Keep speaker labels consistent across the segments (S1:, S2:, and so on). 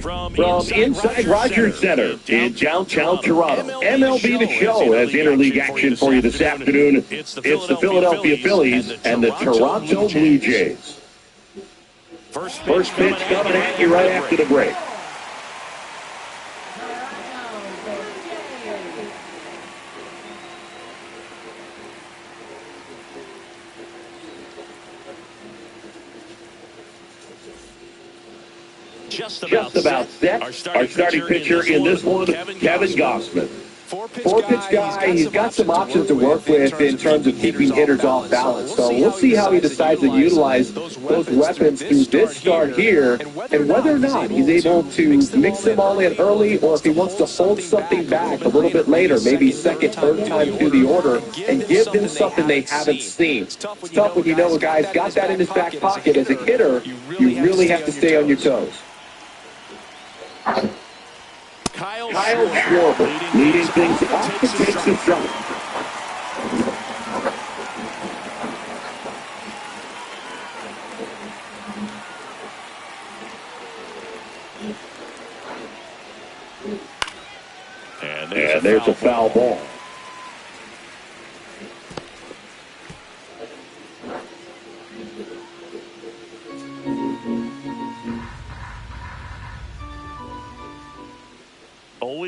S1: From inside Rogers Center in downtown Toronto, MLB The Show has interleague action for you this afternoon. It's the Philadelphia Phillies and the Toronto Blue Jays. First pitch coming at you right after the break. Just about set. Our starting pitcher in this one, Kevin Gausman. Four-pitch guy, he's got some options to work with in terms of keeping hitters off balance. So we'll see how he decides to utilize those weapons through this start here, and whether or not he's able to mix them all in early, or if he wants to hold something back a little bit later, maybe second, third time through the order, and give them something they haven't seen. It's tough when you know a guy's got that in his back pocket. As a hitter, you really have to stay on your toes. Kyle Schwarber leading things off to take the strike. And there's a foul ball.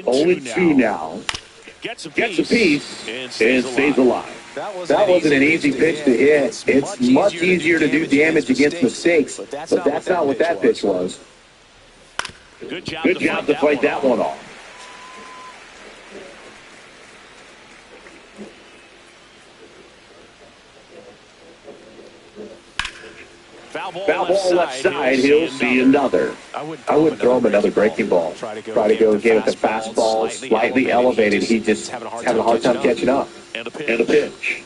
S1: Only two now. Gets a piece and stays alive. That wasn't an easy pitch to hit. It's much easier to do damage against mistakes, but that's not what that pitch was. Good job to fight that one off. Foul ball left side, he'll see another. I would throw him another breaking ball. Try to go again with the fastball, slightly elevated. He just having a hard time catching up. And a pitch.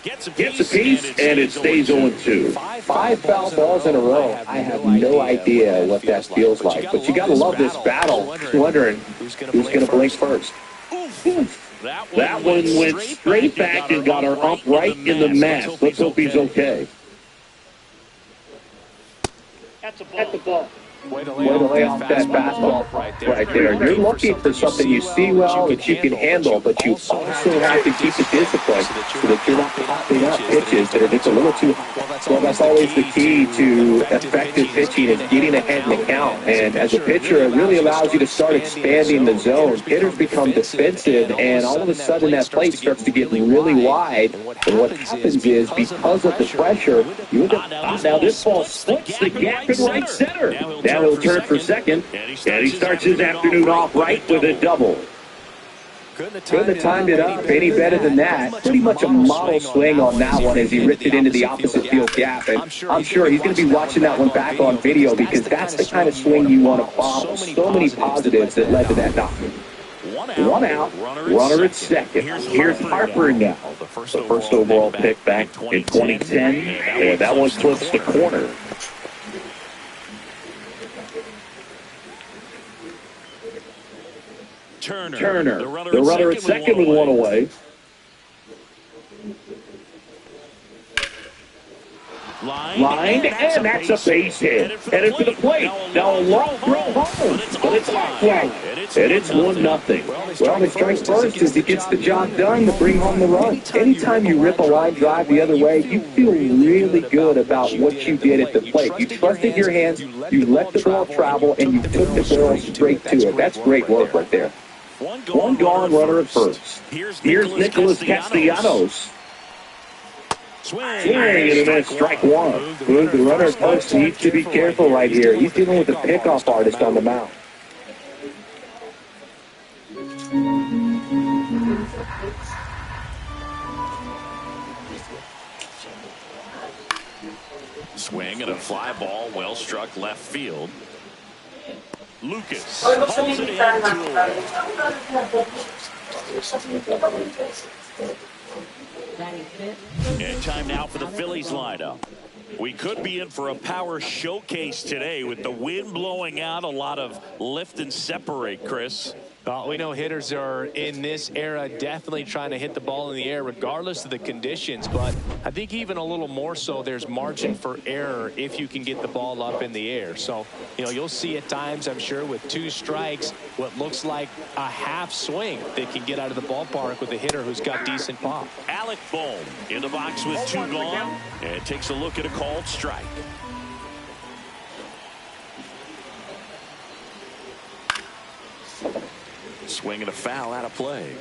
S1: Gets a piece, and it stays 0-2. 5 foul balls in a row. I have no idea what that feels like. But you got to love this battle. Wondering who's going to blink first. That one went straight back and got her up right in the mat. Let's hope he's okay. At the ball. Way to lay off that fastball right there. You're looking for something you see well that you can handle, but you also have to keep the discipline so that you're not popping up pitches that are just a little too high. Well, that's always the key to effective pitching, is getting ahead in the count. And as a pitcher, it really allows you to start expanding the zone. Hitters become defensive, and all of a sudden that plate starts to get really wide. And what happens is, because of the pressure, you end up, now this ball splits the gap in right center. Now he'll turn for second, and he starts his afternoon off right with a double. Couldn't have timed it up any better than that. Pretty much a model swing on that one as he ripped it into the opposite field gap. And I'm sure he's going to be watching that one back on video, because that's the kind of swing you want to follow. So many positives that led to that knock. One out, runner at second. Here's Harper now, the first overall pick back in 2010, and that one flips the corner. Turner, the runner at second with one away. Lined, and that's a base hit. Headed for the plate. Now a long throw home, but it's offline, and it's 1-0. Well, they strike first as he gets the job done to bring home the run. Anytime you rip a line drive the other way, you feel really good about what you did at the plate. You trusted your hands, you let the ball travel, and you took the barrel straight to it. That's great work right there. One gone runner at first. Here's Nicholas Castellanos. Swing and a strike one. The runner at first needs to be careful right here. He's dealing with a pickoff artist on the mound.
S2: Swing and a fly ball, well struck left field. Lucas holds it in 2-0. And time now for the Phillies lineup. We could be in for a power showcase today with the wind blowing out, a lot of lift and separate, Chris.
S3: We know hitters are in this era definitely trying to hit the ball in the air regardless of the conditions, but I think even a little more so there's margin for error if you can get the ball up in the air. So, you know, you'll see at times, I'm sure, with 2 strikes, what looks like a half swing that can get out of the ballpark with a hitter who's got decent pop.
S2: Alec Bohm in the box with 2 gone and takes a look at a called strike. Swing and a foul out of play.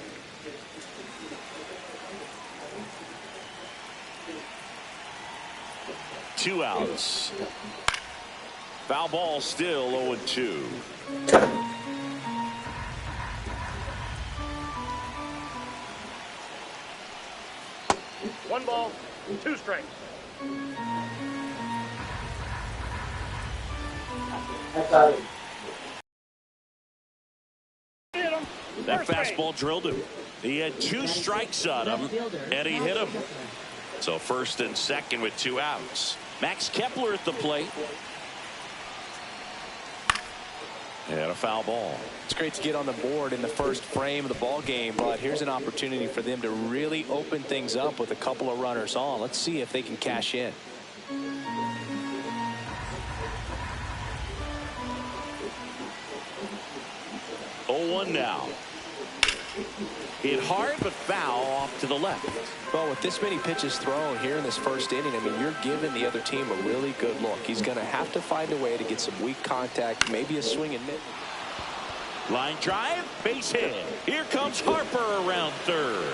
S2: Two outs. Foul ball still 0-2.
S4: One ball, 2 strikes.
S2: That fastball drilled him. He had 2 strikes on him, and he hit him. So first and second with 2 outs. Max Kepler at the plate. And a foul ball.
S3: It's great to get on the board in the first frame of the ball game, but here's an opportunity for them to really open things up with a couple of runners on. Let's see if they can cash in.
S2: 0-1 now. Hit hard, but foul off to the left.
S3: Well, with this many pitches thrown here in this first inning, I mean, you're giving the other team a really good look. He's going to have to find a way to get some weak contact, maybe a swing and miss.
S2: Line drive, base hit. Here comes Harper around third.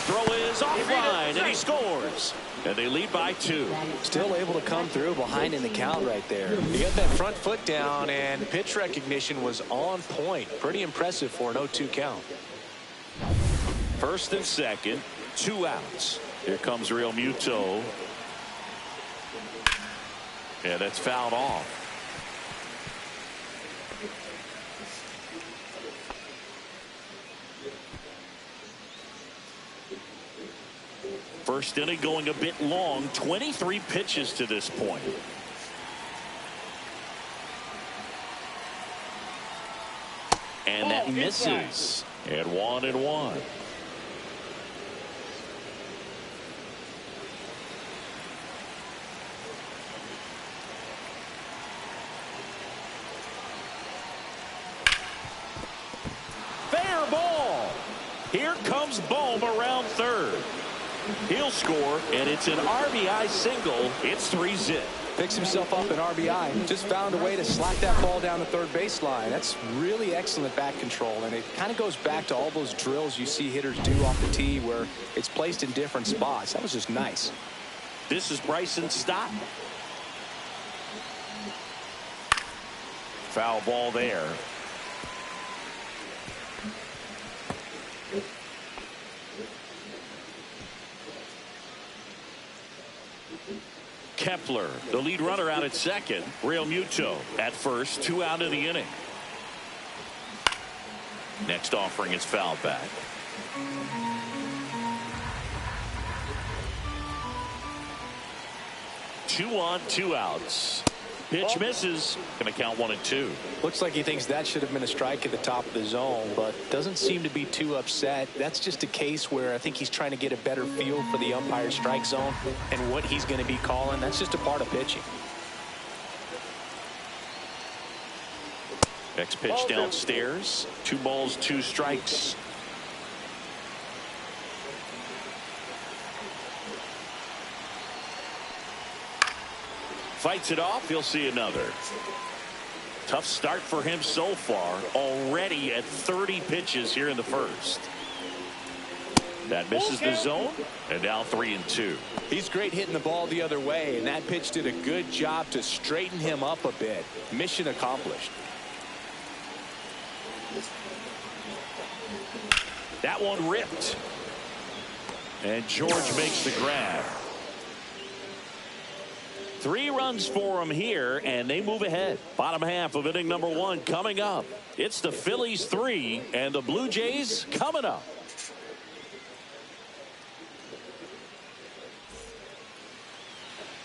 S2: Throw is offline, and he scores. And they lead by 2.
S3: Still able to come through behind in the count right there. He got that front foot down, and pitch recognition was on point. Pretty impressive for an 0-2 count.
S2: First and second, 2 outs. Here comes Real Muto. Yeah, that's fouled off. First inning going a bit long, 23 pitches to this point. And that misses. And 1-1. Fair ball. Here comes Bohm around third. He'll score, and it's an RBI single. It's 3-zip.
S3: Picks himself up an RBI. Just found a way to slap that ball down the third baseline. That's really excellent bat control, and it kind of goes back to all those drills you see hitters do off the tee where it's placed in different spots. That was just nice.
S2: This is Bryson Stott. Foul ball there. Kepler, the lead runner, out at second. Real Muto at first, 2 out of the inning. Next offering is fouled back. Two on, 2 outs. Pitch misses. Going to count 1-2.
S3: Looks like he thinks that should have been a strike at the top of the zone, but doesn't seem to be too upset. That's just a case where I think he's trying to get a better feel for the umpire's strike zone and what he's going to be calling. That's just a part of pitching.
S2: Next pitch downstairs. 2 balls, 2 strikes. Fights it off. He'll see another. Tough start for him so far. Already at 30 pitches here in the first. That misses the zone. And now 3-2.
S3: He's great hitting the ball the other way, and that pitch did a good job to straighten him up a bit. Mission accomplished.
S2: That one ripped. And George makes the grab. 3 runs for him here, and they move ahead. Bottom half of inning number 1 coming up. It's the Phillies 3 and the Blue Jays coming up.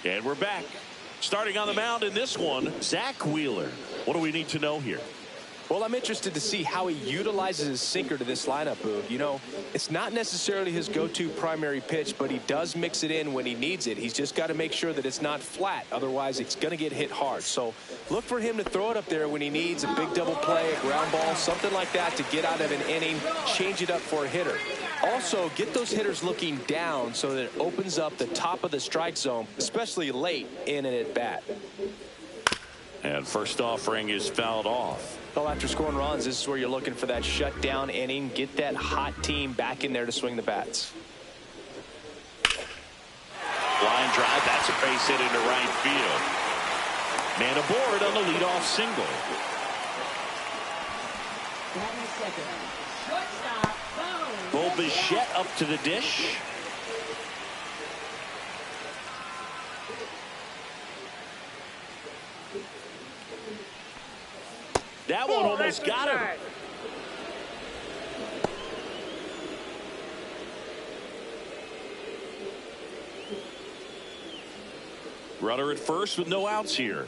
S2: And we're back. Starting on the mound in this one, Zach Wheeler. What do we need to know here?
S3: Well, I'm interested to see how he utilizes his sinker to this lineup, Boog. You know, it's not necessarily his go-to primary pitch, but he does mix it in when he needs it. He's just got to make sure that it's not flat. Otherwise, it's going to get hit hard. So look for him to throw it up there when he needs a big double play, a ground ball, something like that to get out of an inning, change it up for a hitter. Also, get those hitters looking down so that it opens up the top of the strike zone, especially late in an at-bat.
S2: And first offering is fouled off.
S3: Well, after scoring runs, this is where you're looking for that shutdown inning. Get that hot team back in there to swing the bats.
S2: Line drive. That's a base hit into right field. Man aboard on the leadoff single. Bo Bichette up to the dish. That one almost got him. Runner at first with no outs here.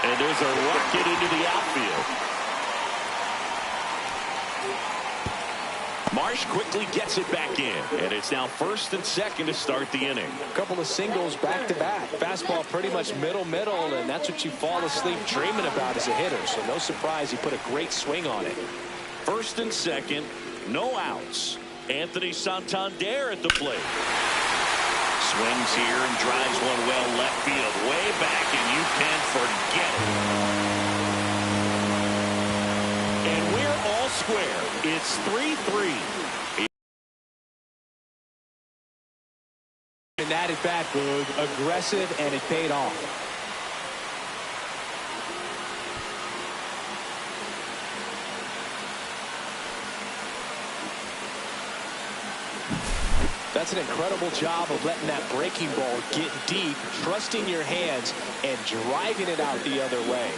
S2: And there's a rocket into the outfield. Marsh quickly gets it back in, and it's now first and second to start the inning.
S3: A couple of singles back-to-back. Fastball pretty much middle, and that's what you fall asleep dreaming about as a hitter. So no surprise he put a great swing on it.
S2: First and second, no outs. Anthony Santander at the plate. Swings here and drives one well left field, way back, and you can forget it. And we're all square. It's 3-3.
S3: And that at bat, Boog, aggressive, and it paid off. That's an incredible job of letting that breaking ball get deep, trusting your hands, and driving it out the other way.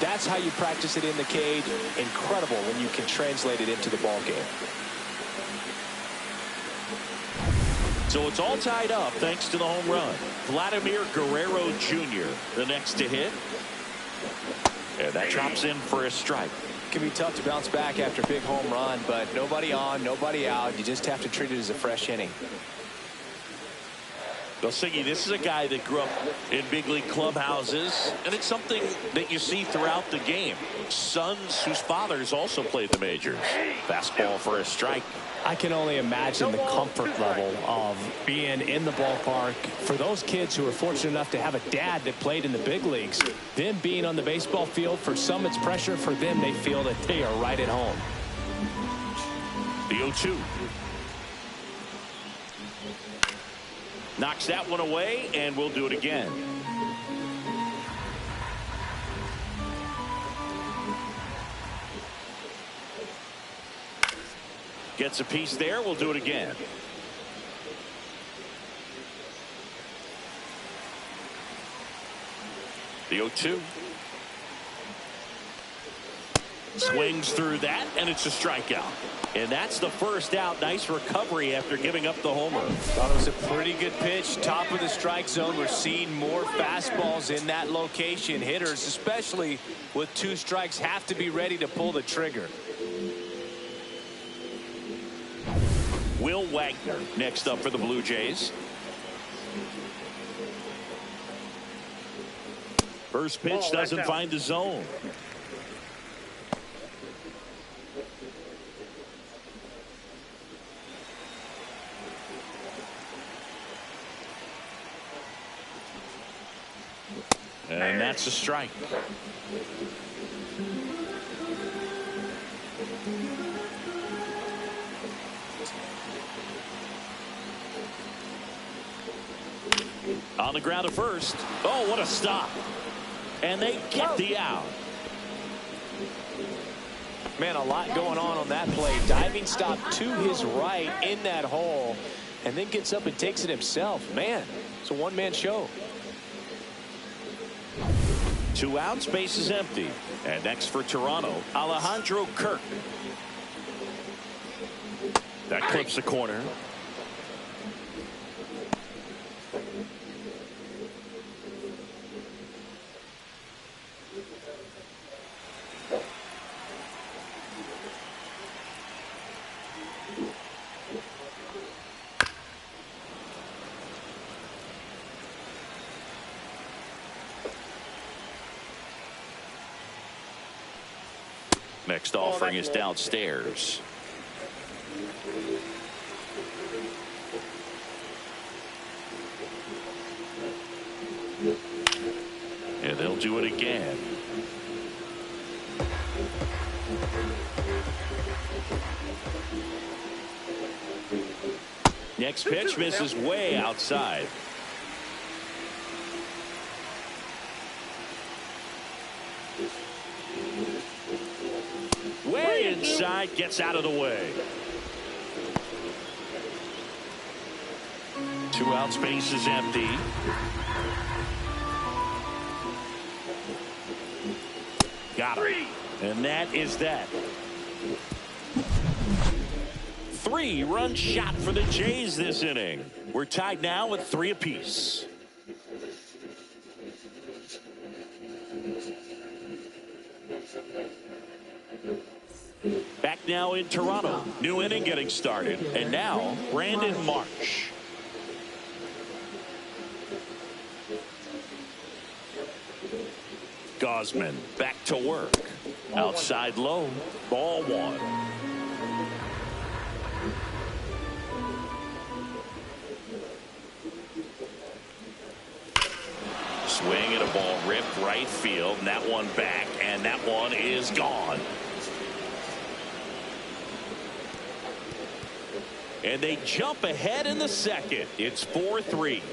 S3: That's how you practice it in the cage. Incredible when you can translate it into the ball game.
S2: So it's all tied up thanks to the home run. Vladimir Guerrero Jr. the next to hit. And that drops in for a strike.
S3: It can be tough to bounce back after a big home run, but nobody on, nobody out. You just have to treat it as a fresh inning.
S2: Well, Siggy, this is a guy that grew up in big league clubhouses, and it's something that you see throughout the game. Sons whose fathers also played the majors. Fastball for a strike.
S3: I can only imagine the comfort level of being in the ballpark for those kids who are fortunate enough to have a dad that played in the big leagues. Them being on the baseball field, for some it's pressure. For them, they feel that they are right at home.
S2: The 0-2. Knocks that one away, and we'll do it again. Gets a piece there. We'll do it again. The 0-2. Swings through that, and it's a strikeout. And that's the first out. Nice recovery after giving up the homer.
S3: Thought it was a pretty good pitch. Top of the strike zone. We're seeing more fastballs in that location. Hitters, especially with 2 strikes, have to be ready to pull the trigger.
S2: Will Wagner next up for the Blue Jays. First pitch doesn't find the zone. And that's a strike. On the ground at first. Oh, what a stop. And they get the out.
S3: Man, a lot going on that play. Diving stop to his right in that hole, and then gets up and takes it himself. Man, it's a one-man show.
S2: 2 outs, base is empty. And next for Toronto, Alejandro Kirk. That clips the corner. Next offering is downstairs. And they'll do it again. Next pitch misses way outside. Way inside, gets out of the way. 2 outs, base is empty. Got it. And that is that. 3-run shot for the Jays this inning. We're tied now at 3 apiece. Back now in Toronto. New inning getting started. And now, Brandon Marsh. Gosman back to work. Outside low. Ball 1. Swing at a ball ripped right field. And that one back. And that one is gone. And they jump ahead in the second. It's 4-3.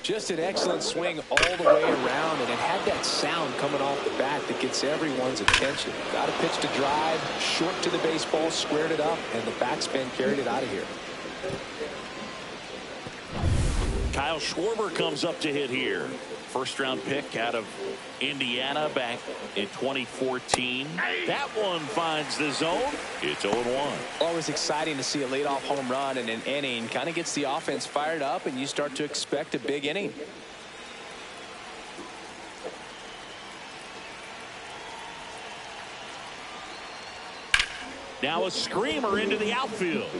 S3: Just an excellent swing all the way around, and it had that sound coming off the bat that gets everyone's attention. Got a pitch to drive, short to the baseball, squared it up, and the backspin carried it out of here.
S2: Kyle Schwarber comes up to hit here. First-round pick out of Indiana back in 2014. That one finds the zone. It's 0-1.
S3: Always exciting to see a leadoff home run in an inning. Kind of gets the offense fired up, and you start to expect a big inning.
S2: Now a screamer into the outfield.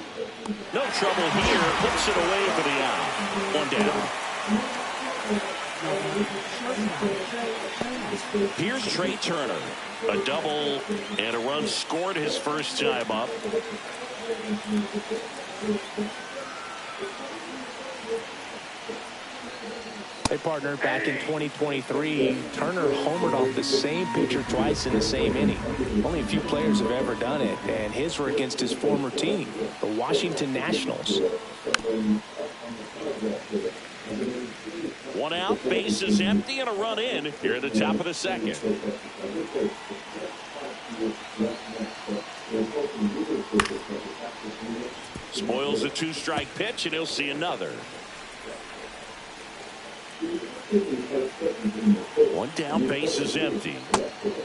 S2: No trouble here. Puts it away for the out. 1 down. Here's Trey Turner. A double and a run scored his first time up.
S3: Hey, partner, back in 2023, Turner homered off the same pitcher twice in the same inning. Only a few players have ever done it, and his were against his former team, the Washington Nationals.
S2: 1 out, base is empty, and a run in here at the top of the second. Boyle's a 2-strike pitch, and he'll see another. One down, base is empty.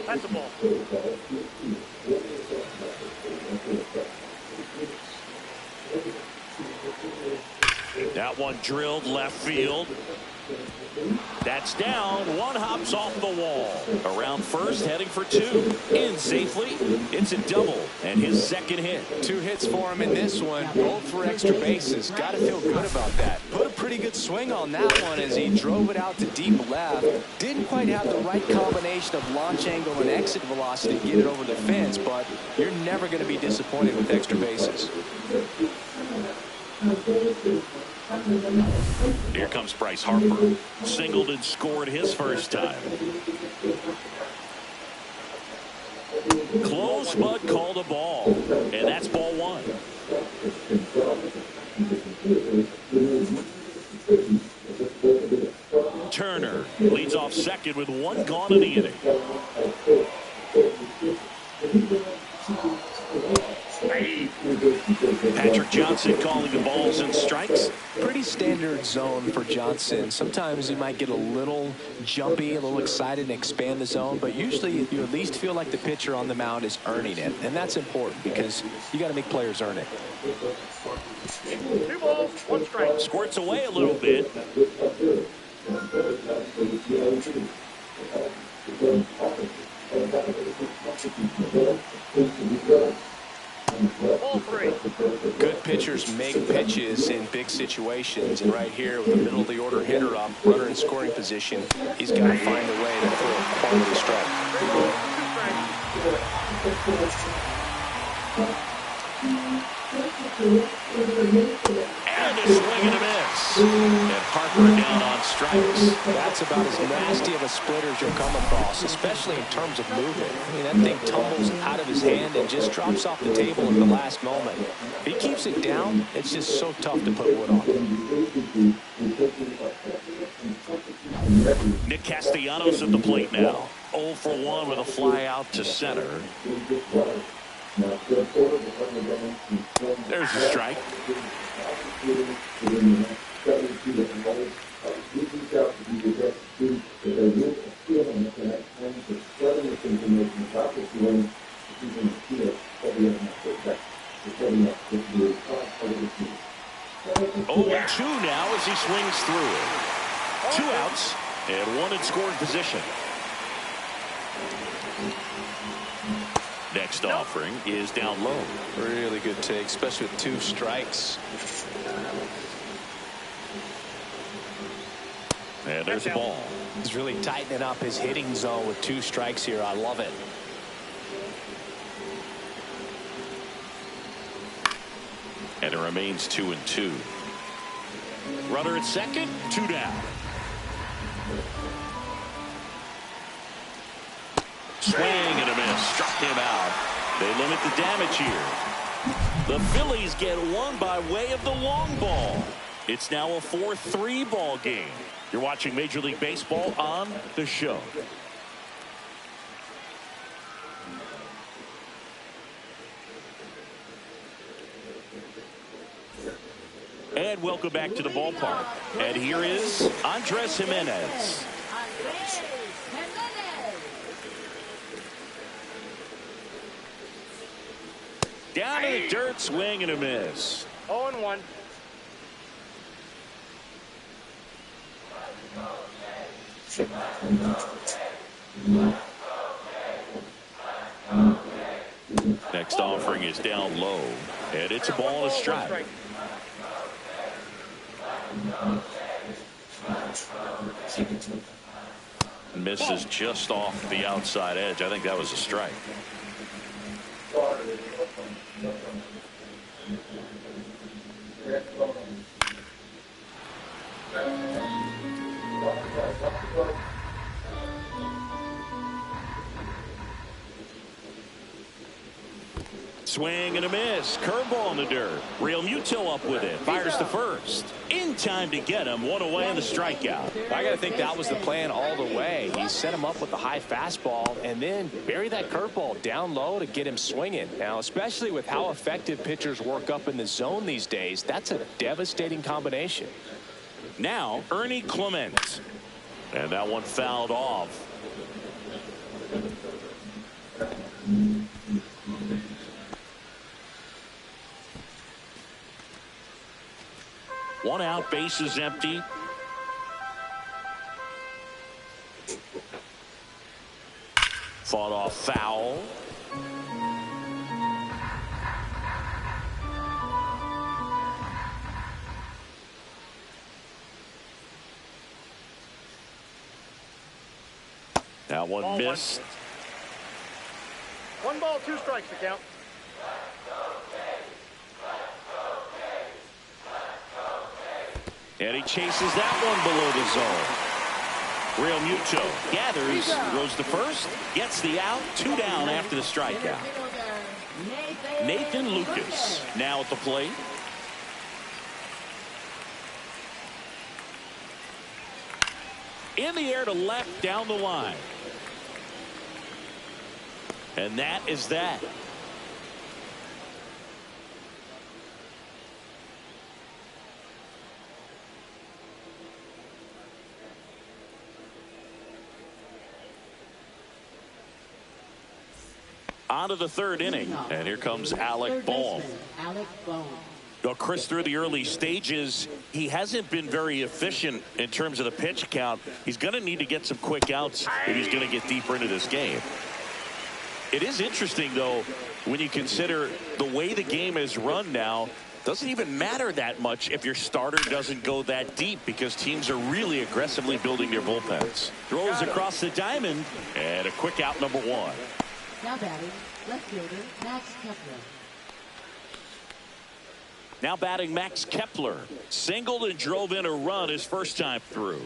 S4: That's a ball.
S2: That one drilled left field. That's down. One hops off the wall. Around first, heading for 2. In safely. It's a double and his second hit.
S3: 2 hits for him in this one, both for extra bases. Got to feel good about that. Put a pretty good swing on that one as he drove it out to deep left. Didn't quite have the right combination of launch angle and exit velocity to get it over the fence, but you're never going to be disappointed with extra bases.
S2: Here comes Bryce Harper. Singled and scored his first time. Close, but called a ball. And that's ball 1. Turner leads off second with 1 gone in the inning. Patrick Johnson calling the balls and strikes.
S3: Pretty standard zone for Johnson. Sometimes he might get a little jumpy, a little excited and expand the zone, but usually you at least feel like the pitcher on the mound is earning it, and that's important because you got to make players earn it.
S4: 2 balls, 1 strike.
S2: Squirts away a little bit.
S4: Ball 3.
S3: Good pitchers make pitches in big situations, and right here with the middle of the order hitter up, runner in scoring position, he's got to find a way to throw a quality strike.
S4: 2 strikes.
S2: And a swing and a miss. And Harper down on strikes.
S3: That's about as nasty of a splitter as you'll come across, especially in terms of movement. I mean, that thing tumbles out of his hand and just drops off the table at the last moment. If he keeps it down, it's just so tough to put wood on.
S2: Nick Castellanos at the plate now. 0 for 1 with a fly out to center. There's a strike. Oh, 2 now as he swings through it. 2 outs and 1 in scoring position. Next offering is down low.
S3: Really good take, especially with 2 strikes.
S2: And there's a ball.
S3: He's really tightening up his hitting zone with 2 strikes here. I love it.
S2: And it remains 2-2. Runner at second, 2 down. Swing and a miss. Struck him out. They limit the damage here. The Phillies get 1 by way of the long ball. It's now a 4-3 ball game. You're watching Major League Baseball on The Show. And welcome back to the ballpark. And here is Andres Jimenez. Down in the dirt, swing and a miss.
S4: 0-1.
S2: Next offering is down low, and it's a ball and a strike. Misses just off the outside edge. I think that was a strike. Swing and a miss. Curveball in the dirt. Real Muto up with it. Fires to first. In time to get him. One away in the strikeout.
S3: I got to think that was the plan all the way. He set him up with a high fastball and then bury that curveball down low to get him swinging. Now, especially with how effective pitchers work up in the zone these days, that's a devastating combination.
S2: Now, Ernie Clement. And that one fouled off. One out, base is empty. Fought off foul. That one missed.
S4: 1 ball, 2 strikes to count.
S2: And he chases that one below the zone. Real Muto gathers, throws to first, gets the out, 2 down after the strikeout. Nathan Lucas now at the plate. In the air to left, down the line. And that is that. On to the 3rd inning, and here comes Alec Bohm. Well, Chris, through the early stages, he hasn't been very efficient in terms of the pitch count. He's going to need to get some quick outs if he's going to get deeper into this game. It is interesting, though, when you consider the way the game is run now. Doesn't even matter that much if your starter doesn't go that deep because teams are really aggressively building their bullpens. Throws across the diamond, and a quick out, number 1.
S5: Now batting, left fielder, Max Kepler.
S2: Now batting Max Kepler. Singled and drove in a run his first time through.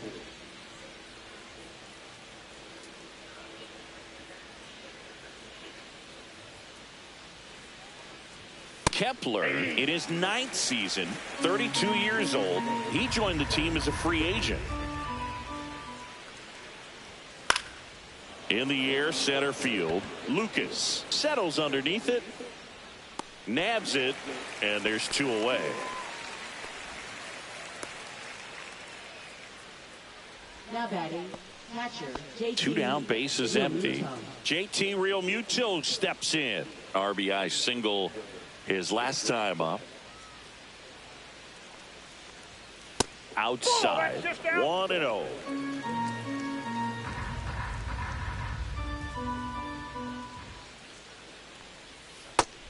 S2: Kepler in his 9th season, 32 years old. He joined the team as a free agent. In the air, center field. Lucas settles underneath it. Nabs it, and there's 2 away.
S5: Now batting, catcher, JT.
S2: 2 down, base is empty. JT Real Muto steps in. RBI single his last time up. Outside, 1-0.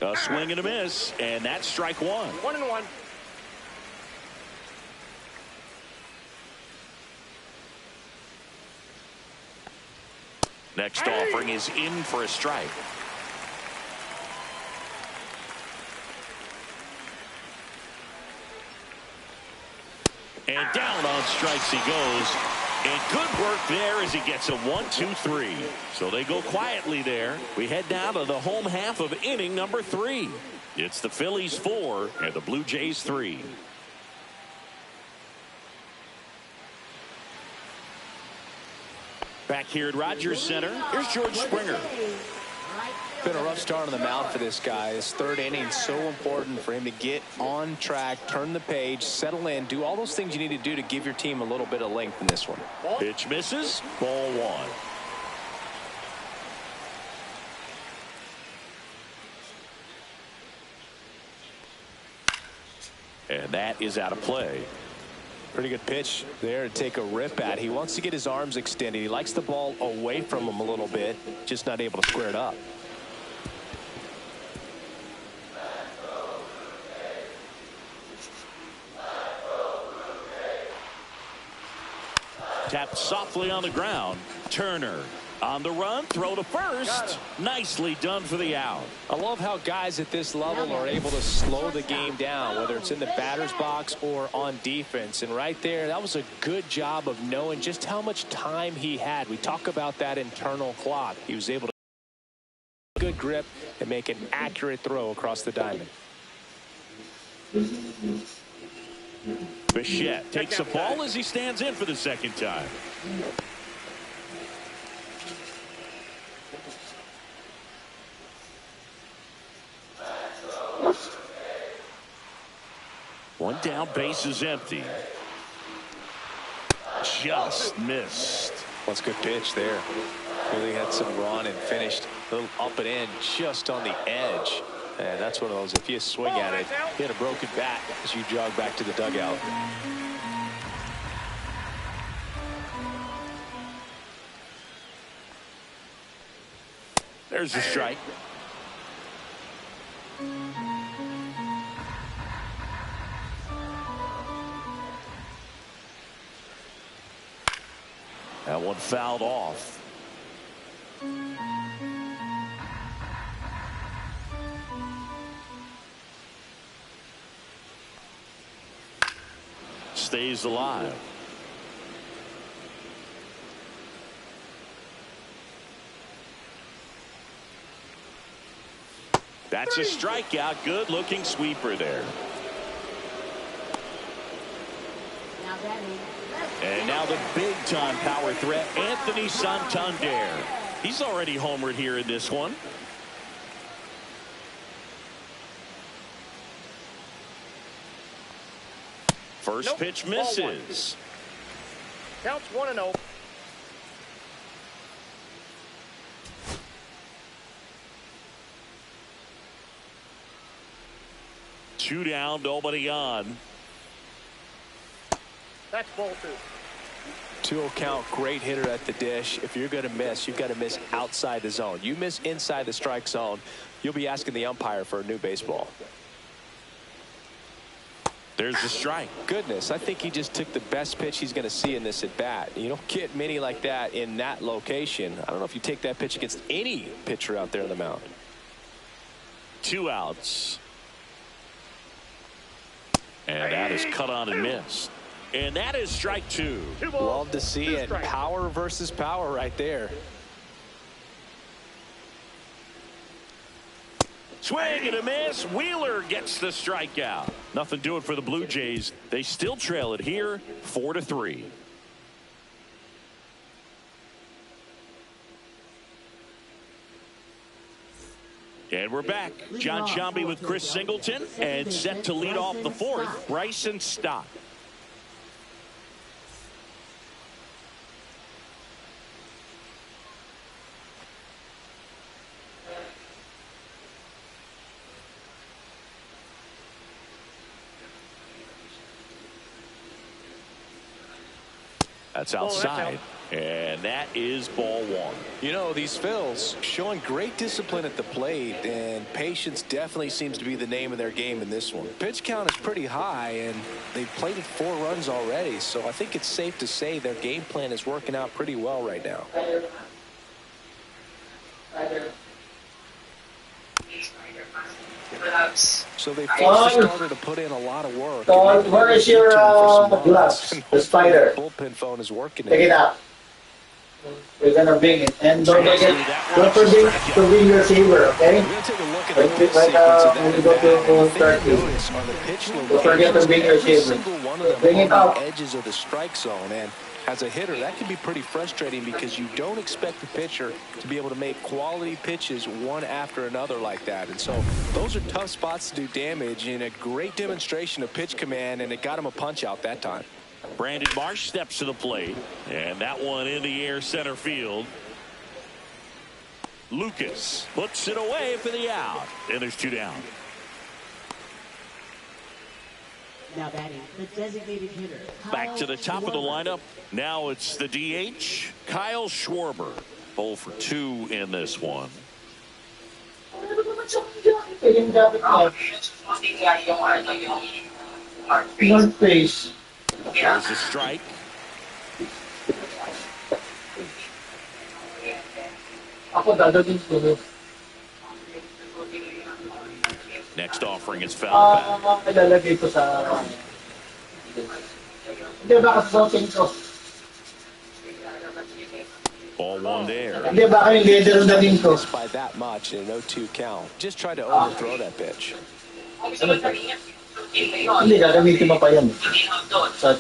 S2: A swing and a miss, and that's strike 1.
S4: 1-1.
S2: Next offering is in for a strike. And down on strikes he goes. And good work there as he gets a 1-2-3. So they go quietly there. We head down to the home half of inning number 3. It's the Phillies 4 and the Blue Jays 3. Back here at Rogers Center, here's George Springer.
S3: Been a rough start on the mound for this guy. His 3rd inning, so important for him to get on track, turn the page, settle in, do all those things you need to do to give your team a little bit of length in this one.
S2: Pitch misses, ball 1. And that is out of play.
S3: Pretty good pitch there to take a rip at. He wants to get his arms extended. He likes the ball away from him a little bit, just not able to square it up.
S2: Tapped softly on the ground. Turner on the run, throw to first. Nicely done for the out.
S3: I love how guys at this level are able to slow the game down, whether it's in the batter's box or on defense. And right there, that was a good job of knowing just how much time he had. We talk about that internal clock. He was able to do a good grip and make an accurate throw across the diamond.
S2: Bichette takes a ball as he stands in for the second time. One down, base is empty. Just missed.
S3: That's a good pitch there. Really had some run and finished a little up and in just on the edge. And that's one of those, if you swing at it, hit a broken bat as you jog back to the dugout.
S2: There's a strike. That one fouled off. Stays alive. That's a strikeout. Good looking sweeper there. And now the big time power threat, Anthony Santander. He's already homered here in this one. First pitch misses.
S4: Counts 1-0.
S2: Two down, nobody on.
S4: That's ball 2.
S3: 2-0 count, great hitter at the dish. If you're going to miss, you've got to miss outside the zone. You miss inside the strike zone, you'll be asking the umpire for a new baseball.
S2: There's the strike.
S3: Goodness, I think he just took the best pitch he's going to see in this at bat. You don't get many like that in that location. I don't know if you take that pitch against any pitcher out there on the mound.
S2: 2 outs. And that is cut on and missed. And that is strike 2.
S3: Love to see it. Power versus power right there.
S2: Swing and a miss. Wheeler gets the strikeout. Nothing doing for the Blue Jays. They still trail it here 4-3. And we're back. John Sciambi with Chris Singleton, and set to lead off the fourth, Bryson Stott. That's outside. And that is ball 1.
S3: You know, these Phils showing great discipline at the plate, and patience definitely seems to be the name of their game in this one. Pitch count is pretty high, and they've plated 4 runs already, so I think it's safe to say their game plan is working out pretty well right now. So they forced the starter to put in a lot of work.
S1: Where is your gloves? The spider.
S3: The bullpen phone is working.
S1: Pick it up. We're gonna bring it, and don't forget to bring your saver, okay?
S3: We're going to take a look at the whole sequence of that.
S1: When go to start
S3: Notice on the pitch
S1: don't forget to bring your saver. Bring it
S3: on
S1: up.
S3: the edges of the strike zone, and as a hitter, that can be pretty frustrating because you don't expect the pitcher to be able to make quality pitches one after another like that. And so those are tough spots to do damage, and a great demonstration of pitch command, and it got him a punch out that time.
S2: Brandon Marsh steps to the plate, and that one in the air center field. Lucas puts it away for the out, and there's 2 down.
S5: Now batting, the designated hitter.
S2: Back to the top of the lineup. Now it's the DH, Kyle Schwarber. 0 for 2 in this one.
S1: One face.
S2: There's a strike. Next offering is fouled back.
S1: Ilalagay ko sa... Hindi ba kasi voting ko?
S2: Ball one there.
S6: Hindi ba kayo leader na din ko?
S3: By that much in an 0-2 count. Just try to overthrow that pitch.
S6: Hindi, gagamitin mo pa yan. Sa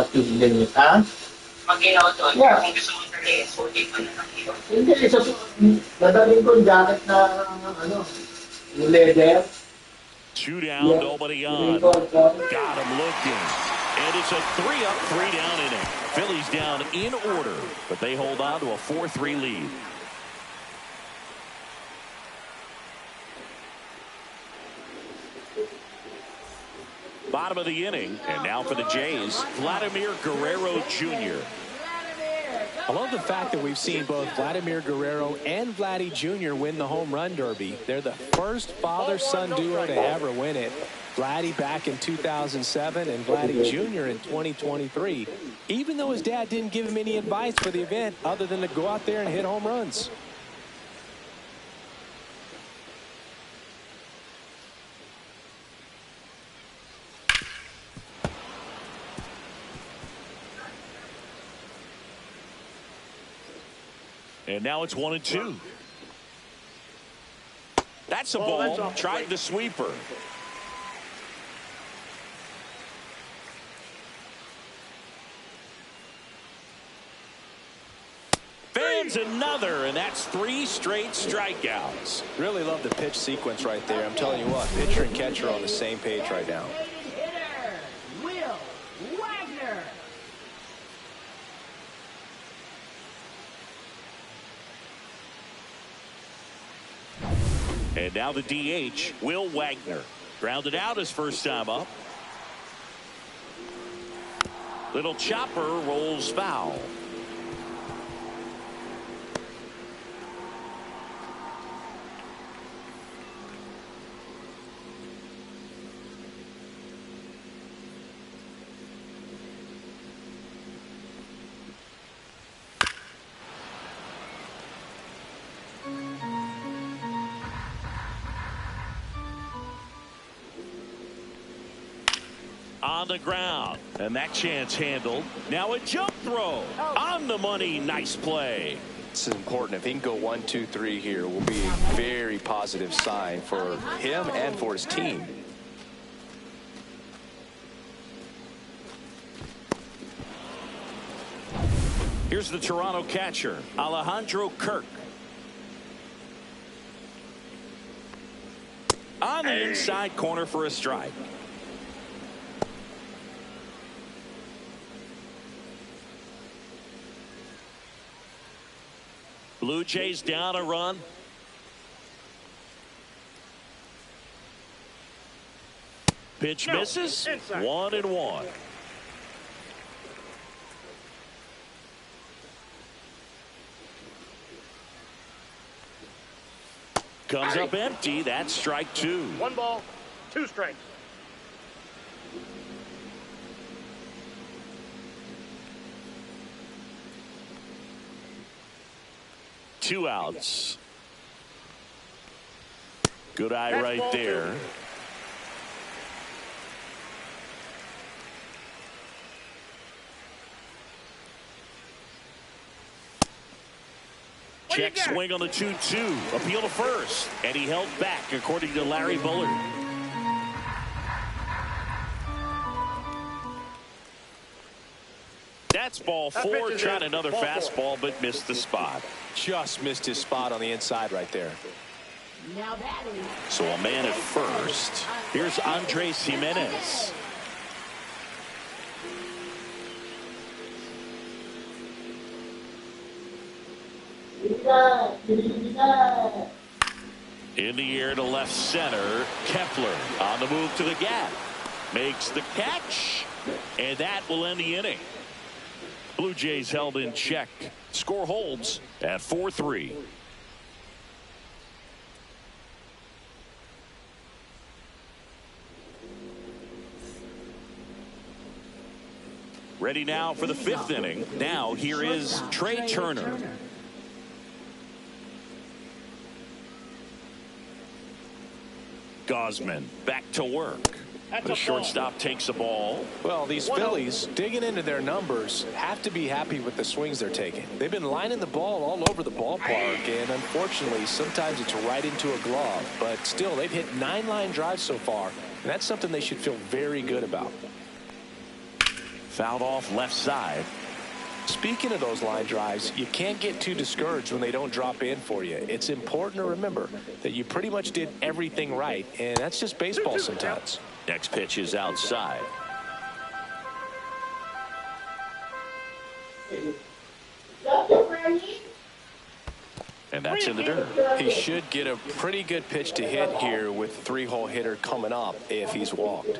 S6: Tuesday niyo. Ha? Yeah. Hindi, dadalhin ko yung jacket na, yung leather.
S2: 2 down, nobody on. Got him looking. And it's a 3-up, 3-down inning. Phillies down in order, but they hold on to a 4-3 lead. Bottom of the inning, and now for the Jays, Vladimir Guerrero Jr.
S3: I love the fact that we've seen both Vladimir Guerrero and Vladdy Jr. win the home run derby. They're the first father-son duo to ever win it. Vladdy back in 2007 and Vladdy Jr. in 2023. Even though his dad didn't give him any advice for the event other than to go out there and hit home runs.
S2: And now it's 1-2. That's a ball. Tried the sweeper. Fans another, and that's 3 straight strikeouts.
S3: Really love the pitch sequence right there. I'm telling you what, pitcher and catcher are on the same page right now.
S2: And now the DH, Will Wagner. Grounded out his first time up. Little chopper rolls foul. On the ground, and that chance handled. Now a jump throw on the money. Nice play.
S3: This is important. If he can go 1, 2, 3 here, will be a very positive sign for him and for his team.
S2: Here's the Toronto catcher, Alejandro Kirk. On the inside corner for a strike. Blue Jays down a run. Pitch misses. 1-1. Comes up empty. That's strike 2.
S4: 1 ball, 2 strikes.
S2: Two outs. Good eye right there. Check swing on the 2-2. Appeal to first. And he held back, according to Larry Bullard. That's ball 4. Tried another fastball, but missed the spot.
S3: Just missed his spot on the inside right there.
S2: So a man at first. Here's Andres Jimenez. In the air to left center. Kepler on the move to the gap. Makes the catch. And that will end the inning. Blue Jays held in check. Score holds at 4-3. Ready now for the 5th inning. Now here is Trey Turner. Gosman back to work. The shortstop takes the ball.
S3: Well, these Phillies, digging into their numbers, have to be happy with the swings they're taking. They've been lining the ball all over the ballpark, and unfortunately, sometimes it's right into a glove. But still, they've hit 9 line drives so far, and that's something they should feel very good about.
S2: Fouled off left side.
S3: Speaking of those line drives, you can't get too discouraged when they don't drop in for you. It's important to remember that you pretty much did everything right, and that's just baseball sometimes.
S2: Next pitch is outside. And that's in the dirt.
S3: He should get a pretty good pitch to hit here with 3-hole hitter coming up if he's walked.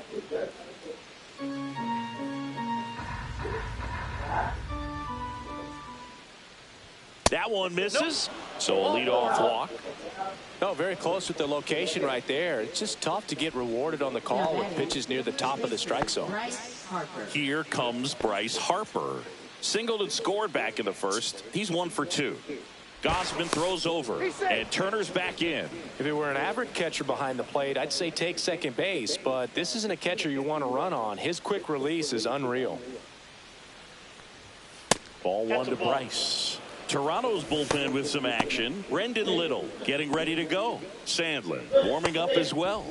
S2: That one misses. So a leadoff walk.
S3: No, very close with the location right there. It's just tough to get rewarded on the call with pitches near the top of the strike zone.
S2: Here comes Bryce Harper. Singled and scored back in the first. He's 1 for 2. Gausman throws over, and Turner's back in.
S3: If it were an average catcher behind the plate, I'd say take second base, but this isn't a catcher you want to run on. His quick release is unreal.
S2: Ball 1 to Bryce. Toronto's bullpen with some action. Brendan Little getting ready to go. Sandlin warming up as well.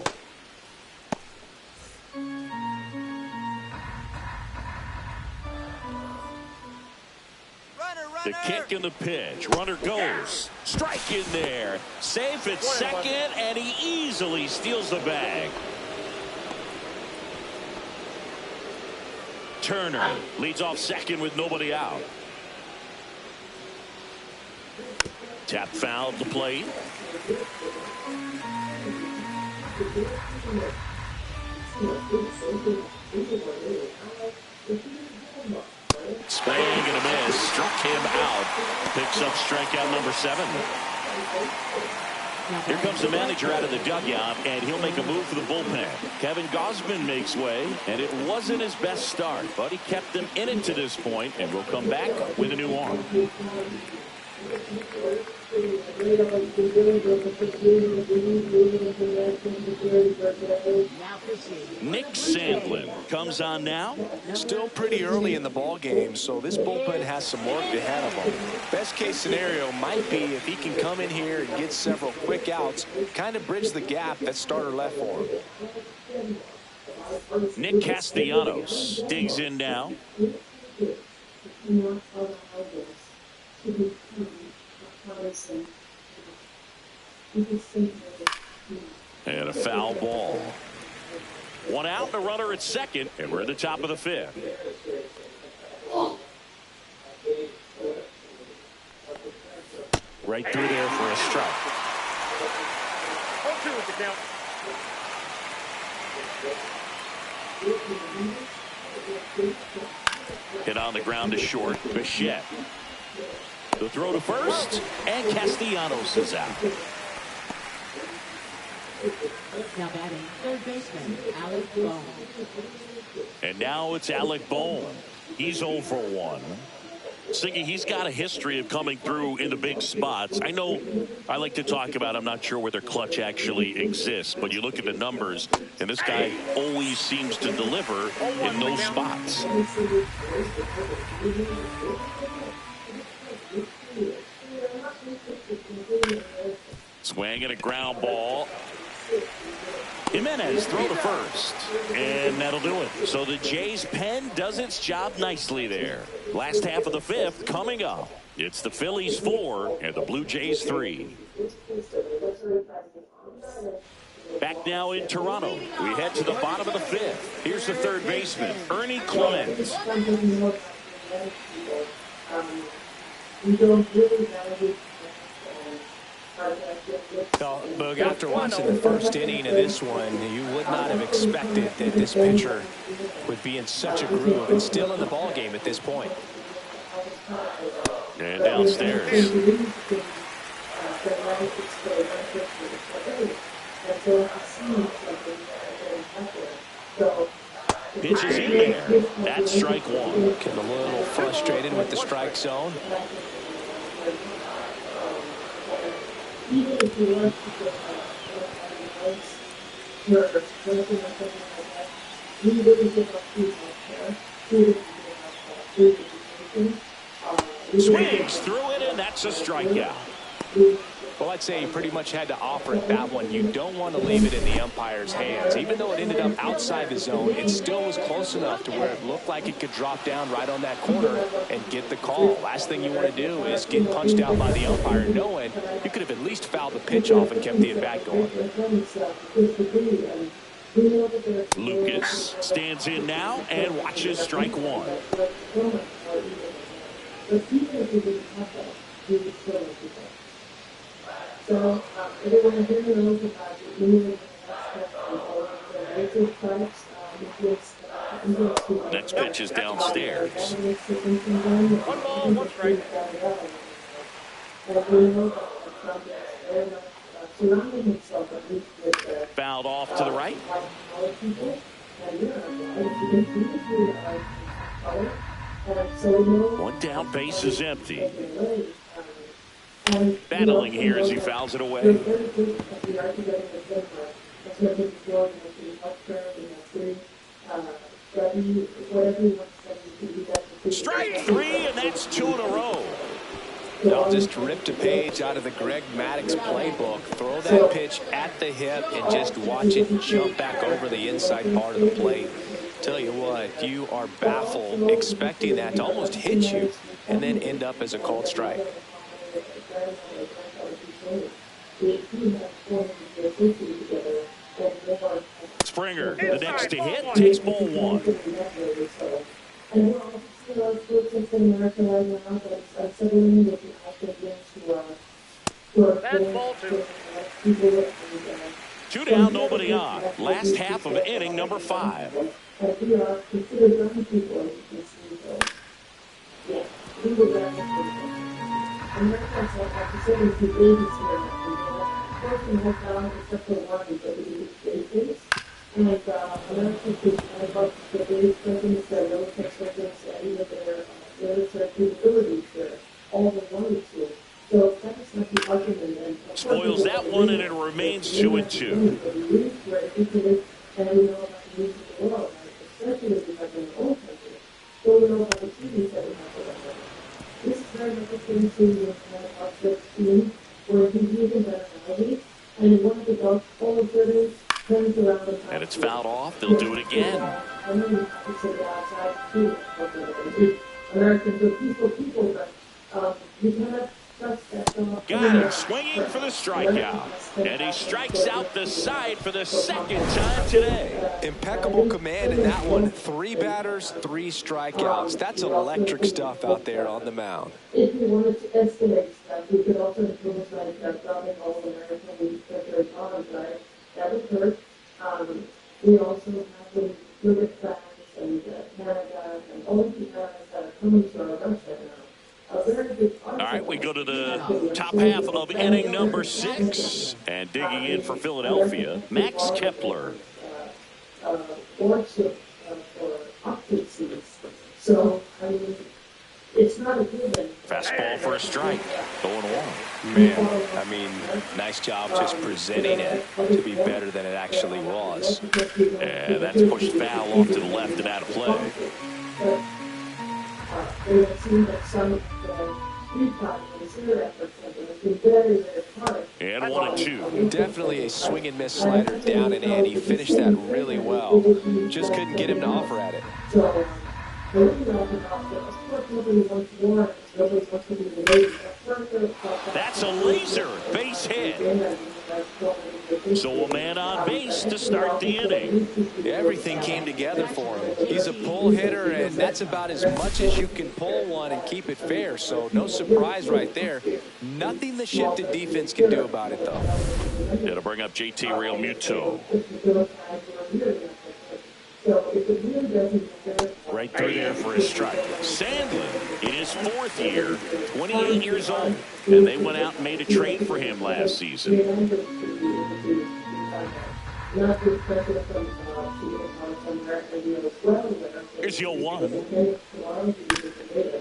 S2: The kick and the pitch. Runner goes. Strike in there. Safe at second, and he easily steals the bag. Turner leads off second with nobody out. Tap fouled the plate. Swing and a miss. Struck him out. Picks up strikeout number 7. Here comes the manager out of the dugout, and he'll make a move for the bullpen. Kevin Gausman makes way, and it wasn't his best start, but he kept them in it to this point, and will come back with a new arm. Nick Sandlin comes on now.
S3: Still pretty early in the ball game, so this bullpen has some work ahead of them. Best case scenario might be if he can come in here and get several quick outs, kind of bridge the gap that starter left for him.
S2: Nick Castellanos digs in now. And a foul ball. 1 out and a runner at second, and we're at the top of the 5th. Right through there for a strike.
S4: 0-2 with the count.
S2: Hit on the ground to short. Bichette. The throw to first, and Castellanos is out.
S5: Now batting, third baseman, Alec Bohm.
S2: And now it's Alec Bohm. He's 0 for 1. Siggy, he's got a history of coming through in the big spots. I know I like to talk about, I'm not sure whether clutch actually exists, but you look at the numbers, and this guy always seems to deliver in those spots. Swing and a ground ball. Jimenez throw to first, and that'll do it. So the Jays pen does its job nicely there. Last half of the 5th coming up. It's the Phillies 4 and the Blue Jays 3. Back now in Toronto. We head to the bottom of the 5th. Here's the third baseman, Ernie Clemens.
S3: Well, Boog, after watching the first inning of this one, you would not have expected that this pitcher would be in such a groove and still in the ball game at this point.
S2: And downstairs. Pitches in there. That's strike 1.
S3: Getting a little frustrated with the strike zone.
S2: Swings through it, and that's a strikeout.
S3: Well, I'd say he pretty much had to offer it that one. You don't want to leave it in the umpire's hands. Even though it ended up outside the zone, it still was close enough to where it looked like it could drop down right on that corner and get the call. Last thing you want to do is get punched out by the umpire knowing you could have at least fouled the pitch off and kept the at-bat going.
S2: Lucas stands in now and watches strike one.
S7: So everyone here knows about the
S2: Next pitch is downstairs.
S4: One ball, one strike.
S2: Fouled off to the right. One down, base is empty. Battling here as he fouls it away. Strike three, and that's 2 in a row.
S3: They'll just ripped a page out of the Greg Maddux playbook, throw that pitch at the hip, and just watch it jump back over the inside part of the plate. Tell you what, you are baffled expecting that to almost hit you and then end up as a called strike.
S2: Springer, the next to hit, takes ball one.
S4: That's ball two.
S2: 2 down, nobody on. Last half of inning number 5. Spoils that one, and it remains 2-2.
S7: This is very much akin to the where he uses that analogy, and one of the dog polo turtles turns around
S2: And it's fouled off. They'll do it again.
S7: I know you have to say the outside too. Americans are peaceful people, but you cannot trust that dog.
S2: Got him swinging for the strikeout. And he strikes out the side for the second time today.
S3: Impeccable command in that one. 3 batters, 3 strikeouts. That's electric stuff out there on the mound.
S7: If you wanted to escalate stuff, you could also influence like dropping all American pitchers on, right? That would hurt. We also have to look at France and Canada and all of the areas that are coming to our website now.
S2: All right, we go to the top half of inning number 6. And digging in for Philadelphia, Max Kepler.
S7: So, I mean, it's not a given.
S2: Fastball for a strike. 0-1.
S3: Man, I mean, nice job just presenting it to be better than it actually was.
S2: And that's pushed foul off to the left and out of play. And 1-2.
S3: Definitely a swing and miss slider down and in. He finished that really well. Just couldn't get him to offer at it.
S2: That's a laser base hit. So a man on base to start the inning.
S3: Everything came together for him. He's a pull hitter, and that's about as much as you can pull one and keep it fair. So no surprise right there. Nothing the shifted defense can do about it, though.
S2: It'll bring up JT Realmuto. Right through there for a strike. Sandlin in his 4th year, 28 years old. And they went out and made a trade for him last season. Here's your 1.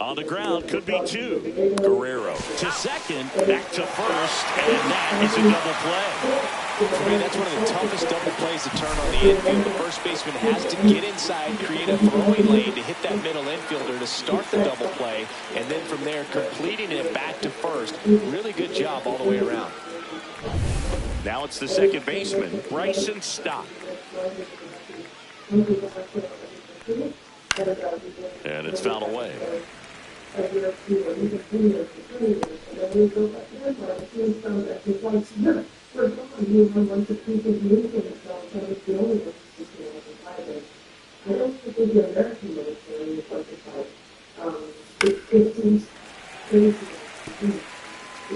S2: On the ground, could be 2. Guerrero to second, back to first, and that is a double play.
S3: For me, that's one of the toughest double plays to turn on the infield. The first baseman has to get inside, create a throwing lane to hit that middle infielder to start the double play, and then from there completing it back to first. Really good job all the way around.
S2: Now it's the second baseman, Bryson Stott. And it's fouled away.
S7: It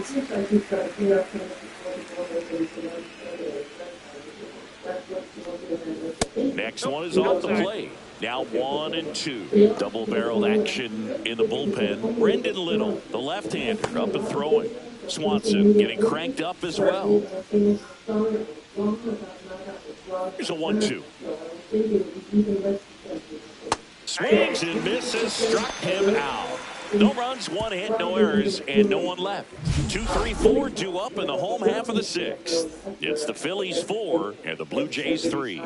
S7: seems like he's got to clear up some of the
S2: Next one is off the plate. Now 1-2. Double-barreled action in the bullpen. Brendan Little, the left-hander, up and throwing. Swanson getting cranked up as well. Here's a 1-2. Swings and misses, struck him out. No runs, one hit, no errors, and no one left. 2-3-4 due up in the home half of the sixth. It's the Phillies 4 and the Blue Jays 3.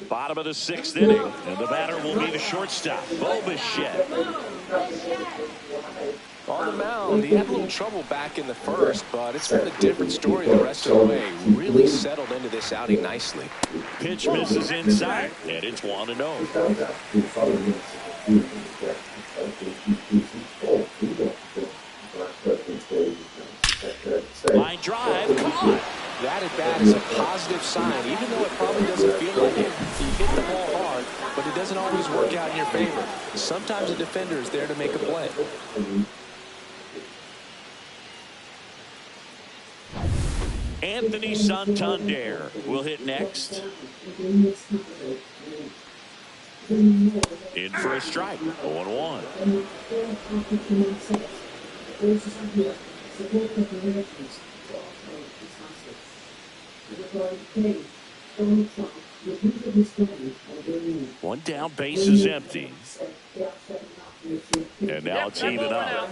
S2: Bottom of the sixth inning, and the batter will be the shortstop, Bo Bichette.
S3: On the mound, he had a little trouble back in the first, but it's been a different story the rest of the way. Really settled into this outing nicely.
S2: Pitch misses inside, and it's 1-0. Line drive, caught.
S3: That at bat is a positive sign, even though it probably doesn't feel like it. You hit the ball hard, but it doesn't always work out in your favor. Sometimes a defender is there to make a play.
S2: Anthony Santander will hit next. In for a strike, 0-1. One down, base is empty. And now it's even up.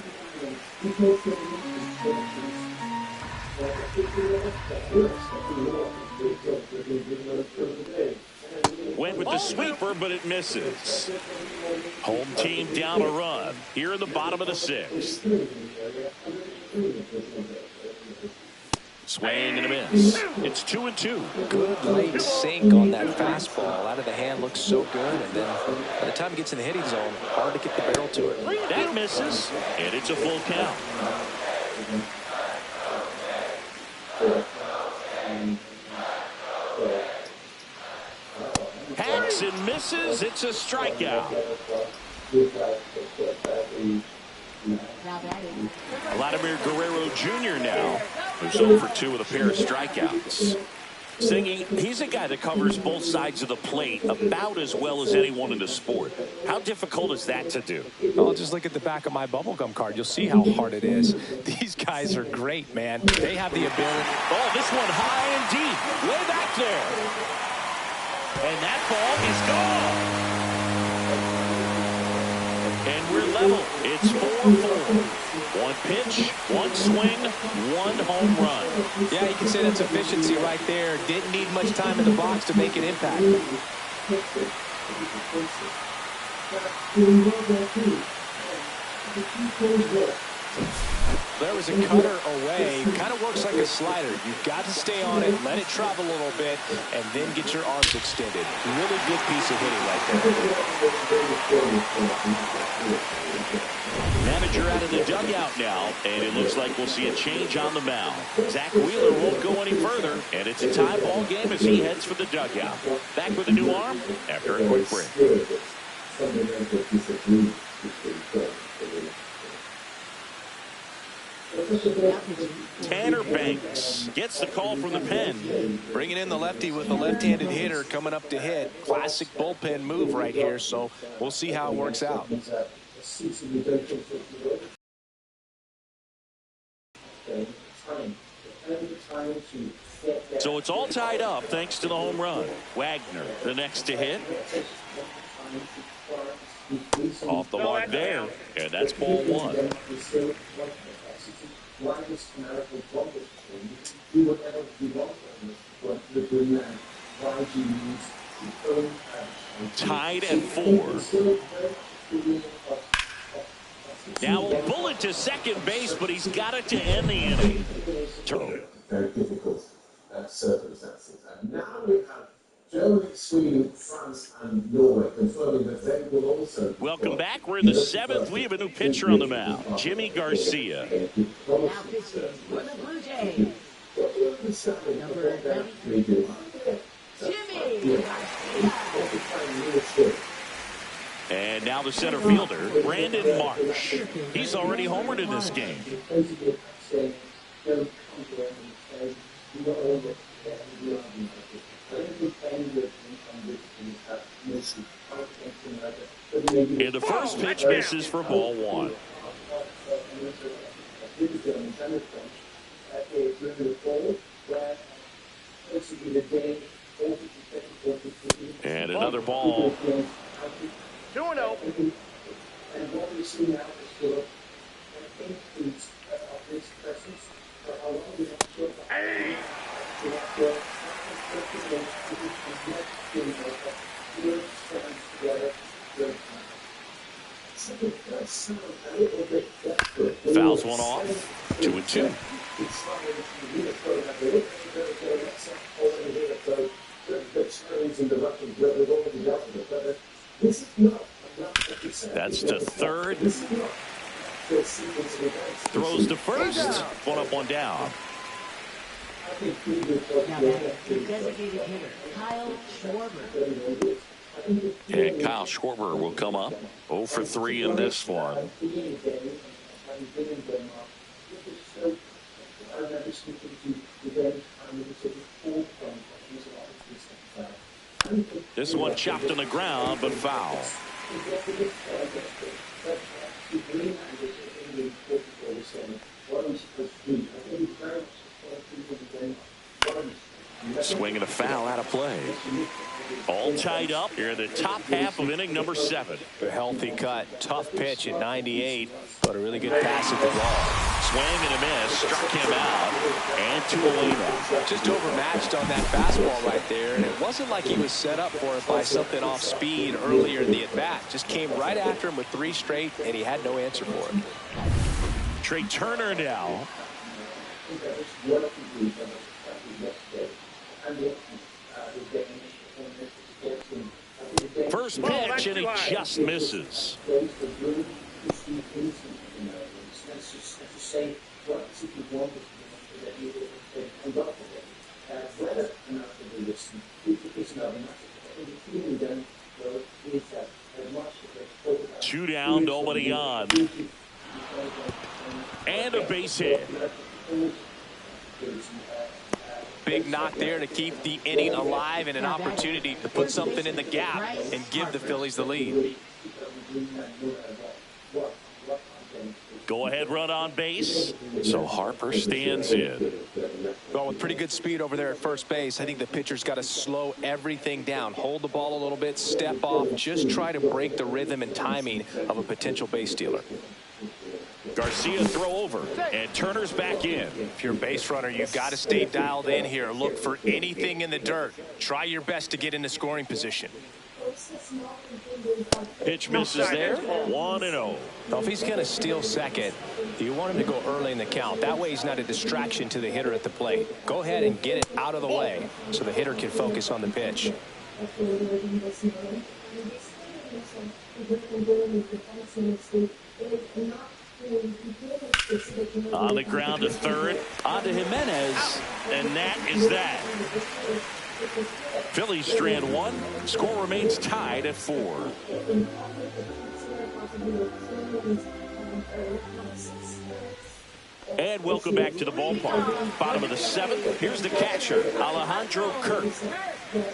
S2: Went with the sweeper, but it misses. Home team down a run here in the bottom of the sixth. Swing and a miss. It's 2-2.
S3: Good late sink on that fastball. Out of the hand looks so good, and then by the time it gets in the hitting zone, hard to get the barrel to it.
S2: That misses, and it's a full count. Hacks and misses. It's a strikeout. Vladimir Guerrero Jr. now, who's 0 for 2 with a pair of strikeouts. Singing, he's a guy that covers both sides of the plate about as well as anyone in the sport. How difficult is that to do?
S3: Well, just look at the back of my bubblegum card. You'll see how hard it is. These guys are great, man. They have the ability.
S2: Oh, this one high and deep, way back there. And that ball is gone. And we're level. It's 4-4. One pitch, one swing, one home run.
S3: Yeah, you can say that's efficiency right there. Didn't need much time in the box to make an impact. There was a cutter away. Kind of works like a slider. You've got to stay on it, let it travel a little bit, and then get your arms extended. Really good piece of hitting right there.
S2: Manager out of the dugout now, and it looks like we'll see a change on the mound. Zach Wheeler won't go any further, and it's a tie ball game as he heads for the dugout. Back with a new arm after a quick break. Tanner Banks gets the call from the pen.
S3: Bringing in the lefty with the left-handed hitter coming up to hit. Classic bullpen move right here, so we'll see how it works out.
S2: So it's all tied up thanks to the home run. Wagner, the next to hit. Off the mark there, and that's ball one. Tied at 4. Now a bullet to second base, but he's got it to end the inning.
S1: Very difficult circumstances. And now we have Germany, Sweden, France, and Norway confirming that they will also.
S2: Welcome back. We're in the 7th. We have a new pitcher on the mound, Jimmy Garcia.
S5: Now pitching for the Blue Jays. Number 90, Jimmy.
S2: And now the center fielder, Brandon Marsh. He's already homered in this game. And the first pitch misses for ball one. And another ball.
S4: 2-0.
S1: And what we see now is sort of an increase of this presence. For how long we have to
S4: Hey!
S2: Fouls one off. 2-2. That's to third. Throws to first. One up, one down.
S5: Now batting the designated hitter, Kyle Schwarber.
S2: And Kyle Schwarber will come up 0 for 3 in this one. This one chopped on the ground, but foul. Swing and a foul out of play. All tied up here in the top half of inning number 7.
S3: A healthy cut. Tough pitch at 98, but a really good pass at the ball.
S2: Swing and a miss. Struck him out. And 2 away now.
S3: Just overmatched on that fastball right there, and it wasn't like he was set up for it by something off speed earlier in the at-bat. Just came right after him with 3 straight, and he had no answer for it.
S2: Trey Turner now. First pitch, and he just misses. Two down, nobody on. And a base hit.
S3: Big knock there to keep the inning alive and an opportunity to put something in the gap and give the Phillies the lead.
S2: Go ahead run on base. So Harper stands in.
S3: Well, with pretty good speed over there at first base, I think the pitcher's got to slow everything down. Hold the ball a little bit, step off, just try to break the rhythm and timing of a potential base stealer.
S2: Garcia throw over, and Turner's back in.
S3: If you're a base runner, you've got to stay dialed in here. Look for anything in the dirt. Try your best to get into scoring position.
S2: Pitch misses there. 1-0.
S3: Now, if he's going to steal second, you want him to go early in the count. That way he's not a distraction to the hitter at the plate. Go ahead and get it out of the way so the hitter can focus on the pitch.
S2: On the ground to third. On to Jimenez. And that is that. Phillies strand 1. Score remains tied at 4. And welcome back to the ballpark. Bottom of the 7th. Here's the catcher, Alejandro Kirk.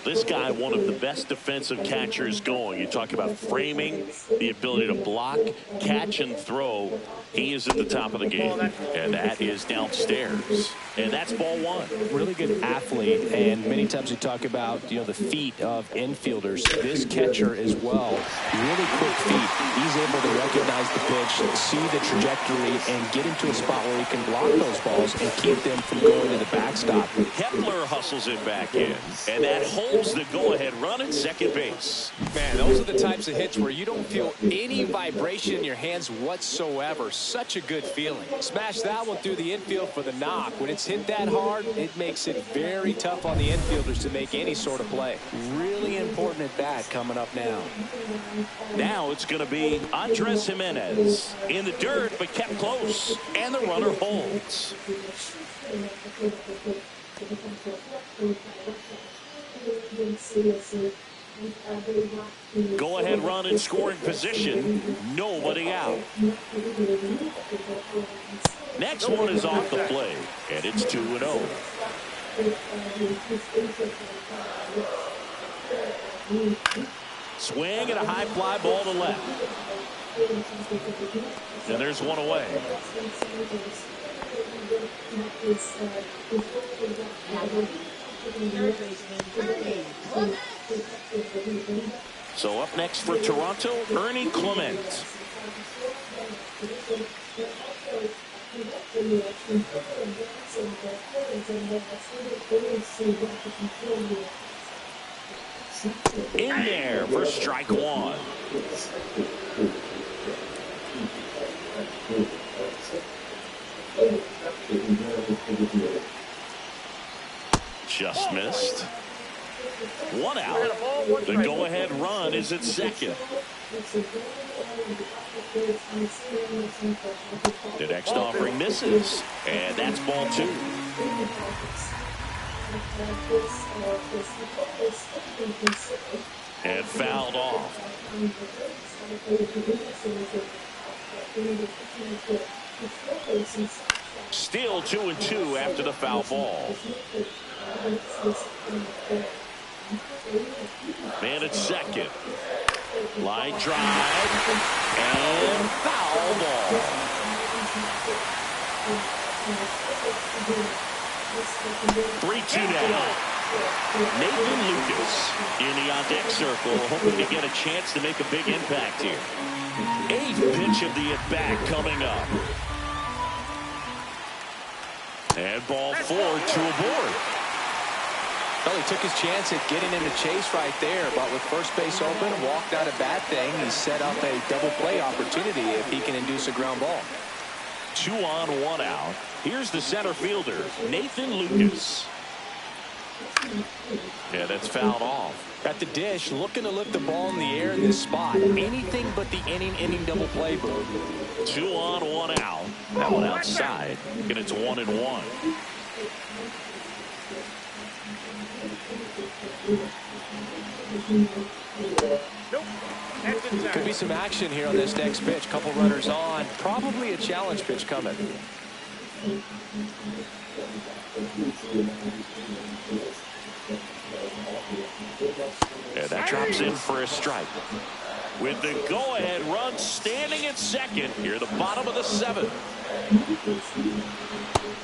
S2: This guy, one of the best defensive catchers going. You talk about framing, the ability to block, catch, and throw. He is at the top of the game. And that is downstairs. And that's ball one.
S3: Really good athlete, and many times we talk about, the feet of infielders. This catcher as well, really quick feet. He's able to recognize the pitch, see the trajectory, and get into a spot where he can block those balls and keep them from going to the backstop.
S2: Kepler hustles it back in, and that holds the go-ahead run at second base.
S3: Man, those are the types of hits where you don't feel any vibration in your hands whatsoever. Such a good feeling. Smash that one through the infield for the knock. When it's hit that hard, it makes it very tough on the infielders to make any sort of play. Really important at bat coming up now.
S2: Now it's going to be Andres Jimenez in the dirt, but kept close, and the runner holds. Go ahead run in scoring position. Nobody out. Next one is off the plate, and it's 2-0. Swing and a high fly ball to left. And there's one away. So up next for Toronto, Ernie Clement. In there for strike one. Just missed. One out. The go-ahead run is at second. The next offering misses, and that's ball two. And fouled off. Still 2-2 after the foul ball. Man at second. Line drive. And foul ball. 3-2 now. Nathan Lucas in the on-deck circle, hoping to get a chance to make a big impact here. 8th pitch of the at-bat coming up. And ball 4, 2 aboard.
S3: Well, he took his chance at getting in the chase right there, but with first base open, walked out a bad thing. He set up a double play opportunity if he can induce a ground ball.
S2: 2 on, 1 out. Here's the center fielder, Nathan Lucas. Yeah, that's fouled off.
S3: At the dish, looking to lift the ball in the air in this spot. Anything but the inning double play move.
S2: 2 on, 1 out. That one outside, and it's 1-1.
S3: Could be some action here on this next pitch. Couple runners on. Probably a challenge pitch coming.
S2: And that drops in for a strike. With the go-ahead run standing at second here at the bottom of the 7th.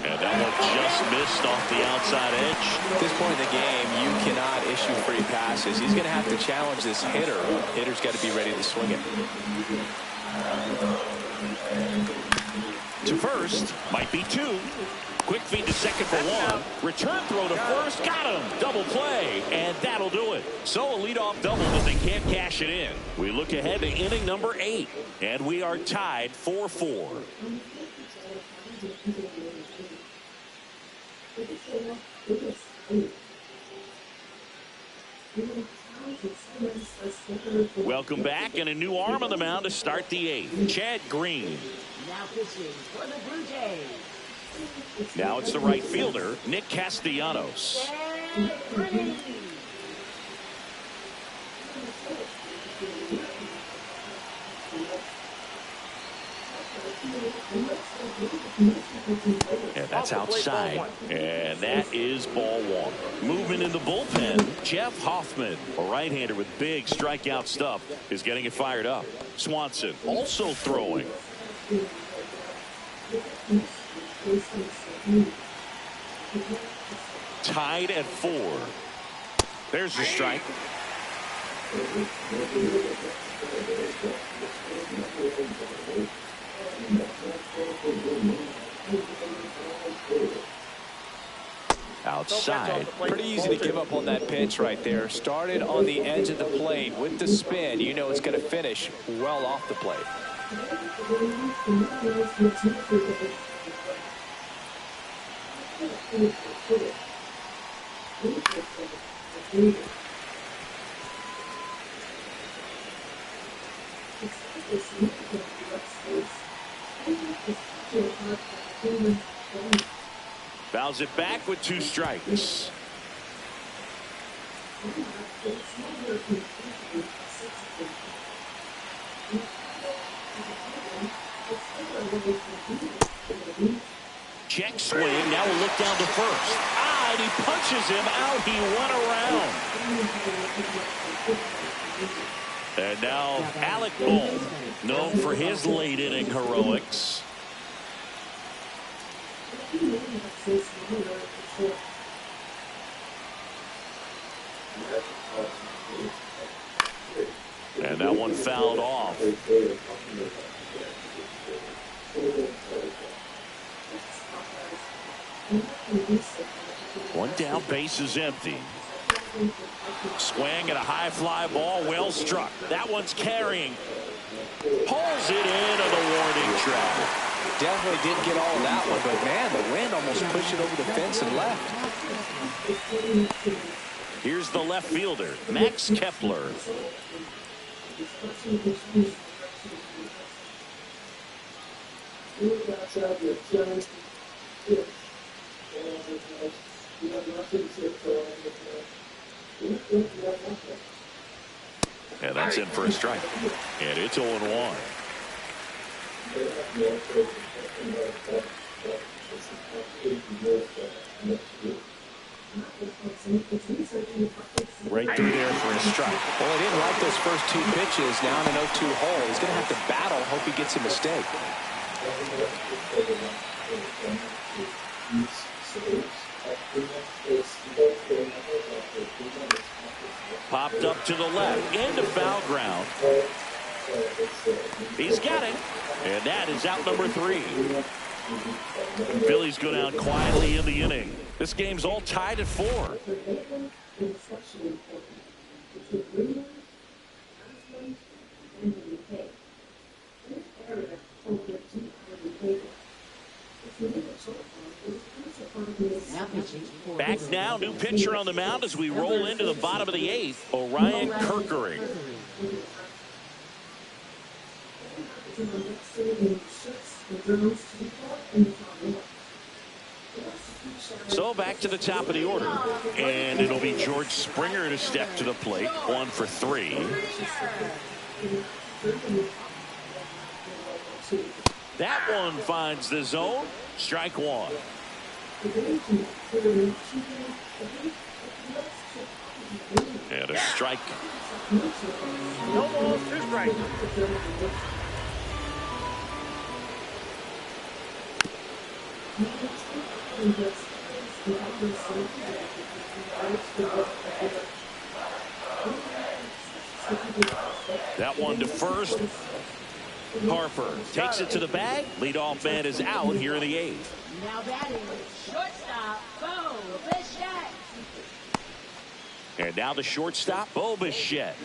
S2: And that one just missed off the outside edge.
S3: At this point in the game, you cannot issue free passes. He's going to have to challenge this hitter. Hitter's got to be ready to swing it.
S2: To first, might be 2. Quick feed to second for 1. Return throw to first, got him. Double play, and that'll do it. So a leadoff double, but they can't cash it in. We look ahead to inning number 8, and we are tied 4-4. Welcome back, and a new arm on the mound to start the 8th. Chad Green.
S5: Now pitching for the Blue Jays.
S2: Now it's the right fielder, Nick Castellanos. And That's outside. And that is ball one. Movement in the bullpen. Jeff Hoffman, a right-hander with big strikeout stuff, is getting it fired up. Swanson also throwing. Tied at 4. There's the strike. Outside.
S3: Pretty easy to give up on that pitch right there. Started on the edge of the plate with the spin. You know it's going to finish well off the plate.
S2: Fouls it back with 2 strikes. Check swing. Now we'll look down to first. And he punches him out. He went around. And now Alec Bohm, known for his late inning heroics. And that one fouled off. One down, base is empty. Swing at a high fly ball, well struck. That one's carrying. Pulls it into the warning track.
S3: Definitely didn't get all of that one, but man, the wind almost pushed it over the fence and left.
S2: Here's the left fielder, Max Kepler. And that's in for a strike. And it's 0-1. Right through there for a strike.
S3: Well, he didn't like those first 2 pitches. Now in an 0-2 hole. He's going to have to battle. Hope he gets a mistake.
S2: Popped up to the left into foul ground. He's got it. And that is out number 3. Phillies go down quietly in the inning. This game's all tied at 4. Back now, new pitcher on the mound as we roll into the bottom of the 8th, Orion Kerkering. So back to the top of the order, and it'll be George Springer to step to the plate. 1 for 3. That one finds the zone. Strike 1. And a strike.
S4: No balls, 2 strikes.
S2: That one to first. Harper takes it to the bag. Leadoff man is out here in the 8th.
S5: Now batting, shortstop, Bo Bichette.
S2: And now the shortstop, Bo Bichette.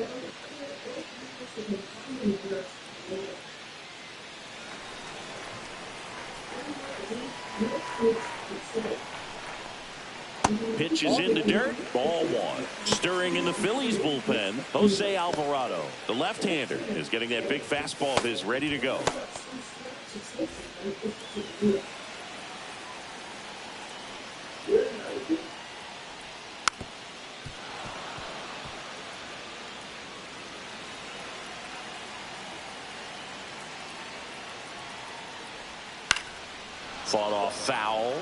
S2: Pitch is in the dirt. Ball 1. Stirring in the Phillies bullpen, Jose Alvarado. The left-hander is getting that big fastball of his ready to go. Fought off foul.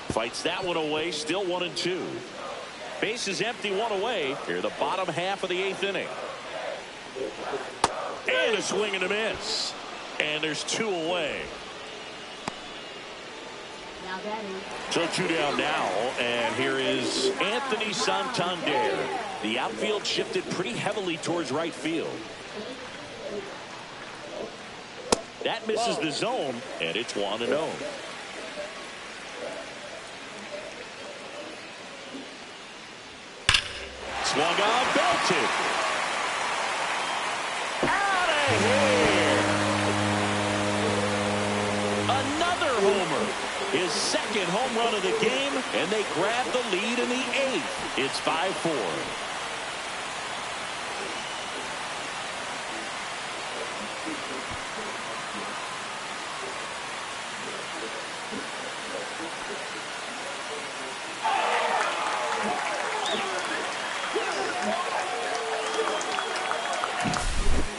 S2: Fights that one away. Still 1-2. Base is empty, one away. Here the bottom half of the 8th inning. And a swing and a miss. And there's 2 away.
S5: Now batting.
S2: So 2 down now, and here is Anthony Santander. The outfield shifted pretty heavily towards right field. That misses the zone, and it's 1-0. Swung on, belted. Out of here. Another homer. His second home run of the game, and they grab the lead in the 8th. It's 5-4.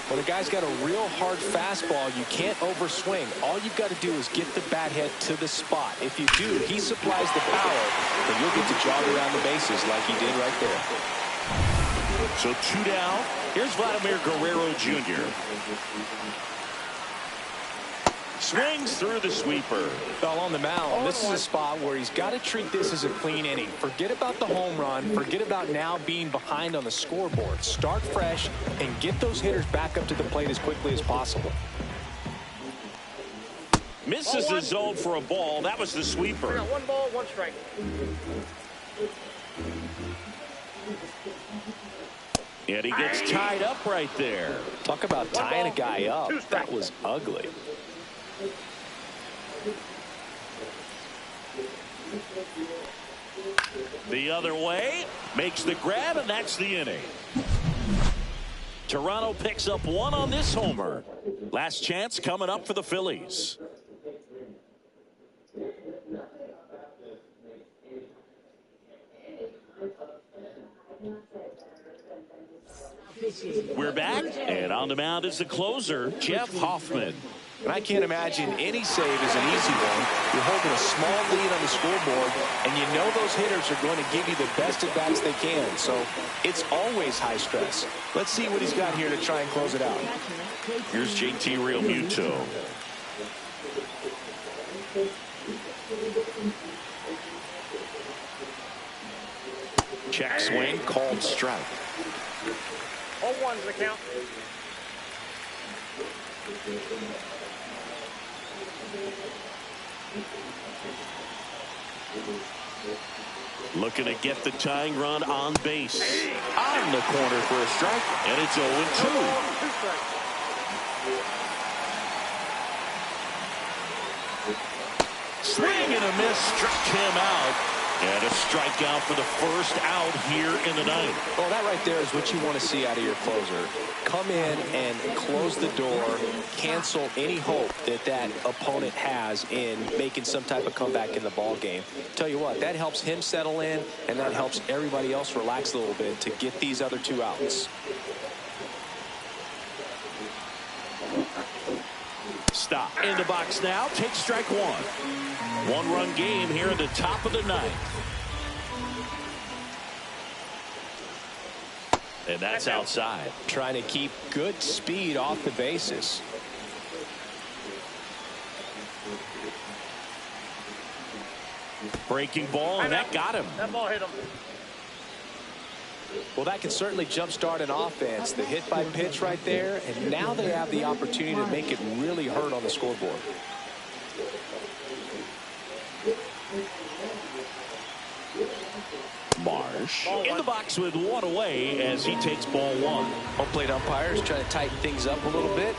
S3: When a guy's got a real hard fastball, you can't overswing. All you've got to do is get the bat head to the spot. If you do, he supplies the power, and you'll get to jog around the bases like he did right there.
S2: So 2 down. Here's Vladimir Guerrero Jr. Swings through the sweeper.
S3: Fell on the mound. This is a spot where he's got to treat this as a clean inning. Forget about the home run. Forget about now being behind on the scoreboard. Start fresh and get those hitters back up to the plate as quickly as possible.
S2: Misses the zone for a ball. That was the
S4: We
S2: sweeper.
S4: got 1 ball, 1 strike.
S2: And he gets tied up right there.
S3: Talk about tying a guy up. That was ugly.
S2: The other way, makes the grab, and that's the inning. Toronto picks up 1 on this homer. Last chance coming up for the Phillies. We're back, and on the mound is the closer, Jeff Hoffman.
S3: And I can't imagine any save is an easy one. You're holding a small lead on the scoreboard, and you know those hitters are going to give you the best at-bats they can. So it's always high stress. Let's see what he's got here to try and close it out.
S2: Here's JT Realmuto. Check swing, called strike.
S4: 0-1's the count.
S2: Looking to get the tying run on base. On the corner for a strike, and it's 0-2. Swing and a miss, struck him out. And a strikeout for the first out here in the 9th.
S3: Well, that right there is what you want to see out of your closer. Come in and close the door, cancel any hope that that opponent has in making some type of comeback in the ball game. Tell you what, that helps him settle in, and that helps everybody else relax a little bit to get these other 2 outs.
S2: Stop in the box now. Take strike 1. 1-run game here in the top of the 9th. And that's outside.
S3: Trying to keep good speed off the bases.
S2: Breaking ball, and that got him.
S4: That ball hit him.
S3: Well, that can certainly jumpstart an offense. The hit by pitch right there, and now they have the opportunity to make it really hurt on the scoreboard.
S2: Marsh in the box with 1 away as he takes ball 1.
S3: Home plate umpires trying to tighten things up a little bit.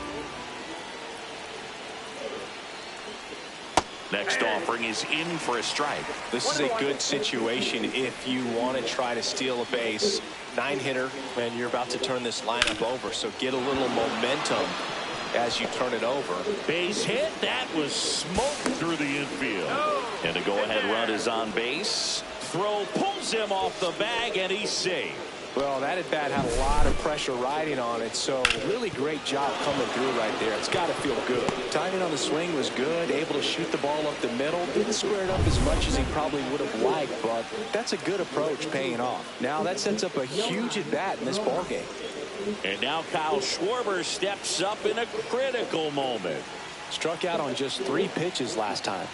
S2: Next offering is in for a strike.
S3: This is a good situation if you want to try to steal a base. 9-hitter, and you're about to turn this lineup over, so get a little momentum as you turn it over.
S2: Base hit. That was smoked through the infield. And the go-ahead run is on base. Throw pulls him off the bag, and he's safe.
S3: Well, that at-bat had a lot of pressure riding on it, so really great job coming through right there. It's got to feel good. Timing on the swing was good, able to shoot the ball up the middle. Didn't square it up as much as he probably would have liked, but that's a good approach paying off. Now that sets up a huge at-bat in this ballgame.
S2: And now Kyle Schwarber steps up in a critical moment.
S3: Struck out on just 3 pitches last time.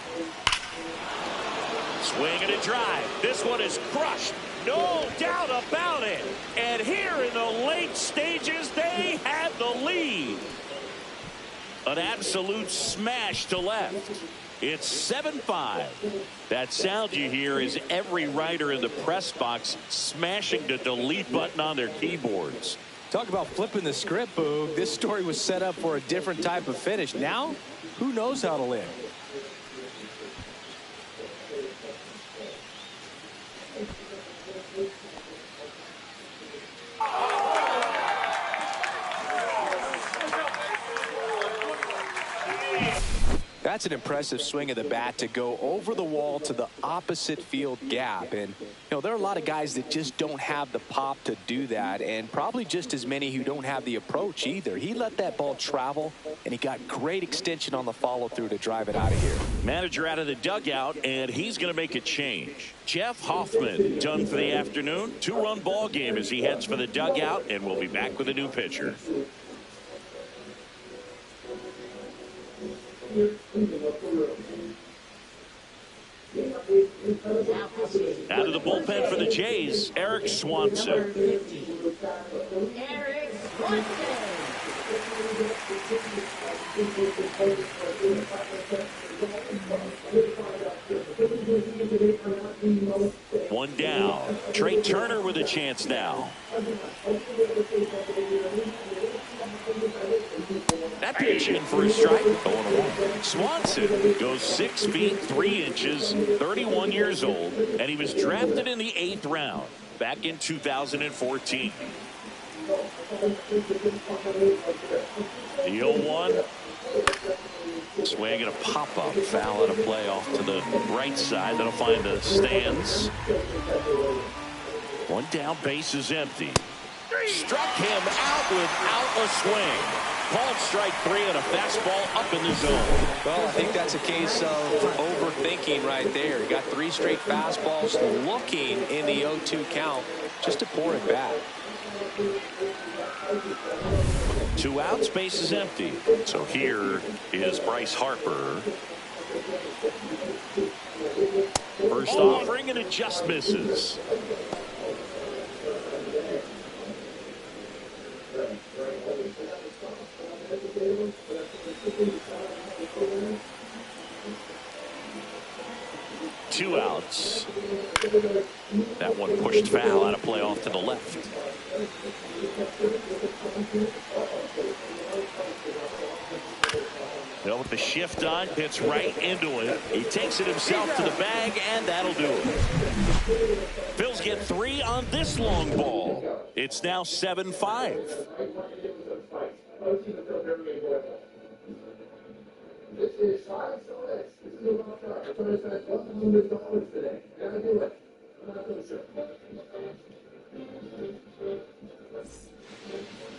S2: Swing and a drive. This one is crushed. No doubt about it. And here in the late stages, they have the lead. An absolute smash to left. It's 7-5. That sound you hear is every writer in the press box smashing the delete button on their keyboards.
S3: Talk about flipping the script, Boog. This story was set up for a different type of finish. Now, who knows how to end? That's an impressive swing of the bat to go over the wall to the opposite field gap. And, there are a lot of guys that just don't have the pop to do that, and probably just as many who don't have the approach either. He let that ball travel, and he got great extension on the follow-through to drive it out of here.
S2: Manager out of the dugout, and he's going to make a change. Jeff Hoffman done for the afternoon. 2-run ball game as he heads for the dugout, and we'll be back with a new pitcher. Out of the bullpen for the Jays, Eric Swanson.
S5: Eric Swanson.
S2: One down. Trey Turner with a chance now. That pitch in for a strike. Swanson goes 6 feet 3 inches, 31 years old, and he was drafted in the 8th round back in 2014. The 0-1. Swing and a pop-up foul at a play off to the right side. That'll find the stands. One down, base is empty. Struck him out without a swing. Called strike 3 and a fastball up in the zone.
S3: Well, I think that's a case of overthinking right there. He got 3 straight fastballs looking in the 0-2 count just to pour it back.
S2: 2 outs, base is empty. So here is Bryce Harper. First offering and it just misses. Two outs. That one pushed foul out of play off to the left. Well, with the shift on, hits right into it. He takes it himself to the bag, and that'll do it. Phils get 3 on this long ball. It's now 7-5.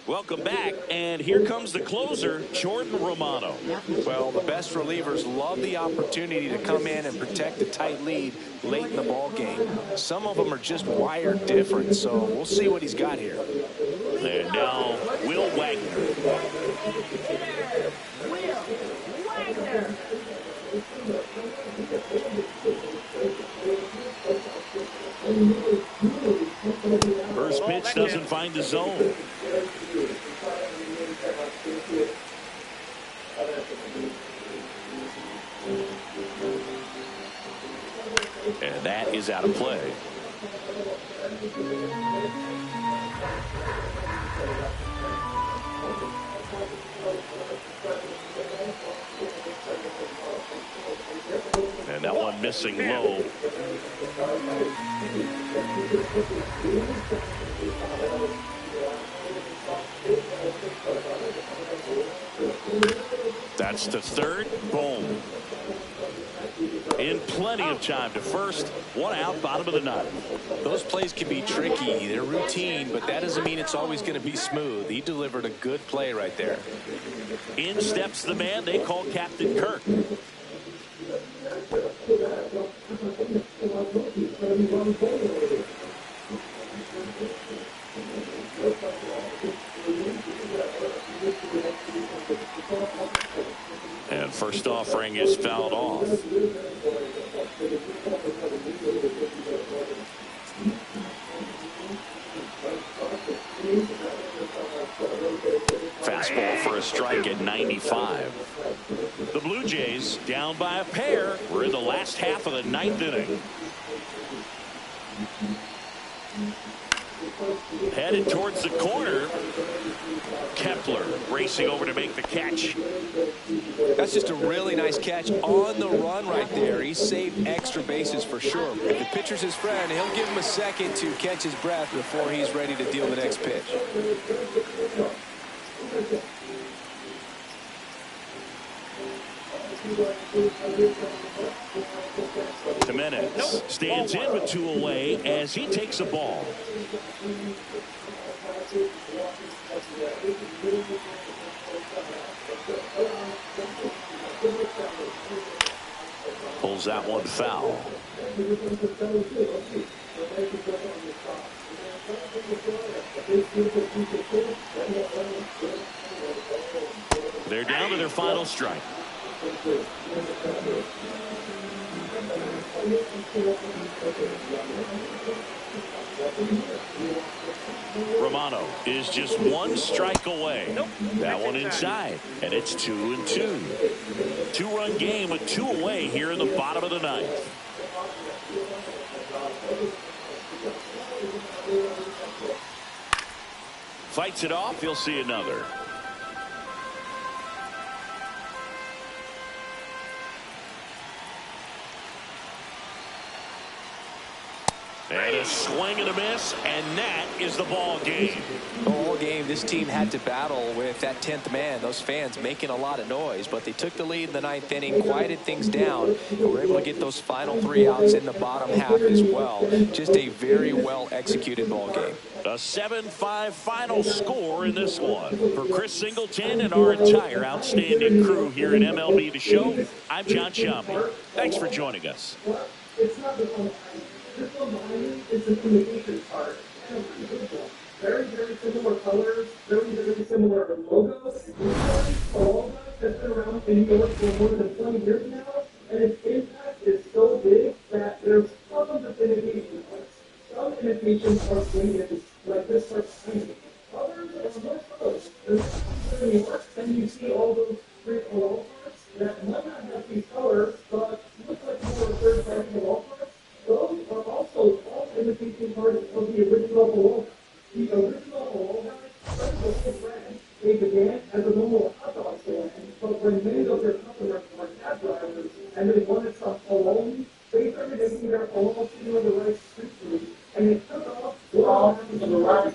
S2: Welcome back, and here comes the closer, Jordan Romano.
S3: Well, the best relievers love the opportunity to come in and protect a tight lead late in the ball game. Some of them are just wired different, so we'll see what he's got here.
S2: And now, Will Wagner.
S5: Will Wagner.
S2: First pitch doesn't find the zone. And that is out of play. And that one missing low. That's to third. Boom. In plenty of time to first. One out, bottom of the ninth.
S3: Those plays can be tricky. They're routine, but that doesn't mean it's always going to be smooth. He delivered a good play right there.
S2: In steps the man they call Captain Kirk. And first offering is fouled off. Fastball for a strike at 95. The Blue Jays down by a pair. We're in the last half of the ninth inning. Headed towards the corner. Kepler racing over to make the catch.
S3: That's just a really nice catch on the run right there. He saved extra bases for sure. If the pitcher's his friend, he'll give him a second to catch his breath before he's ready to deal the next pitch.
S2: Jimenez stands in with two away as he takes a ball. Pulls that one foul. They're down to their final strike. Romano is just one strike away. That one inside, and it's 2-2. Two-run game with two away here in the bottom of the ninth. Fights it off. He'll see another. And a swing and a miss, and that is the ball game.
S3: All game, this team had to battle with that 10th man. Those fans making a lot of noise, but they took the lead in the ninth inning, quieted things down, and were able to get those final 3 outs in the bottom half as well. Just a very well executed ball game.
S2: A 7-5 final score in this one. For Chris Singleton and our entire outstanding crew here at MLB The Show, I'm John Sciambi. Thanks for joining us.
S7: It's not the fun. This one behind me is the communication part. Very, very similar colors, very, very similar logos. All that's been around in New York for more than 20 years now, and its impact is so big that there's tons of imitation parts. Some imitations are swinging like this are tiny. Others are more subtle. There's some in New York, and you see all those great wall parts that might not have these colors, but look like more third-party wall parts. Those are also all imitation parts of the original wall. The original wall guys started with the brand. They began as a normal hot dog stand, but when many of their customers were cab drivers and they wanted some alone, they started making their own similar to rice street food, and they took off the rice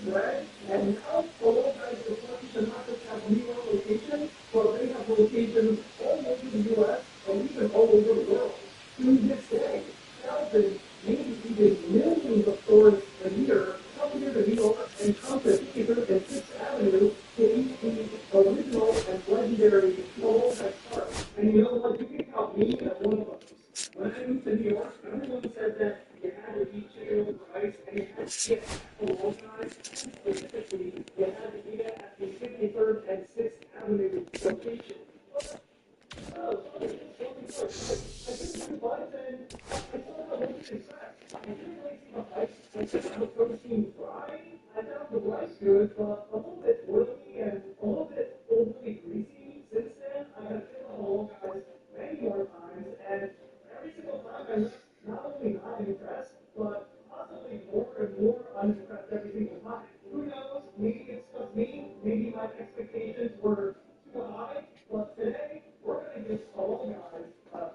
S7: spread, and now all guys are planning to not just have New York locations, but they have locations all over the U.S. and even all over the world. To this day, thousands, maybe even millions of stores a year come here to New York and come to Theater and 6th Avenue to eat the original and legendary Solo Start. And you know what? You can count me as one of those. When I moved to New York, everyone said that you had to eat chicken with rice and you had to get Solo guys. Specifically, you had to eat it at the 53rd and 6th Avenue location. I found the rice good, but a little bit oily and a little bit overly greasy. Since then, I have been the whole guys many more times, and every single time I'm not only not impressed, but possibly more and more unimpressed every single time. Who knows? Maybe it's just me. Maybe my expectations were too high, but today we're going to give all guys,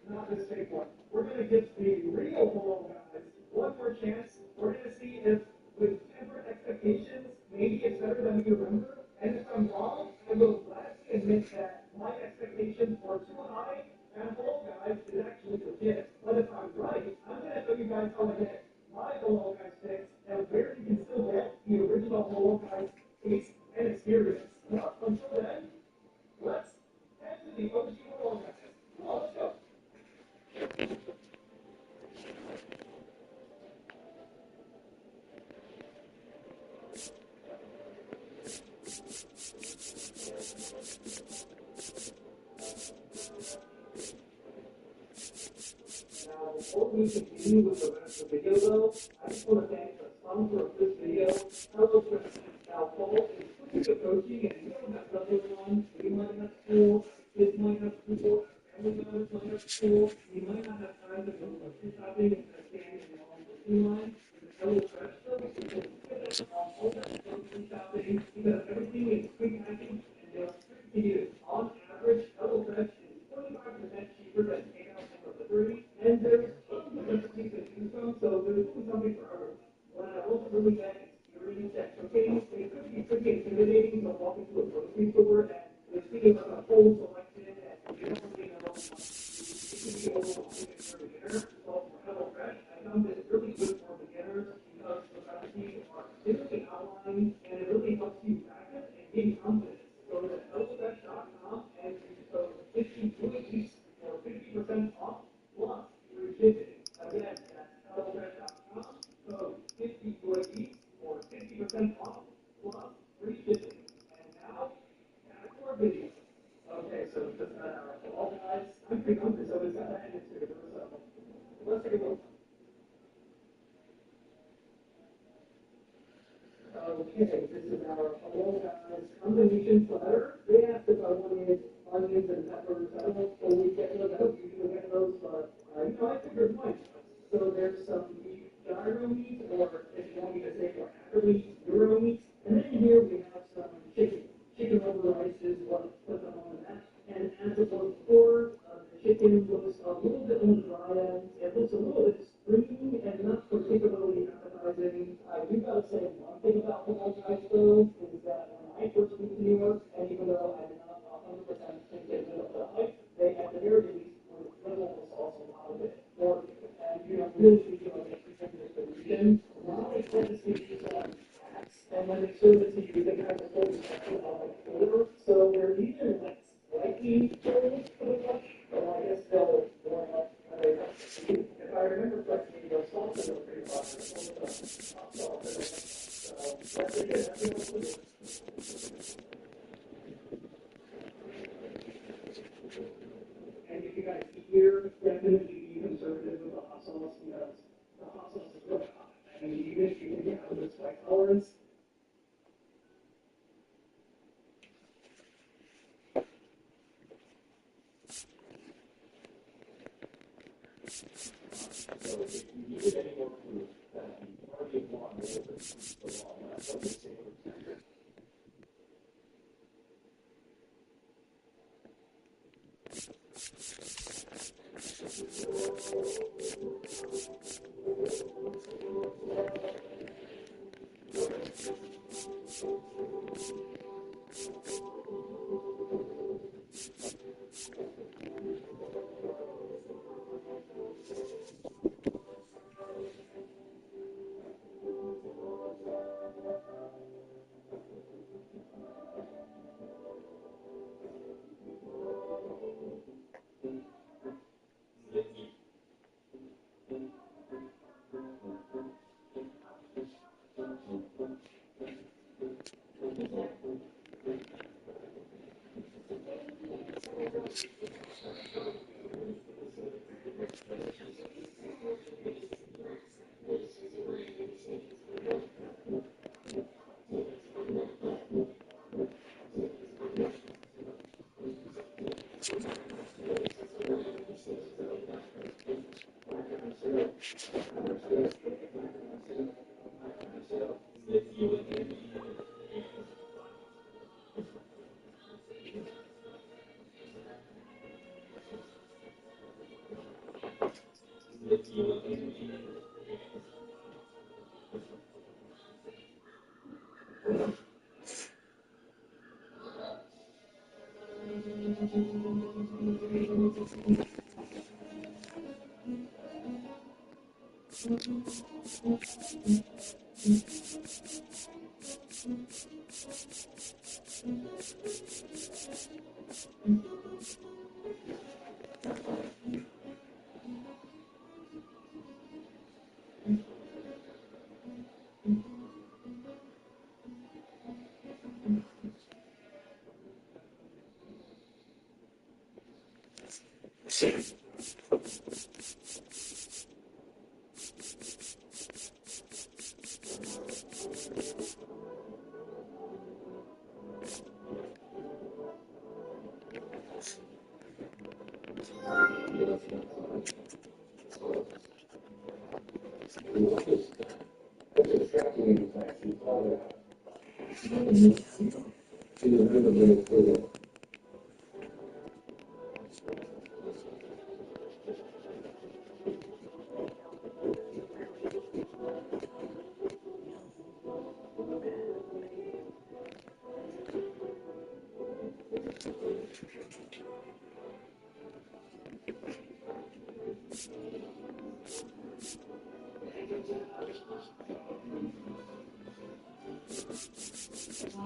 S7: not this fake one. We're going to give the real ball guys one more chance. We're going to see if, with tempered expectations, maybe it's better than we remember. And if I'm wrong, I will gladly admit that my expectations were too high, and
S1: Before we continue with the rest of the video, though, I just want to thank the sponsor of this video, Hello Fresh. Now, Paul is pretty good coaching, and you don't have stuff going on. You might have school, kids might have school, family members might have school. You might not have time to go grocery shopping and stand in the long grocery line. With Hello Fresh, though, you can fit all that grocery shopping because everything is pre-packaged and just to you. On average, Hello Fresh is 25% cheaper than takeout and delivery, and there's tons of different things to choose from, so there's really something for everyone. When I also really bad experience at cooking, it could be pretty intimidating to walk into a grocery store and there's things like a whole selection and you don't really know what it can be overwhelming for a beginner. So for Hello Fresh, I found this really good for beginners because the recipes are clearly outlined and it really helps you practice and gain confidence. Go to HelloFresh.com and use code 50 for 50% off plus free shipping. Again, that's HelloFresh.com, code 50 for 50% off plus free shipping. And now, back to our video. Okay, so just all guys, I'm pretty hungry, so it's got that attitude. So let's take a look. Okay, this is our Hello Guys combination platter. They asked if I wanted onions and peppers. I don't know if we get those. I don't usually get those, but I figured why not. So there's some beef gyro meat, or if you want me to say more accurately, gyro meat. And then here we have some chicken. Chicken over rice is what put them on that. And as it was before, the chicken looks a little bit on the dry end. It looks a little bit stringy and not particularly appetizing. I do gotta say one thing about Hello Guys though is that when I first moved to New York, and even though I did not 100% think they did the hype, they at the very least were little was also out of it. Or and really feel like it's a distribution. Now they tend to see these packs, and when they serve it to you, they have a full spectrum of flavor. So they're either like slightly cold for the touch, but I guess they'll warm up. If I remember correctly, the sauces are pretty popular. So that's it. And if you guys eat here, definitely be conservative with the hot sauce because the hot sauce is really hot. And even if you can have the spice tolerance, so if you need any more food, you already want a little bit of all that. So just take it.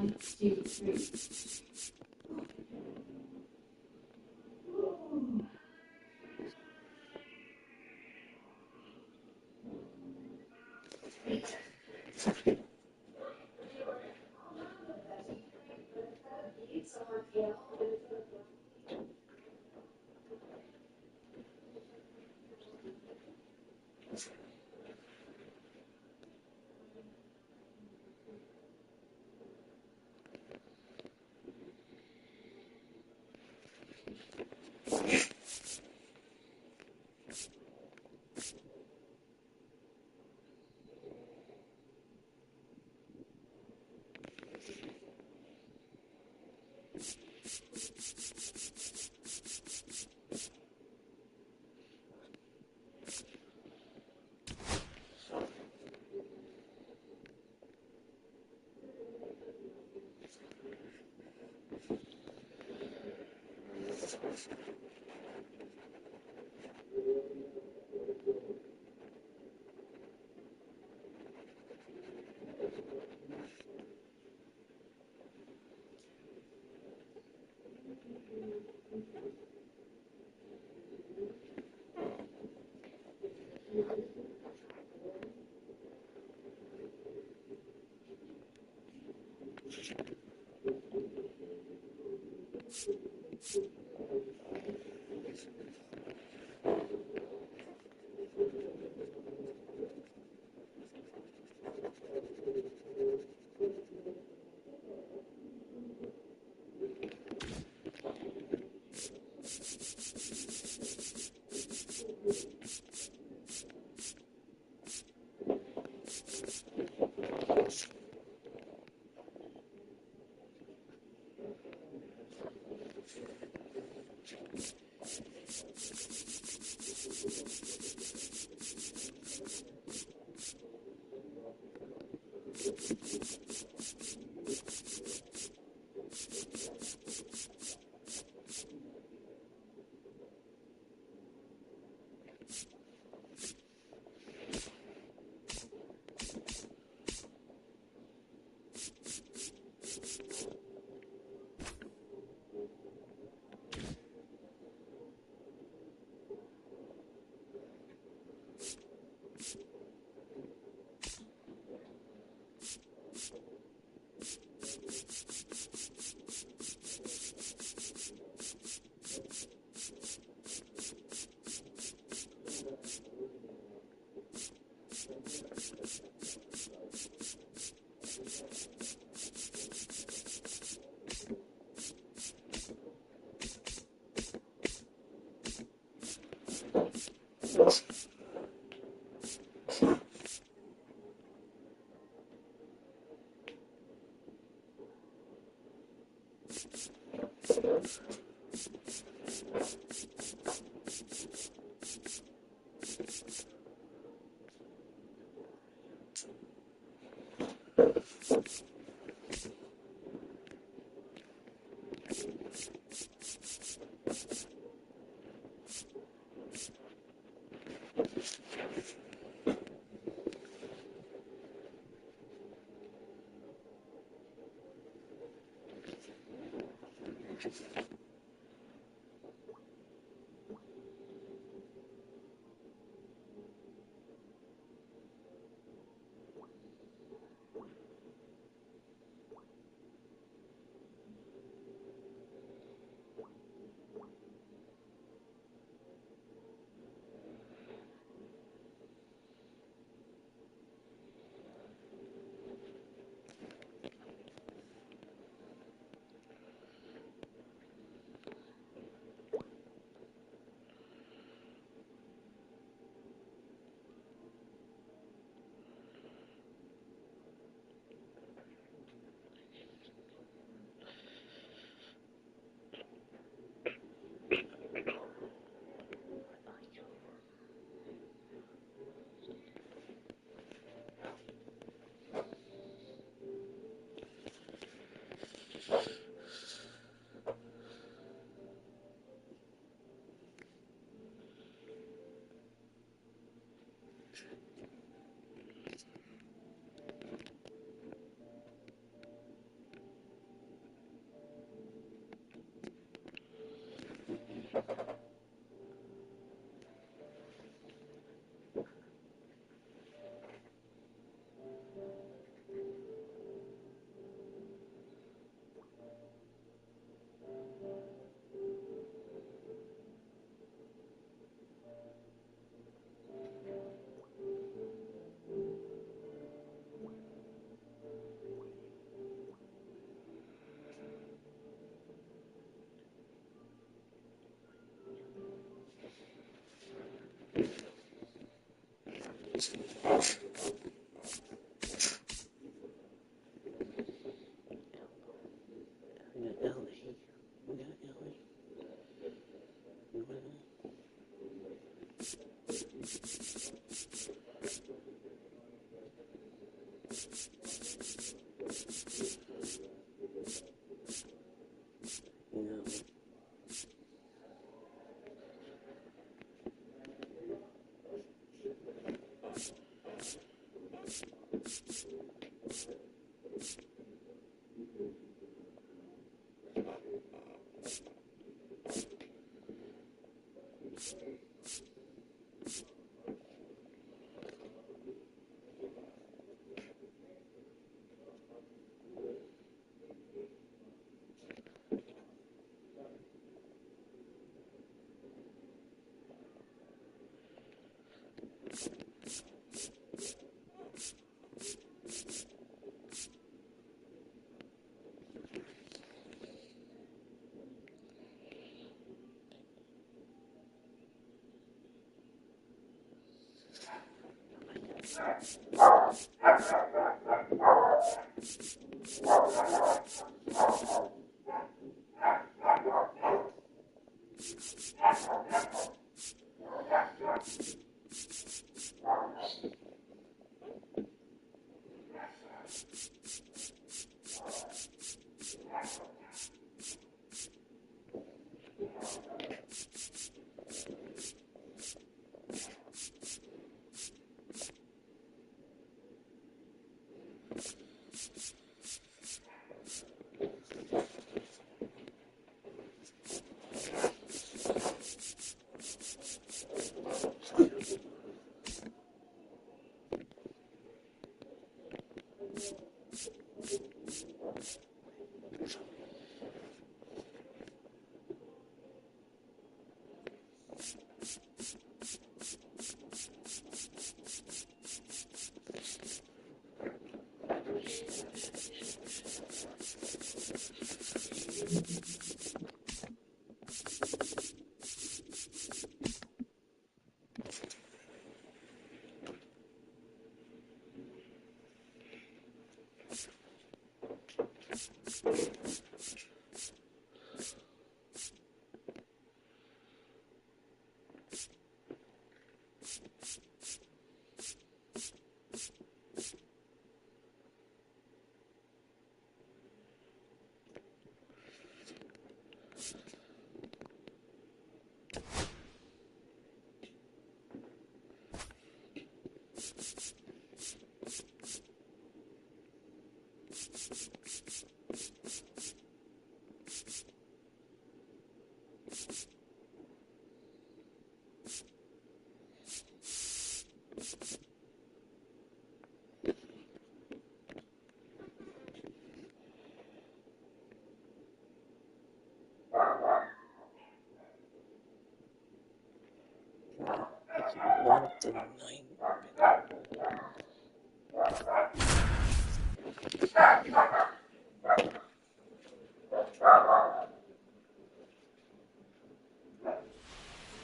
S5: 1, 2, 3.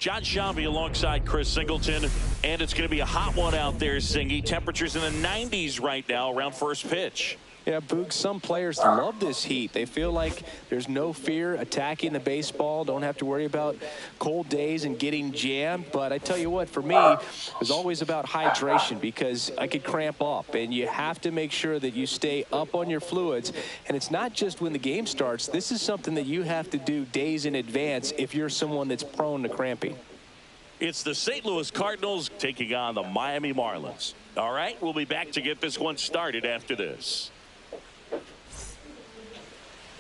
S2: John Shambi alongside Chris Singleton, and it's going to be a hot one out there, Singy. Temperatures in the 90s right now around first pitch.
S3: Yeah, Boog, some players love this heat. They feel like there's no fear attacking the baseball. Don't have to worry about cold days and getting jammed. But I tell you what, for me, it's always about hydration because I could cramp up. And you have to make sure that you stay up on your fluids. And it's not just when the game starts. This is something that you have to do days in advance if you're someone that's prone to cramping.
S2: It's the St. Louis Cardinals taking on the Miami Marlins. All right, we'll be back to get this one started after this.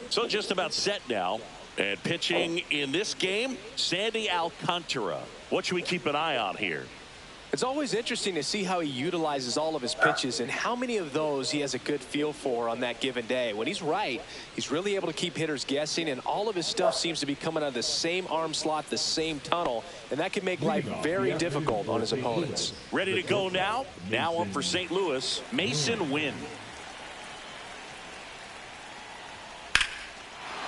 S2: So just about set now. And pitching in this game, Sandy Alcantara. What should we keep an eye on here?
S3: It's always interesting to see how he utilizes all of his pitches and how many of those he has a good feel for on that given day. When he's right, he's really able to keep hitters guessing, and all of his stuff seems to be coming out of the same arm slot, the same tunnel, and that can make life very difficult on his opponents.
S2: Ready to go now? Now up for St. Louis, Mason Wynn.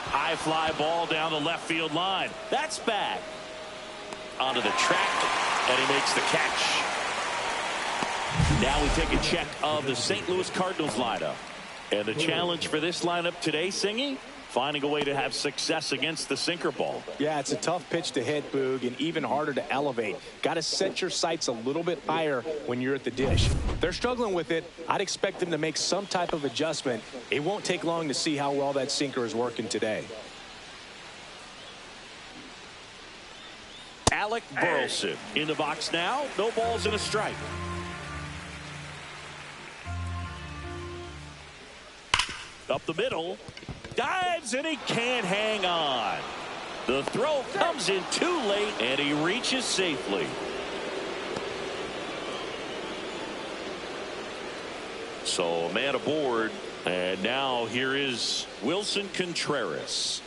S2: High fly ball down the left field line. That's back. Onto the track, and he makes the catch. Now we take a check of the St. Louis Cardinals lineup. And the challenge for this lineup today, Singy, finding a way to have success against the sinker ball.
S3: Yeah, it's a tough pitch to hit, Boog, and even harder to elevate. Got to set your sights a little bit higher when you're at the dish. They're struggling with it. I'd expect them to make some type of adjustment. It won't take long to see how well that sinker is working today.
S2: Alec Burleson in the box now. No balls and a strike. Up the middle. Dives, and he can't hang on. The throw comes in too late, and he reaches safely. So a man aboard, and now here is Wilson Contreras.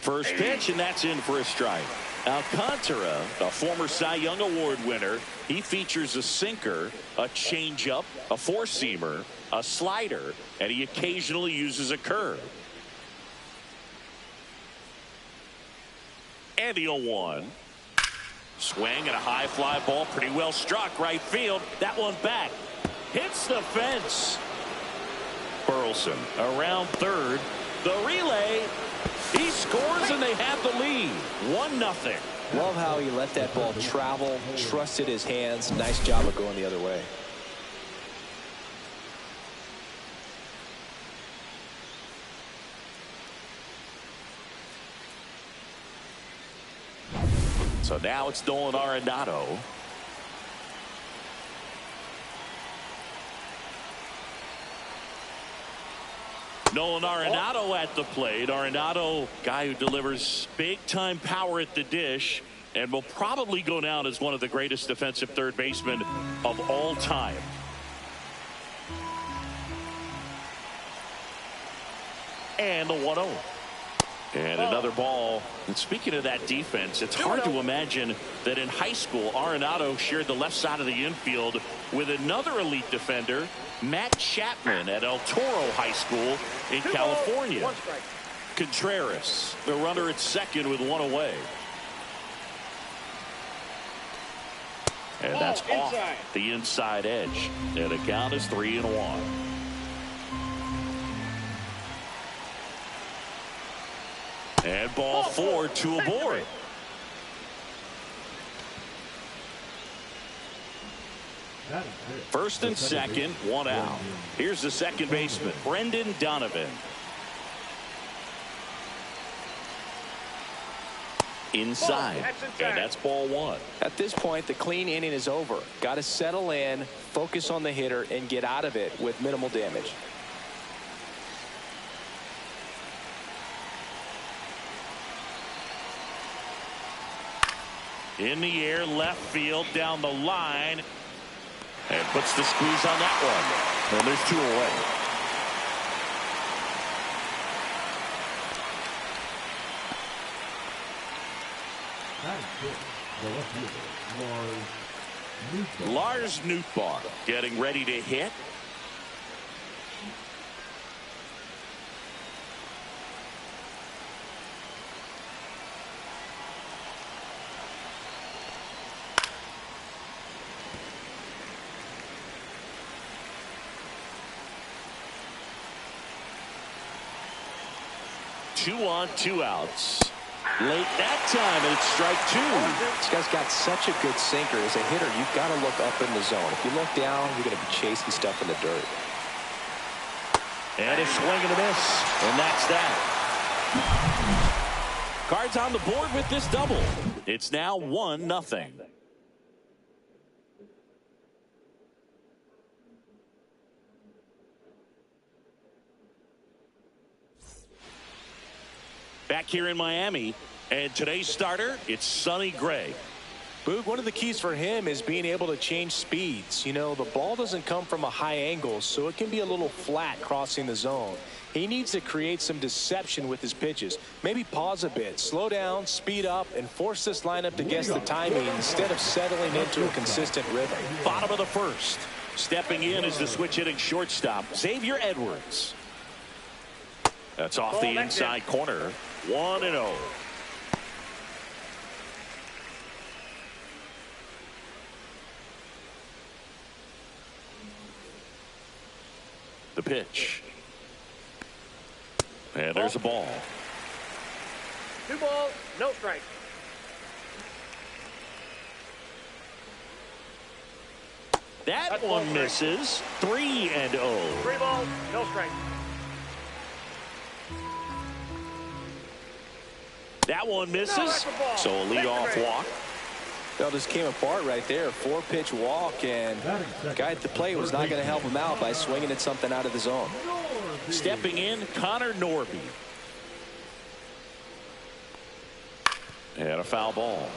S2: First pitch, and that's in for a strike. Alcantara, a former Cy Young Award winner, he features a sinker, a changeup, a four-seamer, a slider, and he occasionally uses a curve. And the 0-1. Swing and a high fly ball, pretty well struck right field. That one back. Hits the fence. Burleson around third. The relay. He scores, and they have the lead. 1-0.
S3: Love how he let that ball travel, trusted his hands. Nice job of going the other way.
S2: So now it's Nolan Arenado. Nolan Arenado at the plate. Arenado, guy who delivers big-time power at the dish and will probably go down as one of the greatest defensive third basemen of all time. And the 1-0. And another ball. And speaking of that defense, it's hard to imagine that in high school, Arenado shared the left side of the infield with another elite defender, Matt Chapman, at El Toro High School in California. Contreras, the runner at second with one away. And that's off the inside edge. And the count is 3-1. And ball 4, 2 aboard. First and second, 1 out. Here's the second baseman, Brendan Donovan. Inside, and that's ball 1.
S3: At this point, the clean inning is over. Got to settle in, focus on the hitter, and get out of it with minimal damage.
S2: In the air, left field, down the line, and puts the squeeze on that one. And there's 2 away. Lars Nootbaar getting ready to hit. 2 on, 2 outs. Late that time, and it's strike 2.
S3: This guy's got such a good sinker. As a hitter, you've got to look up in the zone. If you look down, you're going to be chasing stuff in the dirt.
S2: And a swing and a miss, and that's that. Cards on the board with this double. It's now 1-0. Back here in Miami, and today's starter, it's Sonny Gray.
S3: Boog, one of the keys for him is being able to change speeds. You know, the ball doesn't come from a high angle, so it can be a little flat crossing the zone. He needs to create some deception with his pitches. Maybe pause a bit, slow down, speed up, and force this lineup to guess the timing instead of settling into a consistent rhythm.
S2: Bottom of the first. Stepping in is the switch-hitting shortstop, Xavier Edwards. That's off the inside corner. 1-0. The pitch. And there's a ball.
S4: 2 balls, no strike.
S2: That one misses. 3-0.
S4: 3 balls, no strike.
S2: That one misses. So a leadoff walk.
S3: Well, just came apart right there. 4-pitch walk, and the guy at the plate was not going to help him out by swinging at something out of the zone.
S2: Stepping in, Connor Norby. And a foul ball.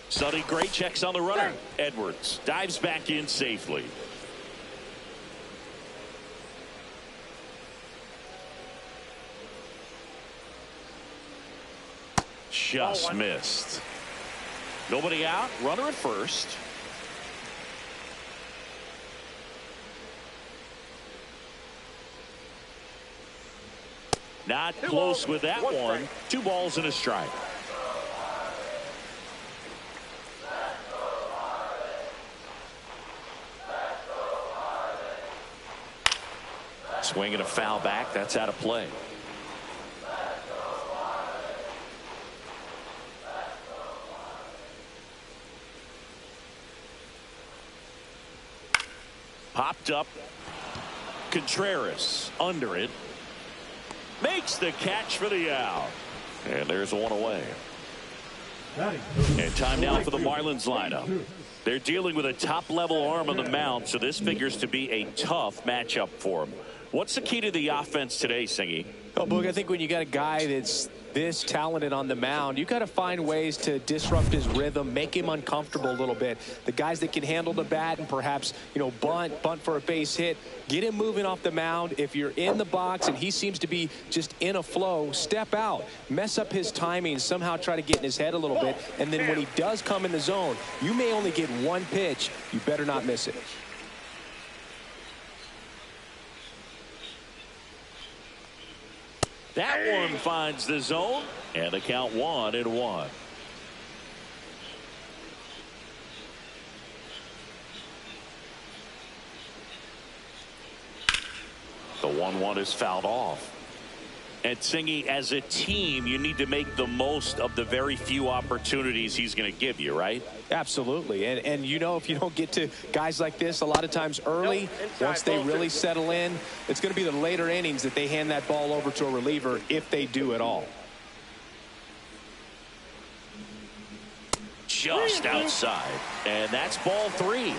S2: Sonny Gray checks on the runner. Edwards dives back in safely. Just missed. Nobody out. Runner at first. Not close with that one. 2 balls and a strike. Swing and a foul back. That's out of play. Popped up. Contreras under it. Makes the catch for the out. And there's one away. And time now for the Marlins lineup. They're dealing with a top-level arm on the mound, so this figures to be a tough matchup for them. What's the key to the offense today, Singy?
S3: Well, Boog, I think when you got a guy that's this talented on the mound, you got to find ways to disrupt his rhythm, make him uncomfortable a little bit. The guys that can handle the bat and perhaps, you know, bunt for a base hit, get him moving off the mound. If you're in the box and he seems to be just in a flow, step out, mess up his timing, somehow try to get in his head a little bit. And then when he does come in the zone, you may only get one pitch. You better not miss it.
S2: That one finds the zone, and the count 1-1. The 1-1 is fouled off. And Singy, as a team, you need to make the most of the very few opportunities he's going to give you, right?
S3: Absolutely. And you know, if you don't get to guys like this a lot of times early, once they really settle in, it's going to be the later innings that they hand that ball over to a reliever, if they do at all.
S2: Just outside. And that's ball 3.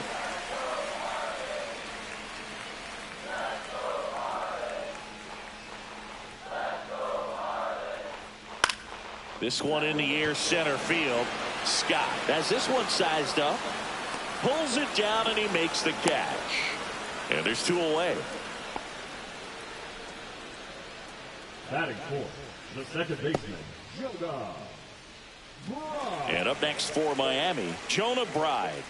S2: This one in the air, center field. Scott has this one sized up, pulls it down, and he makes the catch. And there's 2 away.
S8: Batting fourth, the second baseman, Jonah Bride.
S2: And up next for Miami, Jonah Bride.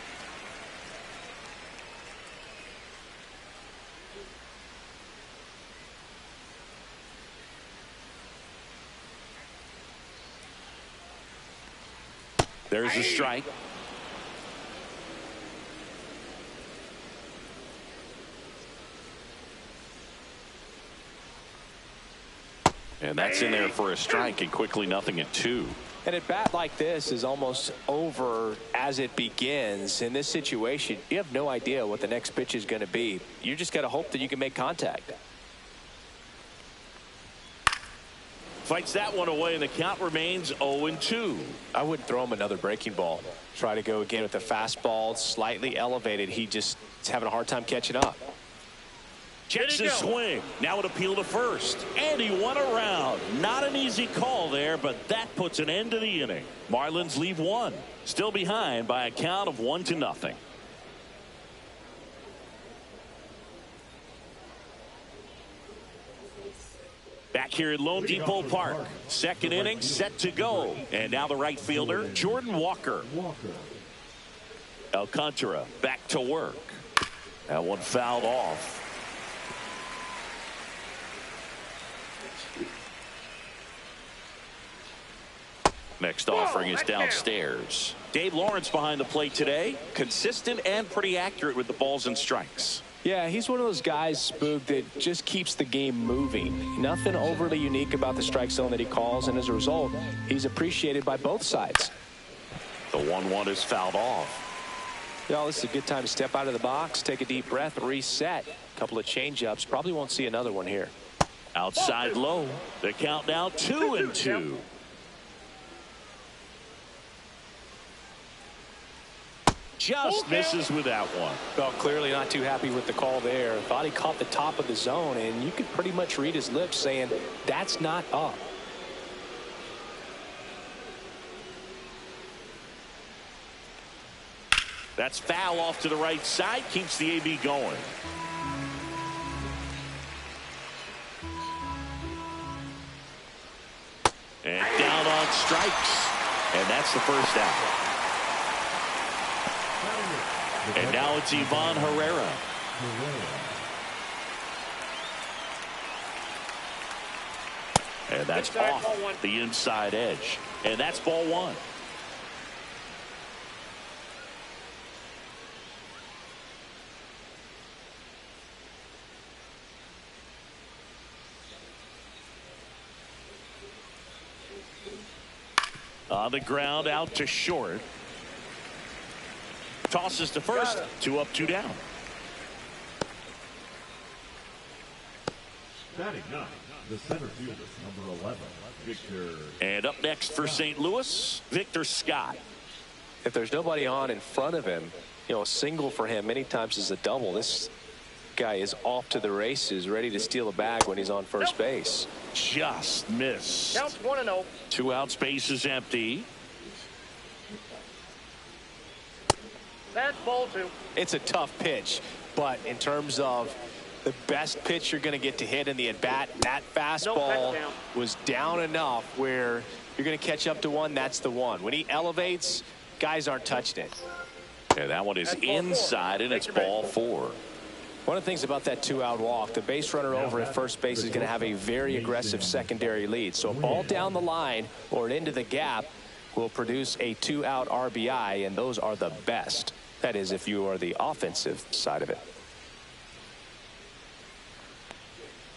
S2: There's a strike. And that's in there for a strike, and quickly 0-2.
S3: And at bat like this is almost over as it begins. In this situation, you have no idea what the next pitch is going to be. You just got to hope that you can make contact.
S2: Fights that one away, and the count remains 0-2.
S3: I wouldn't throw him another breaking ball. Try to go again with the fastball, slightly elevated. He just is having a hard time catching up.
S2: Checks his swing. Now an appeal to first. And he won around. Not an easy call there, but that puts an end to the inning. Marlins leave one. Still behind by a count of 1-0. Back here at Lone Depot Park. Second inning set to go. And now the right fielder, Jordan Walker. Alcantara back to work. That one fouled off. Next offering is downstairs. Dave Lawrence behind the plate today. Consistent and pretty accurate with the balls and strikes.
S3: Yeah, he's one of those guys, Boog, that just keeps the game moving. Nothing overly unique about the strike zone that he calls, and as a result, he's appreciated by both sides.
S2: The 1-1 is fouled off.
S3: Yeah, this is a good time to step out of the box, take a deep breath, reset. A couple of change-ups. Probably won't see another one here.
S2: Outside low. The count now 2-2. Just misses with that one.
S3: Well, clearly not too happy with the call there. Thought he caught the top of the zone, and you could pretty much read his lips saying, that's not up.
S2: That's foul off to the right side. Keeps the AB going. And down on strikes. And that's the first out. And now it's Ivan Herrera. And that's off the inside edge. And that's ball one. On the ground, out to short. Tosses to first. 2 up, 2 down.
S8: Batting ninth, the center fielder, number 11, Victor.
S2: And up next for St. Louis, Victor Scott.
S3: If there's nobody on in front of him, you know, a single for him many times is a double. This guy is off to the races, ready to steal a bag when he's on first base.
S2: Just missed.
S4: Counts 1-0.
S2: 2 out, space is empty.
S4: That's ball 2.
S3: It's a tough pitch, but in terms of the best pitch you're going to get to hit in the at-bat, that fastball was down enough where you're going to catch up to one. That's the one. When he elevates, guys aren't touching it.
S2: And that one is inside, and it's ball 4.
S3: One of the things about that 2-out walk, the base runner over at first base is going to have a very aggressive secondary lead. So a ball down the line or into the gap will produce a 2-out RBI, and those are the best. That is, if you are the offensive side of it.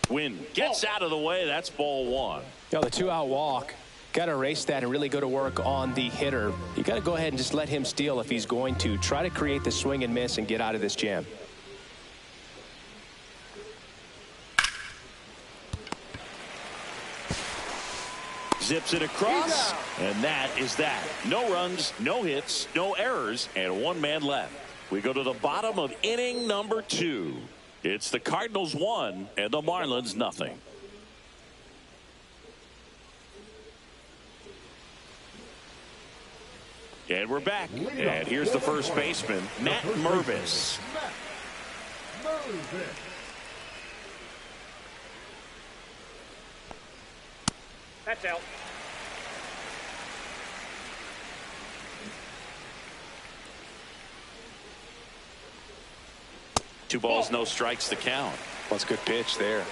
S2: Win gets out of the way. That's ball 1.
S3: You know, the 2-out walk, got to erase that and really go to work on the hitter. You got to go ahead and just let him steal if he's going to. Try to create the swing and miss and get out of this jam.
S2: Zips it across, and that is that. No runs, no hits, no errors, and 1 man left. We go to the bottom of inning number 2. It's the Cardinals 1 and the Marlins 0. And we're back. And here's the first baseman, Matt Mervis.
S4: That's out.
S2: Two balls, no strikes, the count.
S3: Well, it's a good pitch there.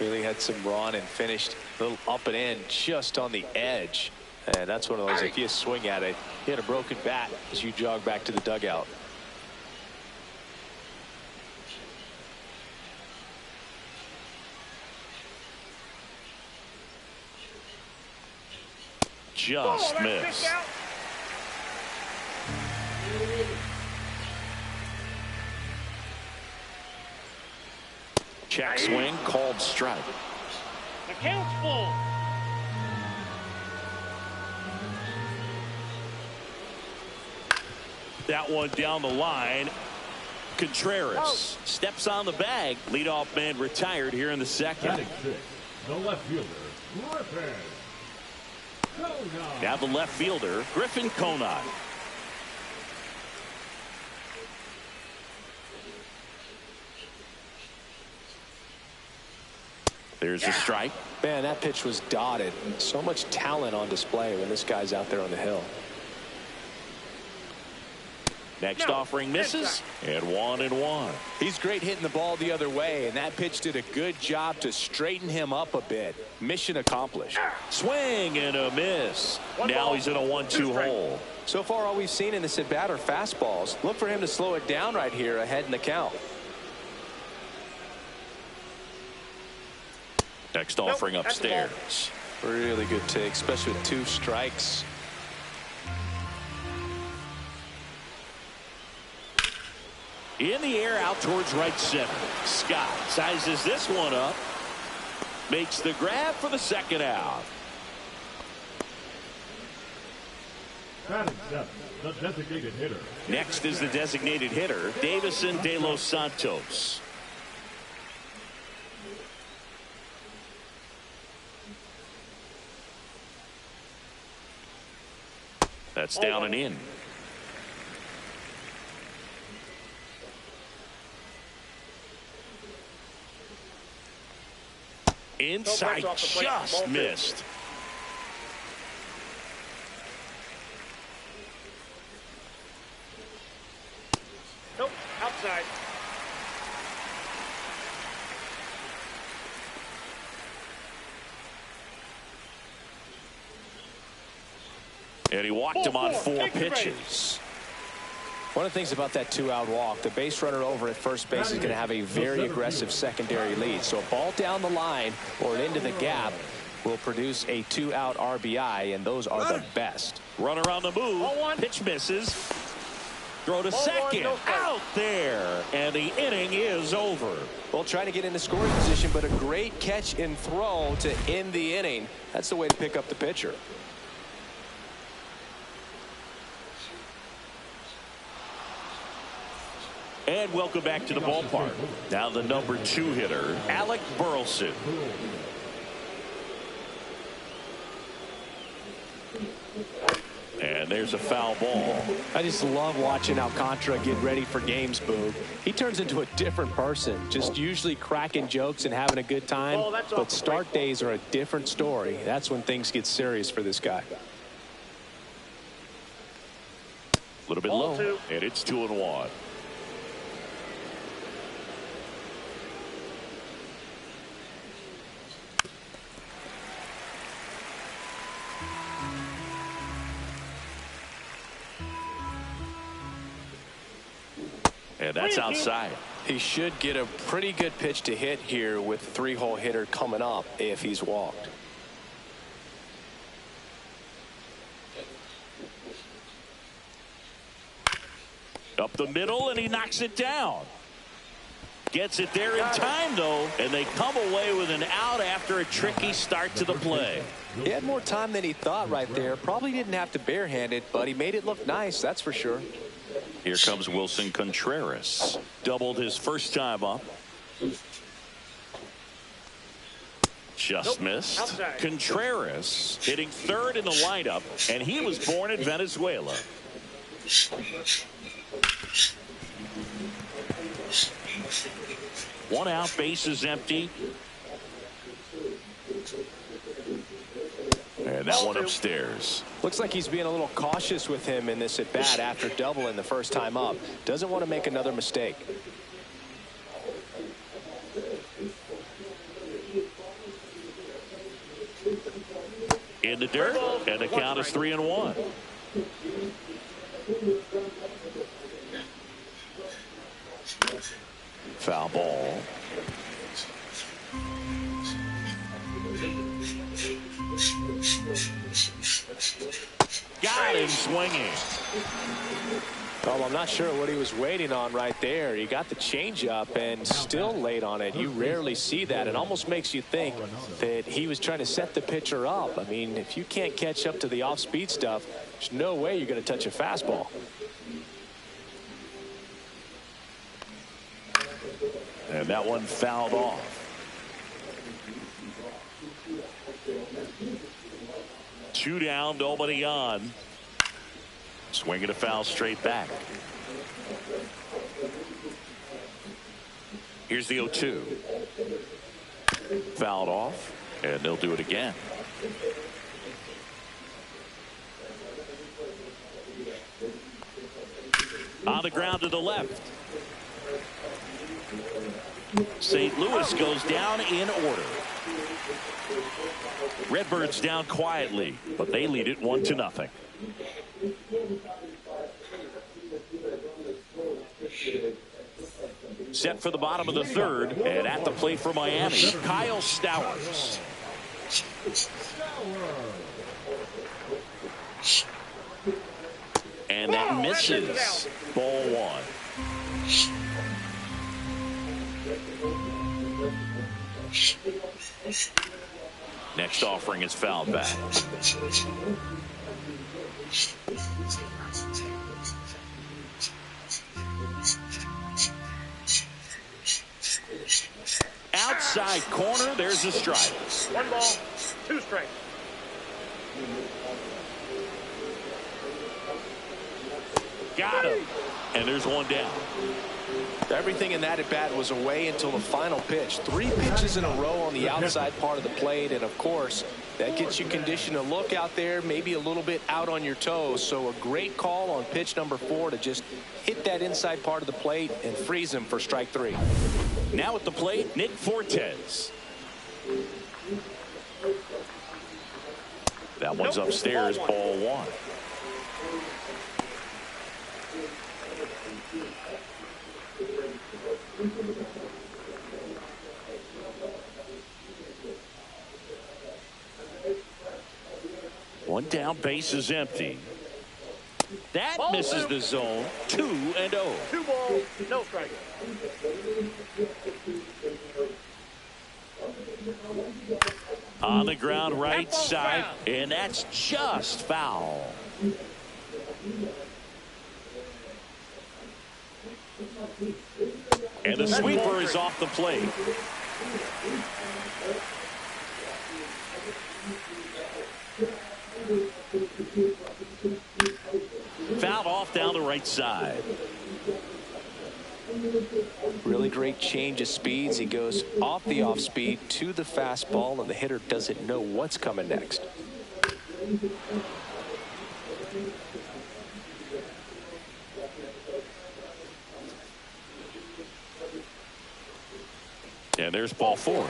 S3: Really had some run and finished a little up and in just on the edge. And that's one of those, if you swing at it, you hit a broken bat as you jog back to the dugout.
S2: Just missed. Check swing, called strike.
S4: The count's full.
S2: That one down the line. Contreras steps on the bag. Leadoff man retired here in the second.
S8: Batting six, the left fielder, Griffin Conine.
S2: Now the left fielder, Griffin Conine. There's a strike.
S3: Man, that pitch was dotted. So much talent on display when this guy's out there on the hill.
S2: Next offering misses, and 1-1.
S3: He's great hitting the ball the other way, and that pitch did a good job to straighten him up a bit. Mission accomplished.
S2: Swing and a miss. Now he's in a 1-2 hole.
S3: So far, all we've seen in this at bat are fastballs. Look for him to slow it down right here ahead in the count.
S2: Next offering upstairs.
S3: Really good take, especially with 2 strikes.
S2: In the air out towards right center. Scott sizes this one up. Makes the grab for the second out.
S8: Batting seven, the designated hitter.
S2: Next is the designated hitter, Davison De Los Santos. That's down and in. Inside, just missed.
S4: Nope, outside.
S2: And he walked him on 4 pitches.
S3: One of the things about that 2-out walk, the base runner over at first base is going to have a very aggressive secondary lead. So a ball down the line or into the gap will produce a 2-out RBI, and those are the best.
S2: Runner on the move. Pitch misses. Throw to second. Out there. And the inning is over.
S3: Well, trying to get into scoring position, but a great catch and throw to end the inning. That's the way to pick up the pitcher.
S2: And welcome back to the ballpark. Now the number 2 hitter, Alec Burleson. And there's a foul ball.
S3: I just love watching Alcantara get ready for games, Boog. He turns into a different person, just usually cracking jokes and having a good time. But start days are a different story. That's when things get serious for this guy.
S2: A little bit low, and it's 2-1. And that's outside.
S3: He should get a pretty good pitch to hit here with the 3-hole hitter coming up if he's walked.
S2: Up the middle, and he knocks it down. Gets it there in time, though, and they come away with an out after a tricky start to the play.
S3: He had more time than he thought right there. Probably didn't have to barehand it, but he made it look nice, that's for sure.
S2: Here comes Wilson Contreras. Doubled his first time up. Just missed.
S4: Outside.
S2: Contreras hitting 3rd in the lineup, and he was born in Venezuela. One out, base is empty. And that one upstairs.
S3: Looks like he's being a little cautious with him in this at bat after doubling the first time up. Doesn't want to make another mistake.
S2: in the dirt, and the count is 3-1. Foul ball. Got him swinging.
S3: Well, I'm not sure what he was waiting on right there. He got the changeup and still late on it. You rarely see that. It almost makes you think that he was trying to set the pitcher up. I mean, if you can't catch up to the off-speed stuff, there's no way you're going to touch a fastball.
S2: And that one fouled off. Two down, nobody on. Swinging a foul straight back. Here's the 0-2. Fouled off, and they'll do it again. On the ground to the left. St. Louis goes down in order. Redbirds down quietly, but they lead it 1-0. Set for the bottom of the third, and at the plate for Miami, Kyle Stowers. And that misses. Ball one. Next offering is fouled back. Outside corner, there's a strike.
S4: 1 ball, 2 strikes.
S2: Got him. And there's one down.
S3: Everything in that at bat was away until the final pitch. 3 pitches in a row on the outside part of the plate, and of course that gets you conditioned to look out there, maybe a little bit out on your toes. So a great call on pitch number 4 to just hit that inside part of the plate and freeze him for strike 3.
S2: Now at the plate, Nick Fortes. That one's upstairs, ball 1. One down, base is empty. That misses the zone. 2-0.
S4: 2 balls, no strike.
S2: On the ground, right side, and that's just foul. And the sweeper is off the plate. Fouled off down the right side.
S3: Really great change of speeds. He goes off the off speed to the fastball, and the hitter doesn't know what's coming next.
S2: And there's ball 4.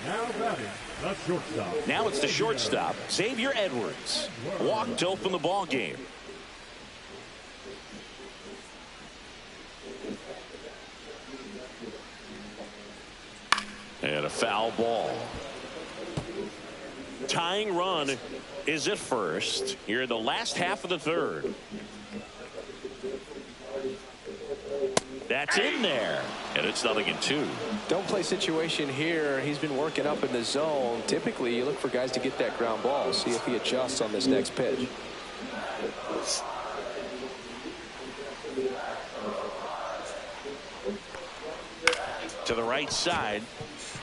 S8: Now batting, the shortstop.
S2: Now it's the shortstop, Xavier Edwards. Walked to open the ball game. And a foul ball. Tying run is at first here in the last half of the third. That's in there, and it's 0-2.
S3: Don't play situation here. He's been working up in the zone. Typically, you look for guys to get that ground ball. See if he adjusts on this next pitch.
S2: To the right side.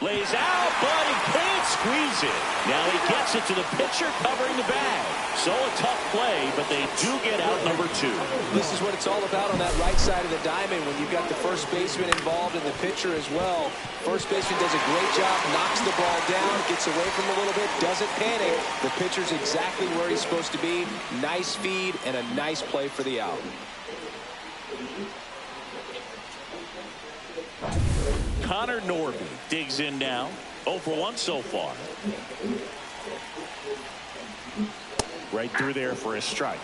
S2: Lays out, but he can't squeeze it. Now he gets it to the pitcher covering the bag. So a tough play, but they do get out number 2.
S3: This is what it's all about on that right side of the diamond when you've got the first baseman involved and the pitcher as well. First baseman does a great job, knocks the ball down, gets away from him a little bit, doesn't panic. The pitcher's exactly where he's supposed to be. Nice feed and a nice play for the out.
S2: Connor Norby digs in now. 0 for 1 so far. Right through there for a strike.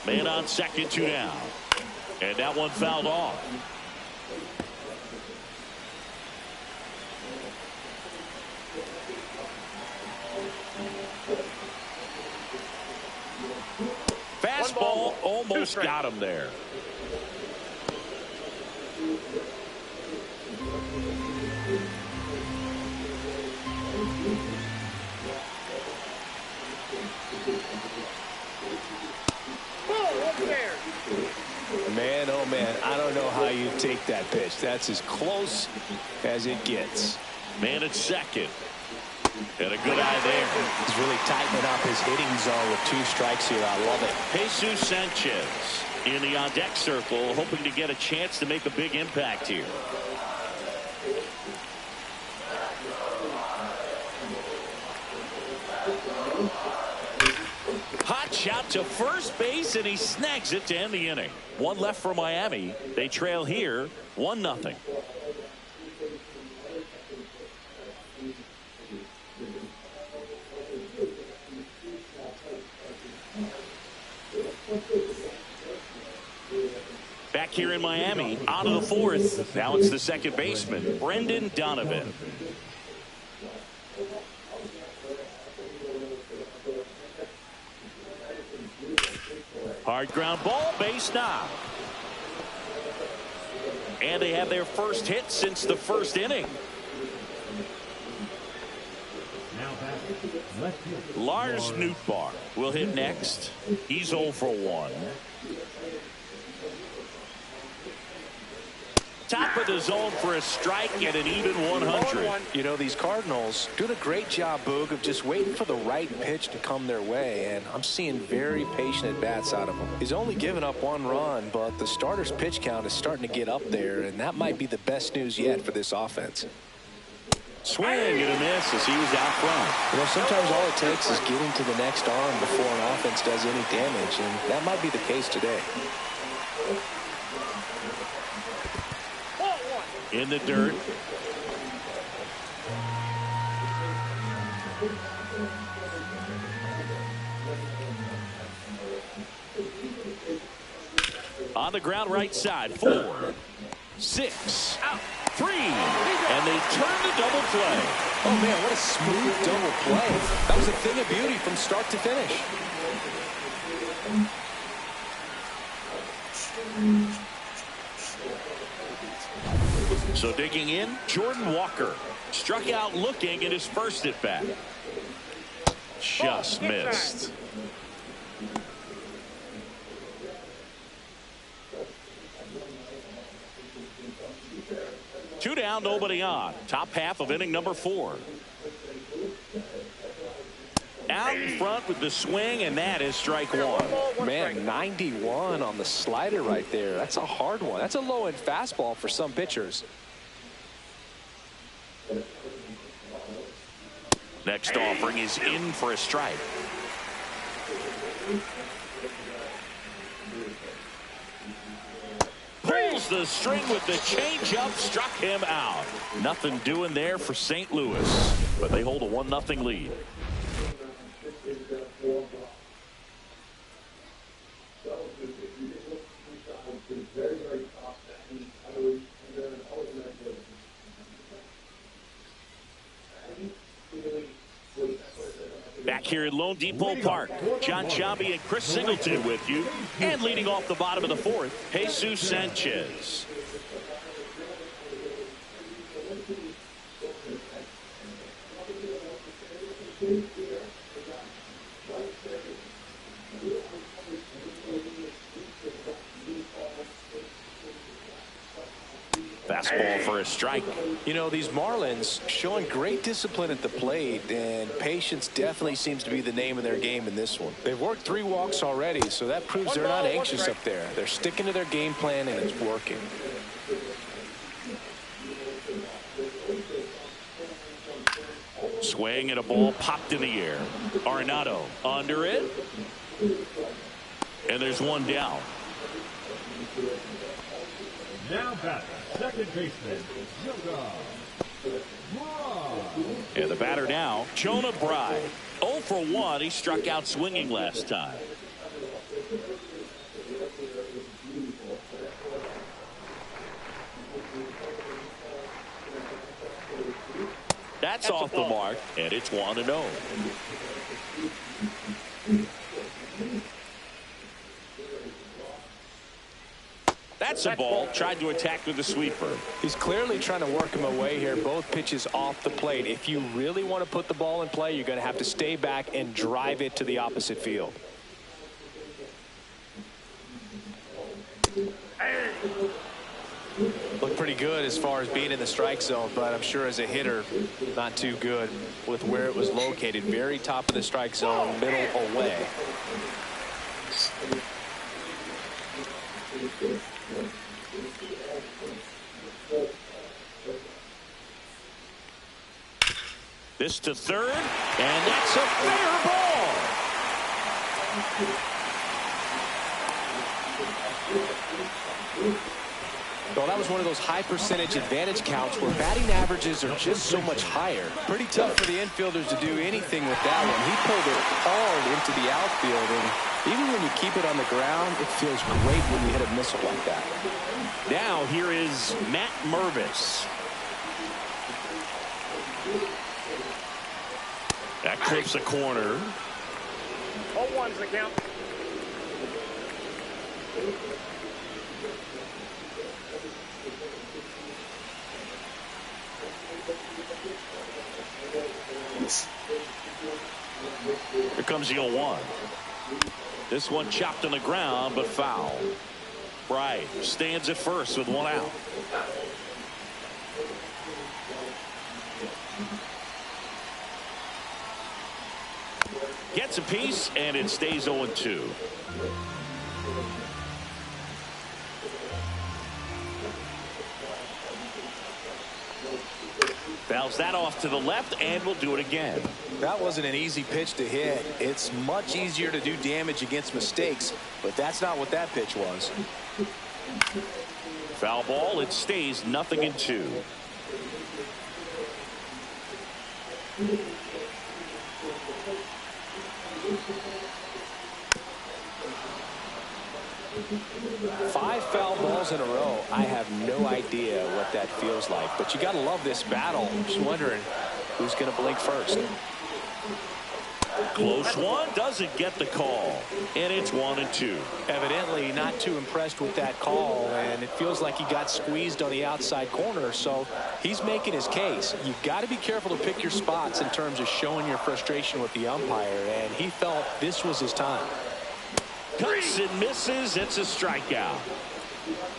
S2: Man on second, 2 down. And that one fouled off. Fastball almost got him there.
S3: Man, oh man, I don't know how you take that pitch. That's as close as it gets.
S2: Man at second. And a good eye there.
S3: He's really tightening up his hitting zone with 2 strikes here. I love it.
S2: Jesus Sanchez in the on-deck circle, hoping to get a chance to make a big impact here. Hot shot to first base, and he snags it to end the inning. 1 left for Miami. They trail here 1-0. Back here in Miami, on to the 4th. Now it's the second baseman, Brendan Donovan. Hard ground ball, base knock. And they have their first hit since the first inning. Lars Nootbaar will hit next. He's 0 for 1. Top of the zone for a strike and an even 100.
S3: You know, these Cardinals doing a great job, Boog, of just waiting for the right pitch to come their way, and I'm seeing very patient at-bats out of him. He's only given up 1 run, but the starter's pitch count is starting to get up there, and that might be the best news yet for this offense.
S2: Swing and a miss as he was out front.
S3: You know, sometimes all it takes is getting to the next arm before an offense does any damage, and that might be the case today.
S2: In the dirt. On the ground right side. 4, 6, out, 3. And they turn the double play.
S3: Oh, man, what a smooth double play. That was a thing of beauty from start to finish.
S2: So digging in, Jordan Walker struck out looking at his first at bat. Just missed. Two down, nobody on. Top half of inning number 4. Out in front with the swing, and that is strike 1.
S3: Man, 91 on the slider right there. That's a hard one. That's a low-end fastball for some pitchers.
S2: Next offering is in for a strike. Pulls the string with the changeup, struck him out. Nothing doing there for St. Louis, but they hold a 1-0 lead. Back here at Lone Depot Park, John Sciambi and Chris Singleton with you. And leading off the bottom of the 4th, Jesus Sanchez. Fastball for a strike.
S3: You know, these Marlins showing great discipline at the plate, and patience definitely seems to be the name of their game in this one. They've worked 3 walks already, so that proves they're not anxious up there. They're sticking to their game plan, and it's working.
S2: Swing and a ball popped in the air. Arenado under it. And there's one down.
S8: Now batter, second baseman, Jonah Bride.
S2: And the batter now, Jonah Bride. 0 for 1. He struck out swinging last time. That's off the mark, and it's 1-0. That's a ball. Tried to attack with the sweeper.
S3: He's clearly trying to work him away here. Both pitches off the plate. If you really want to put the ball in play, you're going to have to stay back and drive it to the opposite field. Looked pretty good as far as being in the strike zone, but I'm sure as a hitter, not too good with where it was located. Very top of the strike zone, middle away.
S2: This to third, and that's a fair ball.
S3: Well, that was one of those high percentage advantage counts where batting averages are just so much higher. Pretty tough for the infielders to do anything with that one. He pulled it hard into the outfield, and even when you keep it on the ground, it feels great when you hit a missile like that.
S2: Now here is Matt Mervis. That clips a corner.
S4: 0-1's the count.
S2: Here comes the 0-1. This one chopped on the ground, but foul. Bright stands at first with one out. Gets a piece, and it stays 0-2. Fouls that off to the left, and will do it again.
S3: That wasn't an easy pitch to hit. It's much easier to do damage against mistakes, but that's not what that pitch was.
S2: Foul ball. It stays 0-2.
S3: Five foul balls in a row. I have no idea what that feels like, but you got to love this battle. I'm just wondering who's going to blink first.
S2: Close one, doesn't get the call, and it's 1-2.
S3: Evidently not too impressed with that call, and it feels like he got squeezed on the outside corner, so he's making his case. You've got to be careful to pick your spots in terms of showing your frustration with the umpire, and he felt this was his time.
S2: Cuts and misses. It's a strikeout.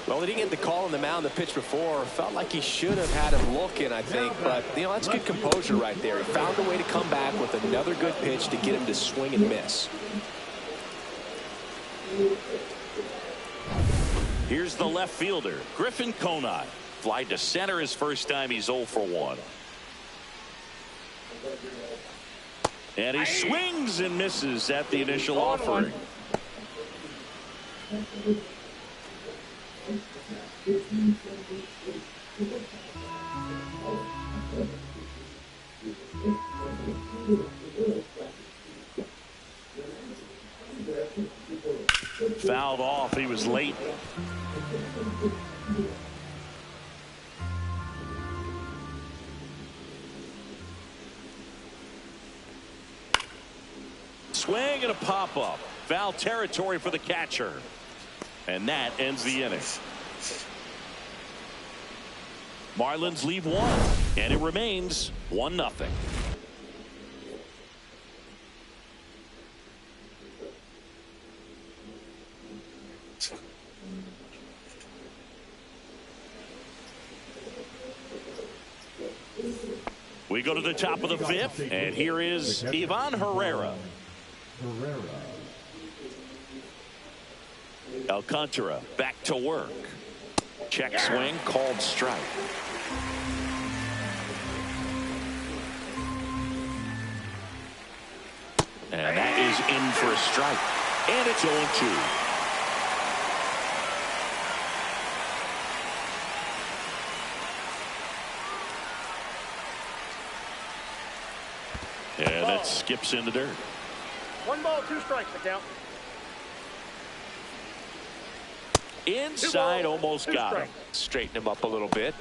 S3: Well, he didn't get the call on the mound the pitch before. Felt like he should have had him looking, I think. But, you know, that's good composure right there. He found a way to come back with another good pitch to get him to swing and miss.
S2: Here's the left fielder, Griffin Conine. Fly to center his first time. He's 0 for 1. And he swings and misses at the initial offering. Fouled off. He was late. Swing and a pop-up. Foul territory for the catcher. And that ends the inning. Marlins leave one, and it remains 1-0. We go to the top of the fifth, and here is Ivan Herrera. Alcantara back to work. Check swing, called strike. for a strike. And it's 0-2. And it skips in the dirt.
S4: 1 ball, 2 strikes to count.
S2: Inside, almost got him.
S3: Straighten him up a little bit.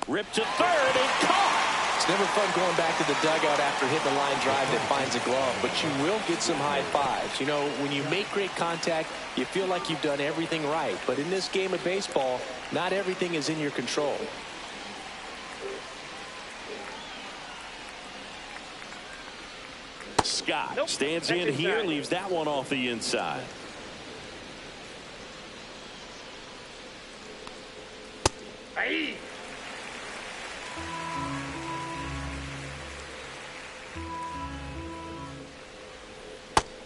S2: Ripped to third and caught.
S3: It's never fun going back to the dugout after hitting a line drive that finds a glove, but you will get some high fives. You know, when you make great contact, you feel like you've done everything right. But in this game of baseball, not everything is in your control.
S2: Scott stands in here, leaves that one off the inside.
S4: Hey.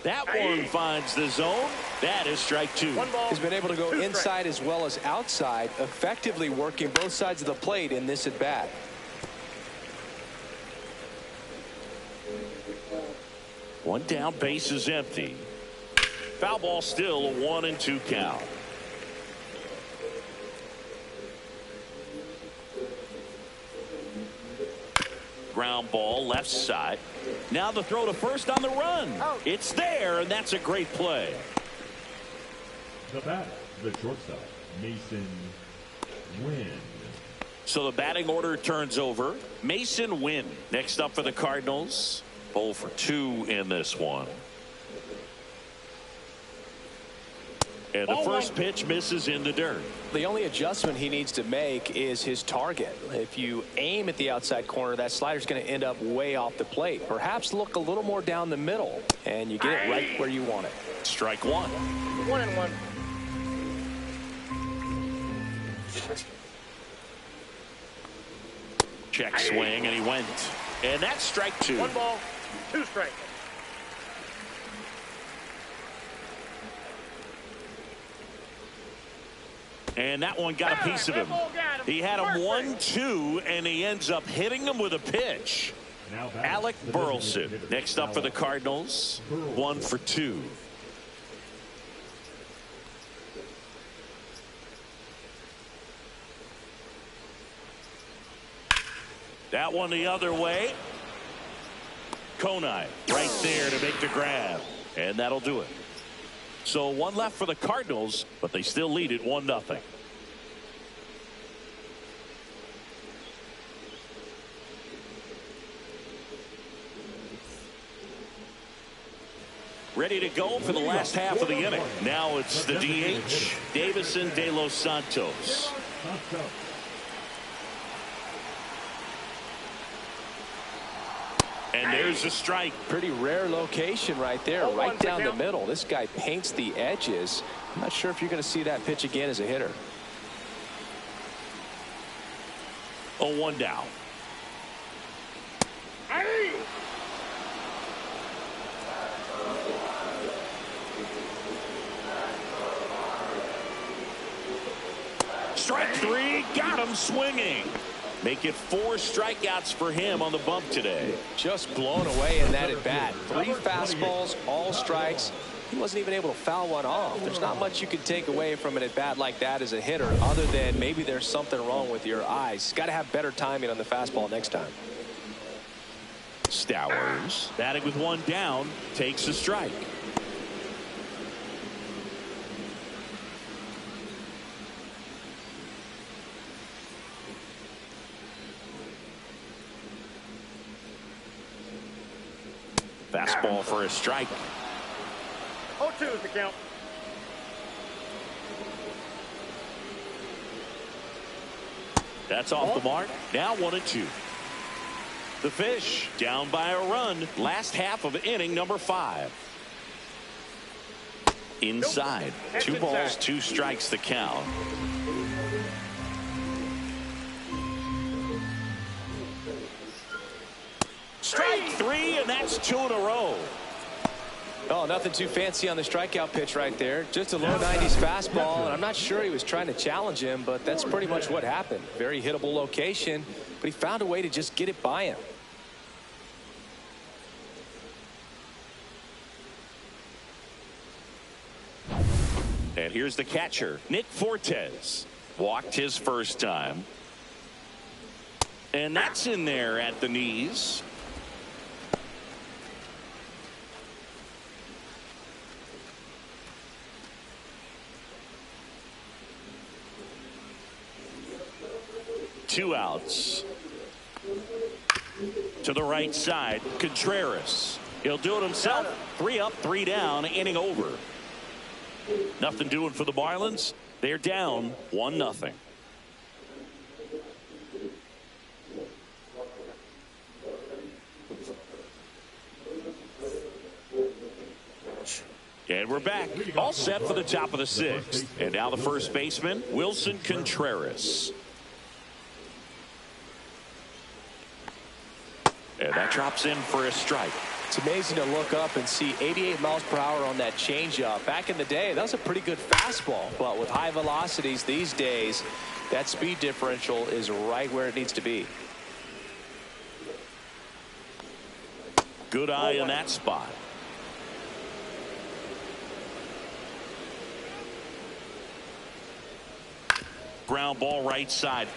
S2: That one finds the zone. That is strike 2.
S4: 1 ball.
S3: He's been able to go
S4: 2
S3: inside as well as outside, effectively working both sides of the plate in this at bat.
S2: One down, base is empty. Foul ball, still a 1-2 count. Ground ball, left side. Now the throw to first on the run. It's there, and that's a great play.
S8: The batter, the shortstop, Mason Wynn.
S2: So the batting order turns over. Mason Wynn next up for the Cardinals. 0 for 2 in this one. And the first pitch misses in the dirt.
S3: The only adjustment he needs to make is his target. If you aim at the outside corner, that slider's going to end up way off the plate. Perhaps look a little more down the middle, and you get it right where you want it.
S2: Strike 1.
S4: 1-1.
S2: Check swing, and he went. And that's strike 2.
S4: 1 ball, 2 strikes.
S2: And that one got a piece of him. He had him 1-2, and he ends up hitting him with a pitch. Alec Burleson next up for the Cardinals. 1 for 2. That one the other way. Konai right there to make the grab. And that'll do it. So 1 left for the Cardinals, but they still lead it 1-0. Ready to go for the last half of the inning. Now it's the DH, Davison De Los Santos. And there's a strike.
S3: Pretty rare location right there, right down the middle. This guy paints the edges. I'm not sure if you're going to see that pitch again as a hitter.
S2: 0-1 down. Strike 3, got him swinging. Make it 4 strikeouts for him on the bump today.
S3: Just blown away in that at bat. 3 fastballs, all strikes. He wasn't even able to foul one off. There's not much you can take away from an at bat like that as a hitter, other than maybe there's something wrong with your eyes. Got to have better timing on the fastball next time.
S2: Stowers batting with 1 down, takes a strike. Fastball for a strike.
S4: 0-2 is the count.
S2: That's off the mark. Now 1-2. The Fish down by a run. Last half of inning number 5. Inside. 2 balls, 2 strikes the count. Strike three, and that's 2 in a row.
S3: Oh, nothing too fancy on the strikeout pitch right there. Just a low 90s fastball, and I'm not sure he was trying to challenge him, but that's pretty much what happened. Very hittable location, but he found a way to just get it by him.
S2: And here's the catcher, Nick Fortes. Walked his first time. And that's in there at the knees. Two outs. To the right side, Contreras. He'll do it himself. 3 up, 3 down, inning over. Nothing doing for the Marlins. They're down 1-0. And we're back. All set for the top of the 6th. And now the first baseman, Wilson Contreras. And that drops in for a strike.
S3: It's amazing to look up and see 88 miles per hour on that changeup. Back in the day, that was a pretty good fastball. But with high velocities these days, that speed differential is right where it needs to be.
S2: Good eye in that spot. Ground ball right side.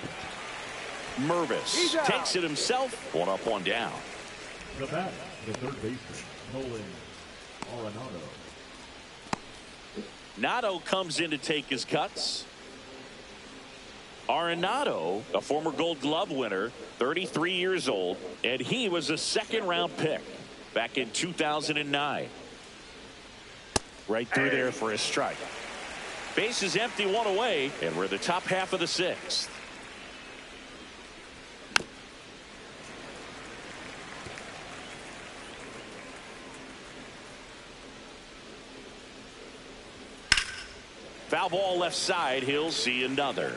S2: Mervis takes it himself. 1 up, 1 down.
S8: The bat, the third baseman, Nolan Arenado.
S2: Nato comes in to take his cuts. Arenado, a former Gold Glove winner, 33 years old, and he was a 2nd-round pick back in 2009. Right through there for a strike. Base is empty, 1 away, and we're the top half of the 6th. Foul ball left side. He'll see another.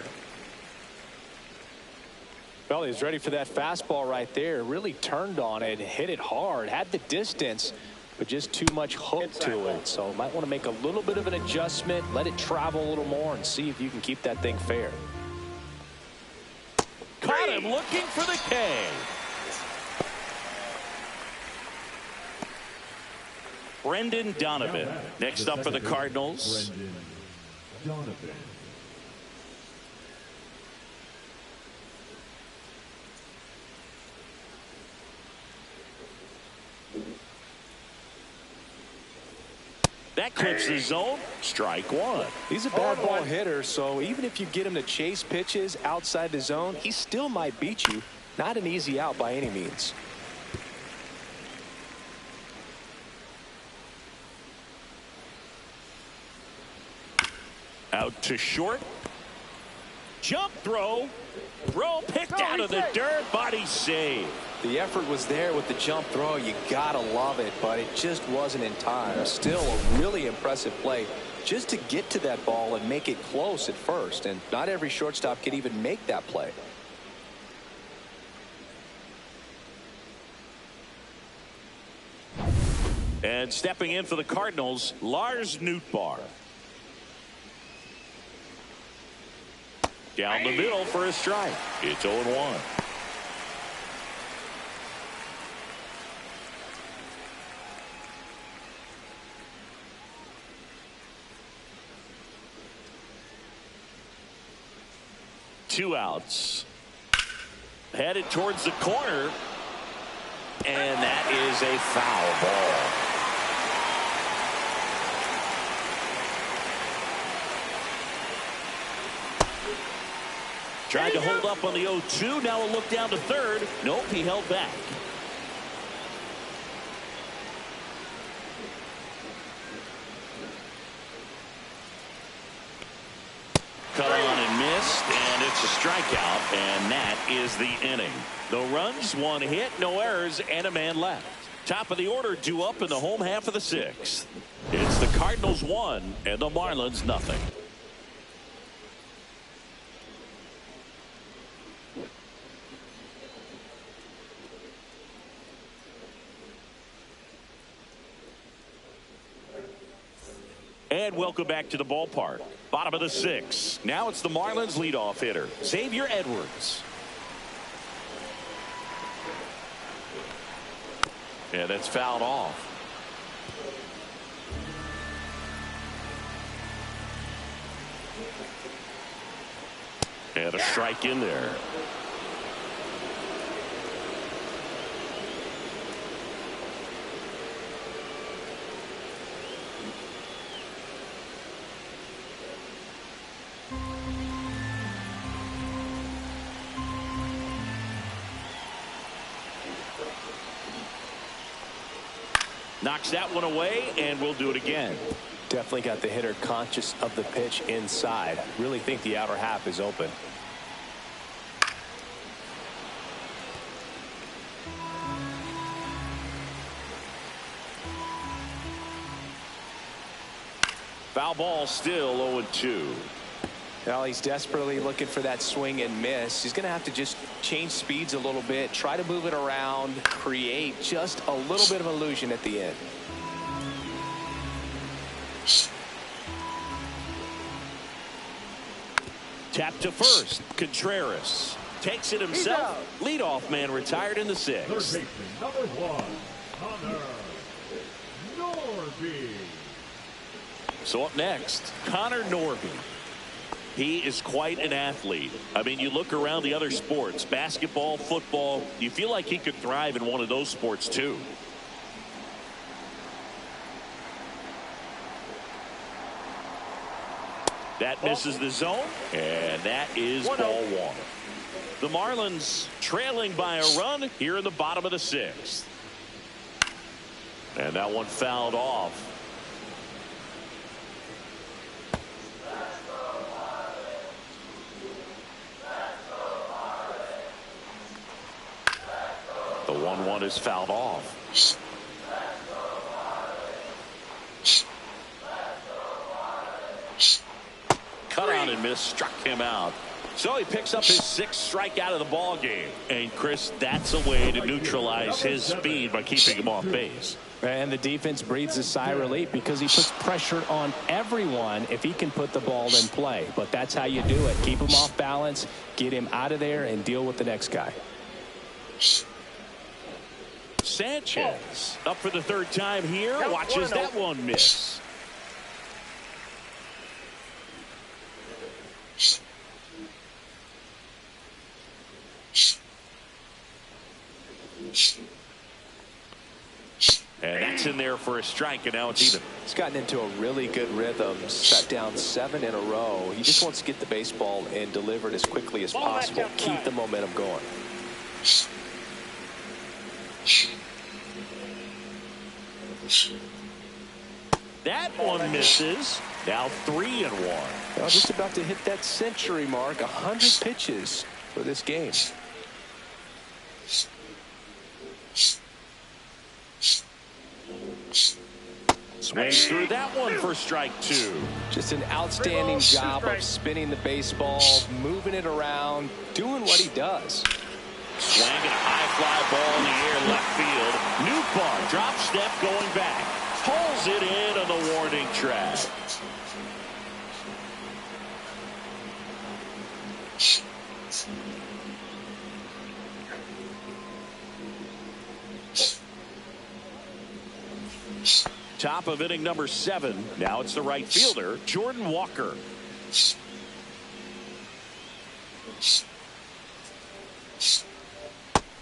S3: Well, he's ready for that fastball right there. Really turned on it, hit it hard, had the distance, but just too much hook to it. So might want to make a little bit of an adjustment, let it travel a little more, and see if you can keep that thing fair.
S2: Caught him looking for the K. Brendan Donovan next up for the Cardinals.
S8: Brendan Donovan.
S2: That clips the zone. Strike 1.
S3: He's a bad ball hitter, so even if you get him to chase pitches outside the zone, he still might beat you. Not an easy out by any means.
S2: Out to short. Jump throw. Throw picked out of the dirt. Body save.
S3: The effort was there with the jump throw. You gotta love it, but it just wasn't in time. Still a really impressive play just to get to that ball and make it close at first. And not every shortstop can even make that play.
S2: And stepping in for the Cardinals, Lars Nootbaar. Down the middle for a strike. It's 0-1. Two outs. Headed towards the corner. And that is a foul ball. Tried to hold up on the 0-2. Now a look down to third. Nope, he held back. Cut on and missed, and it's a strikeout, and that is the inning. No runs, 1 hit, no errors, and a man left. Top of the order due up in the home half of the 6th. It's the Cardinals 1 and the Marlins nothing. And welcome back to the ballpark. Bottom of the 6th. Now it's the Marlins leadoff hitter, Xavier Edwards. Yeah, that's fouled off. And a strike in there. Knocks that one away, and we'll do it again.
S3: Definitely got the hitter conscious of the pitch inside. Really think the outer half is open.
S2: Foul ball, still 0-2.
S3: Well, he's desperately looking for that swing and miss. He's going to have to just change speeds a little bit, try to move it around, create just a little bit of illusion at the end.
S2: Tap to first. Contreras takes it himself. Leadoff man retired in the 6th.
S8: Third baseman, number 1, Connor Norby.
S2: So up next, Connor Norby. He is quite an athlete. I mean, you look around the other sports, basketball, football, you feel like he could thrive in one of those sports too. That misses the zone, and that is ball 1. The Marlins trailing by a run here in the bottom of the 6th. And that one fouled off. The 1-1 is fouled off. Cut out and miss, struck him out. So he picks up his 6th strikeout of the ball game. And Chris, that's a way to neutralize his speed by keeping him off base.
S3: And the defense breathes a sigh of relief because he puts pressure on everyone if he can put the ball in play. But that's how you do it. Keep him off balance, get him out of there, and deal with the next guy.
S2: Sanchez up for the 3rd time here. Watches that one miss. And that's in there for a strike, and now it's even.
S3: He's gotten into a really good rhythm, shut down 7 in a row. He just wants to get the baseball and deliver it as quickly as possible. Keep the momentum going.
S2: That one misses. Now 3-1.
S3: Well, just about to hit that century mark. 100 pitches for this game.
S2: Swings through that one for strike 2.
S3: Just an outstanding job of spinning the baseball, moving it around, doing what he does.
S2: Swinging a high fly ball in the air left field. Newbar drop step going back. Pulls it in on the warning track. Top of inning number 7. Now it's the right fielder, Jordan Walker.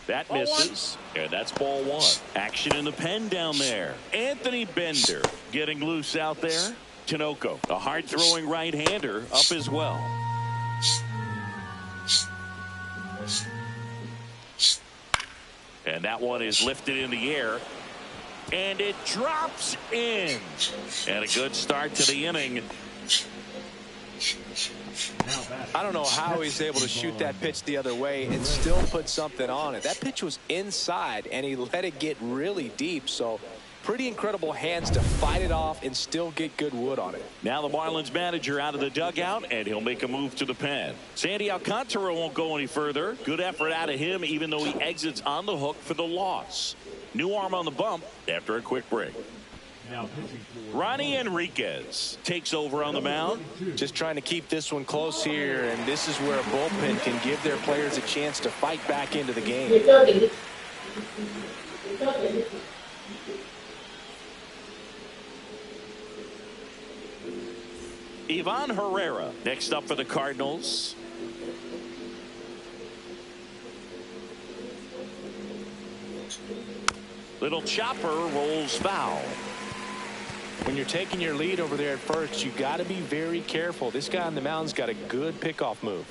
S2: That misses, and that's ball 1. Action in the pen down there. Anthony Bender getting loose out there. Tinoco, a hard-throwing right-hander, up as well. And that one is lifted in the air. And it drops in. And a good start to the inning.
S3: I don't know how he's able to shoot that pitch the other way and still put something on it. That pitch was inside, and he let it get really deep. So pretty incredible hands to fight it off and still get good wood on it.
S2: Now the Marlins manager out of the dugout, and he'll make a move to the pen. Sandy Alcantara won't go any further. Good effort out of him, even though he exits on the hook for the loss. New arm on the bump after a quick break.
S8: Now pitching for
S2: Ronnie Enriquez takes over on the mound.
S3: Just trying to keep this one close here, and this is where a bullpen can give their players a chance to fight back into the game.
S2: Ivan Herrera next up for the Cardinals. Little chopper rolls foul.
S3: When you're taking your lead over there at first, you got to be very careful. This guy on the mound's got a good pickoff move.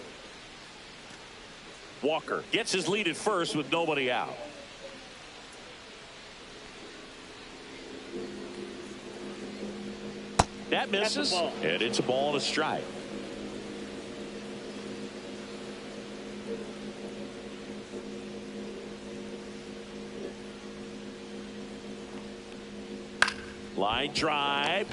S2: Walker gets his lead at first with nobody out. That misses, and it's a ball and a strike. Line drive.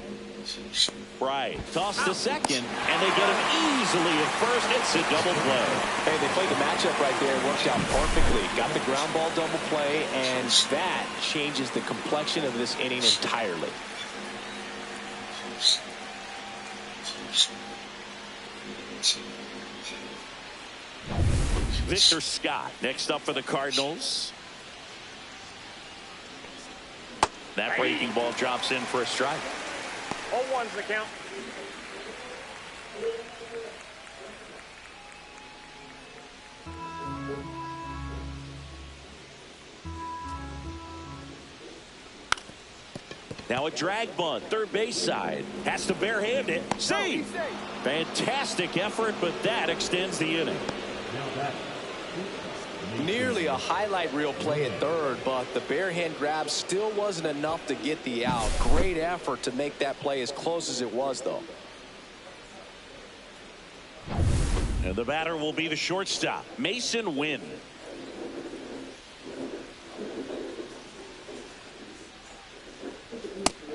S2: Right. Toss to second, and they get him easily at first. It's a double play.
S3: Hey, they played the matchup right there. It worked out perfectly. Got the ground ball double play, and that changes the complexion of this inning entirely.
S2: Victor Scott next up for the Cardinals. That breaking ball drops in for a strike.
S4: 0-1's the count.
S2: Now a drag bunt, third base side. Has to barehand it. Save! Fantastic effort, but that extends the inning.
S3: Nearly a highlight reel play at third, but the barehand grab still wasn't enough to get the out. Great effort to make that play as close as it was, though.
S2: And the batter will be the shortstop, Mason Wynn.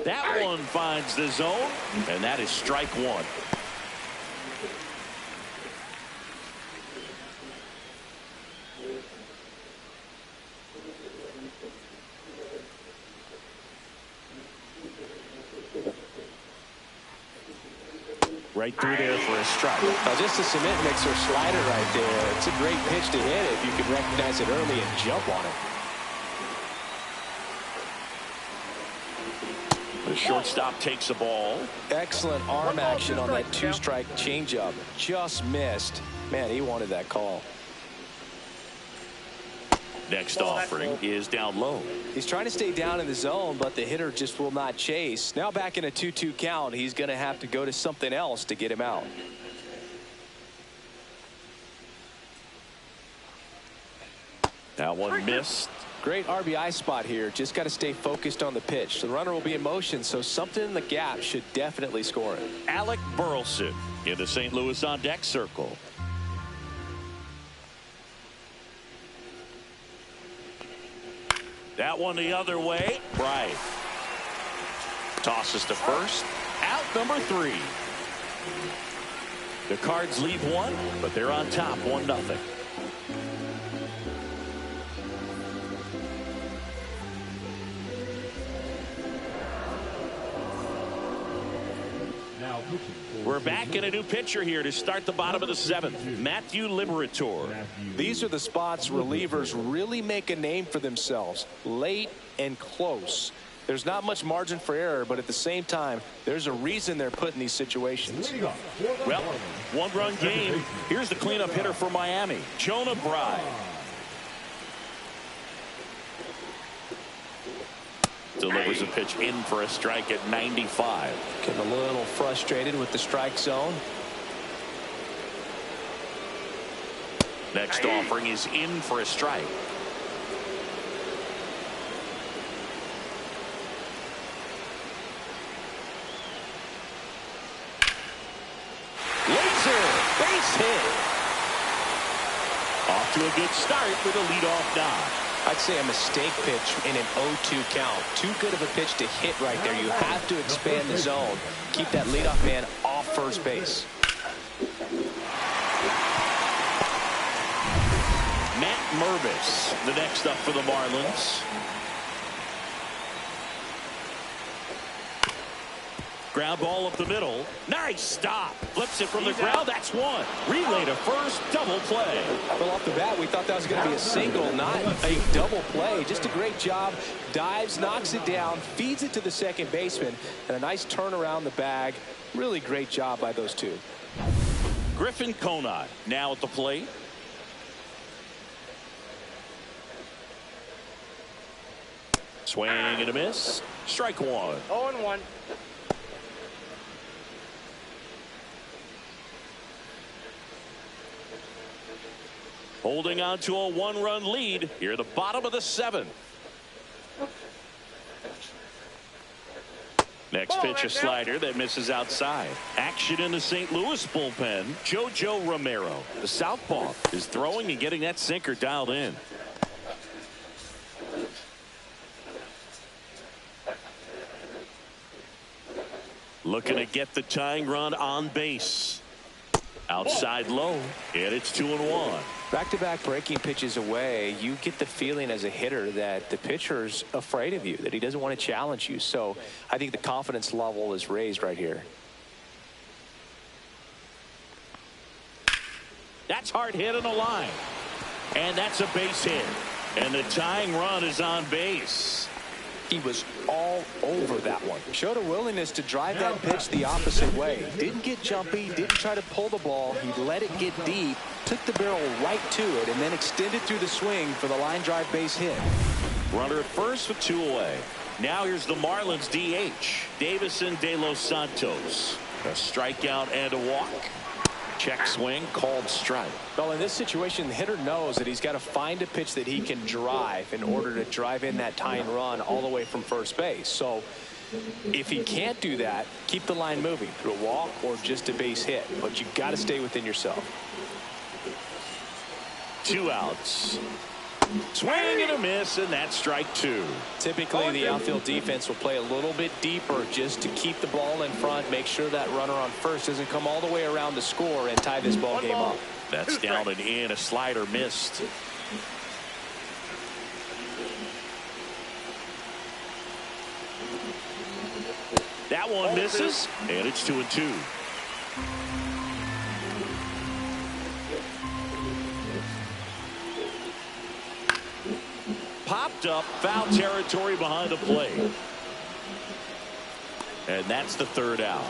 S2: That one finds the zone, and that is strike one. Right through there for a strike.
S3: Now just a cement mixer slider right there. It's a great pitch to hit if you can recognize it early and jump on it.
S2: The shortstop takes the ball.
S3: Excellent arm action on that two-strike changeup. Just missed. Man, he wanted that call.
S2: Next offering is down low.
S3: He's trying to stay down in the zone, but the hitter just will not chase. Now back in a 2-2 count, he's going to have to go to something else to get him out.
S2: That one missed.
S3: Great RBI spot here. Just got to stay focused on the pitch. The runner will be in motion, so something in the gap should definitely score it.
S2: Alec Burleson in the St. Louis on deck circle. That one the other way. Right. Tosses to first. Out number 3. The Cards lead one, but they're on top 1-0. We're back in a new pitcher here to start the bottom of the 7th. Matthew Liberator.
S3: These are the spots relievers really make a name for themselves. Late and close. There's not much margin for error, but at the same time, there's a reason they're put in these situations.
S2: Well, one-run game. Here's the cleanup hitter for Miami, Jonah Bride. Delivers a pitch in for a strike at 95.
S3: Getting a little frustrated with the strike zone.
S2: Next offering is in for a strike. Laser base hit. Off to a good start with a leadoff knock.
S3: I'd say a mistake pitch in an 0-2 count. Too good of a pitch to hit right there. You have to expand the zone. Keep that leadoff man off first base.
S2: Matt Mervis, the next up for the Marlins. Ground ball up the middle. Nice stop. Flips it from the ground. That's one. Relay to first. Double play.
S3: Well, off the bat, we thought that was going to be a single, not a double play. Just a great job. Dives, knocks it down, feeds it to the second baseman, and a nice turn around the bag. Really great job by those two.
S2: Griffin Conant now at the plate. Swing and a miss. Strike one.
S4: 0-1.
S2: Holding on to a one-run lead here at the bottom of the seventh. Next pitch, a slider that misses outside. Action in the St. Louis bullpen. JoJo Romero, the southpaw, is throwing and getting that sinker dialed in. Looking to get the tying run on base. Outside low, and it's 2-1.
S3: Back-to-back breaking pitches away, you get the feeling as a hitter that the pitcher's afraid of you, that he doesn't want to challenge you. So I think the confidence level is raised right here.
S2: That's hard hit on the line. And that's a base hit. And the tying run is on base.
S3: He was all over that one. Showed a willingness to drive that pitch the opposite way. Didn't get jumpy, didn't try to pull the ball. He let it get deep, took the barrel right to it, and then extended through the swing for the line drive base hit.
S2: Runner at first with two away. Now here's the Marlins DH, Davison De Los Santos. A strikeout and a walk. Check swing, called strike.
S3: Well, in this situation, the hitter knows that he's got to find a pitch that he can drive in order to drive in that tying run all the way from first base. So if he can't do that, keep the line moving through a walk or just a base hit. But you've got to stay within yourself.
S2: 2 outs. Swing and a miss, and that's strike two.
S3: Typically, the outfield defense will play a little bit deeper just to keep the ball in front, make sure that runner on first doesn't come all the way around to score and tie this ball game up.
S2: That's down and in. A slider missed. That one misses, and it's 2-2. Popped up, foul territory behind the plate. And that's the third out.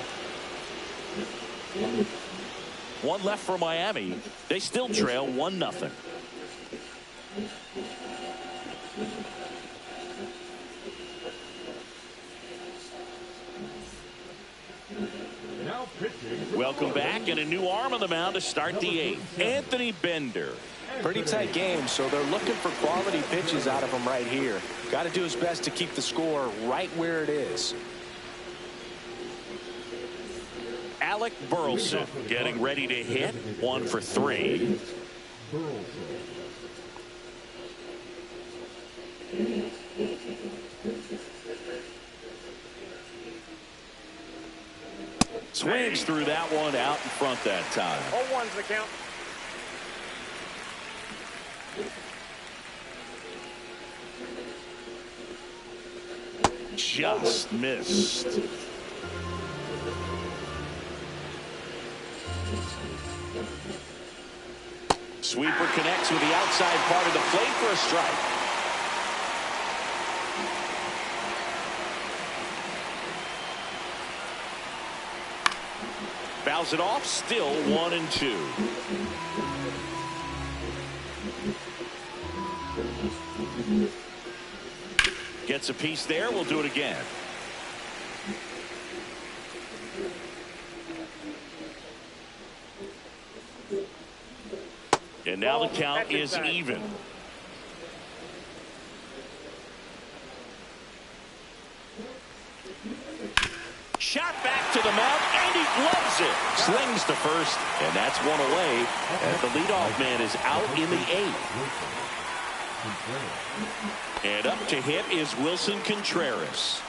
S2: One left for Miami. They still trail 1-0. Welcome back, and a new arm on the mound to start the eighth. Anthony Bender.
S3: Pretty tight game, so they're looking for quality pitches out of him right here. Got to do his best to keep the score right where it is.
S2: Alec Burleson getting ready to hit. 1 for 3. Swings through that one out in front that time.
S4: 0-1's the count.
S2: Just missed. Sweeper connects with the outside part of the plate for a strike. Fouls it off, still 1-2. Gets a piece there. We'll do it again. And now the count is even. Shot back to the mound, and he gloves it. Slings to first, and that's one away. And the leadoff man is out in the eighth. And up to hit is Wilson Contreras.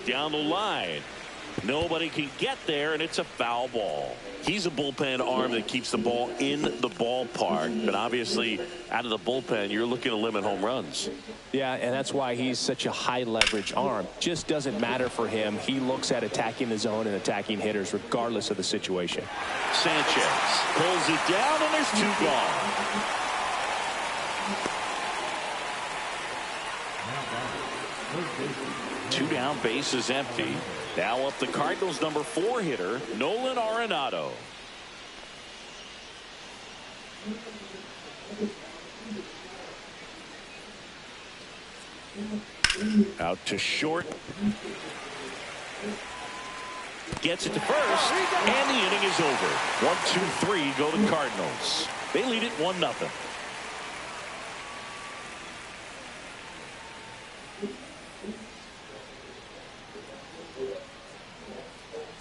S2: Down the line. Nobody can get there, and it's a foul ball. He's a bullpen arm that keeps the ball in the ballpark, but obviously out of the bullpen, you're looking to limit home runs.
S3: Yeah, and that's why he's such a high leverage arm. Just doesn't matter for him. He looks at attacking the zone and attacking hitters regardless of the situation.
S2: Sanchez pulls it down, and there's 2 gone. Two down, base is empty. Now up the Cardinals' number 4 hitter, Nolan Arenado. Out to short. Gets it to first, and the inning is over. 1-2-3 go to Cardinals. They lead it 1-0.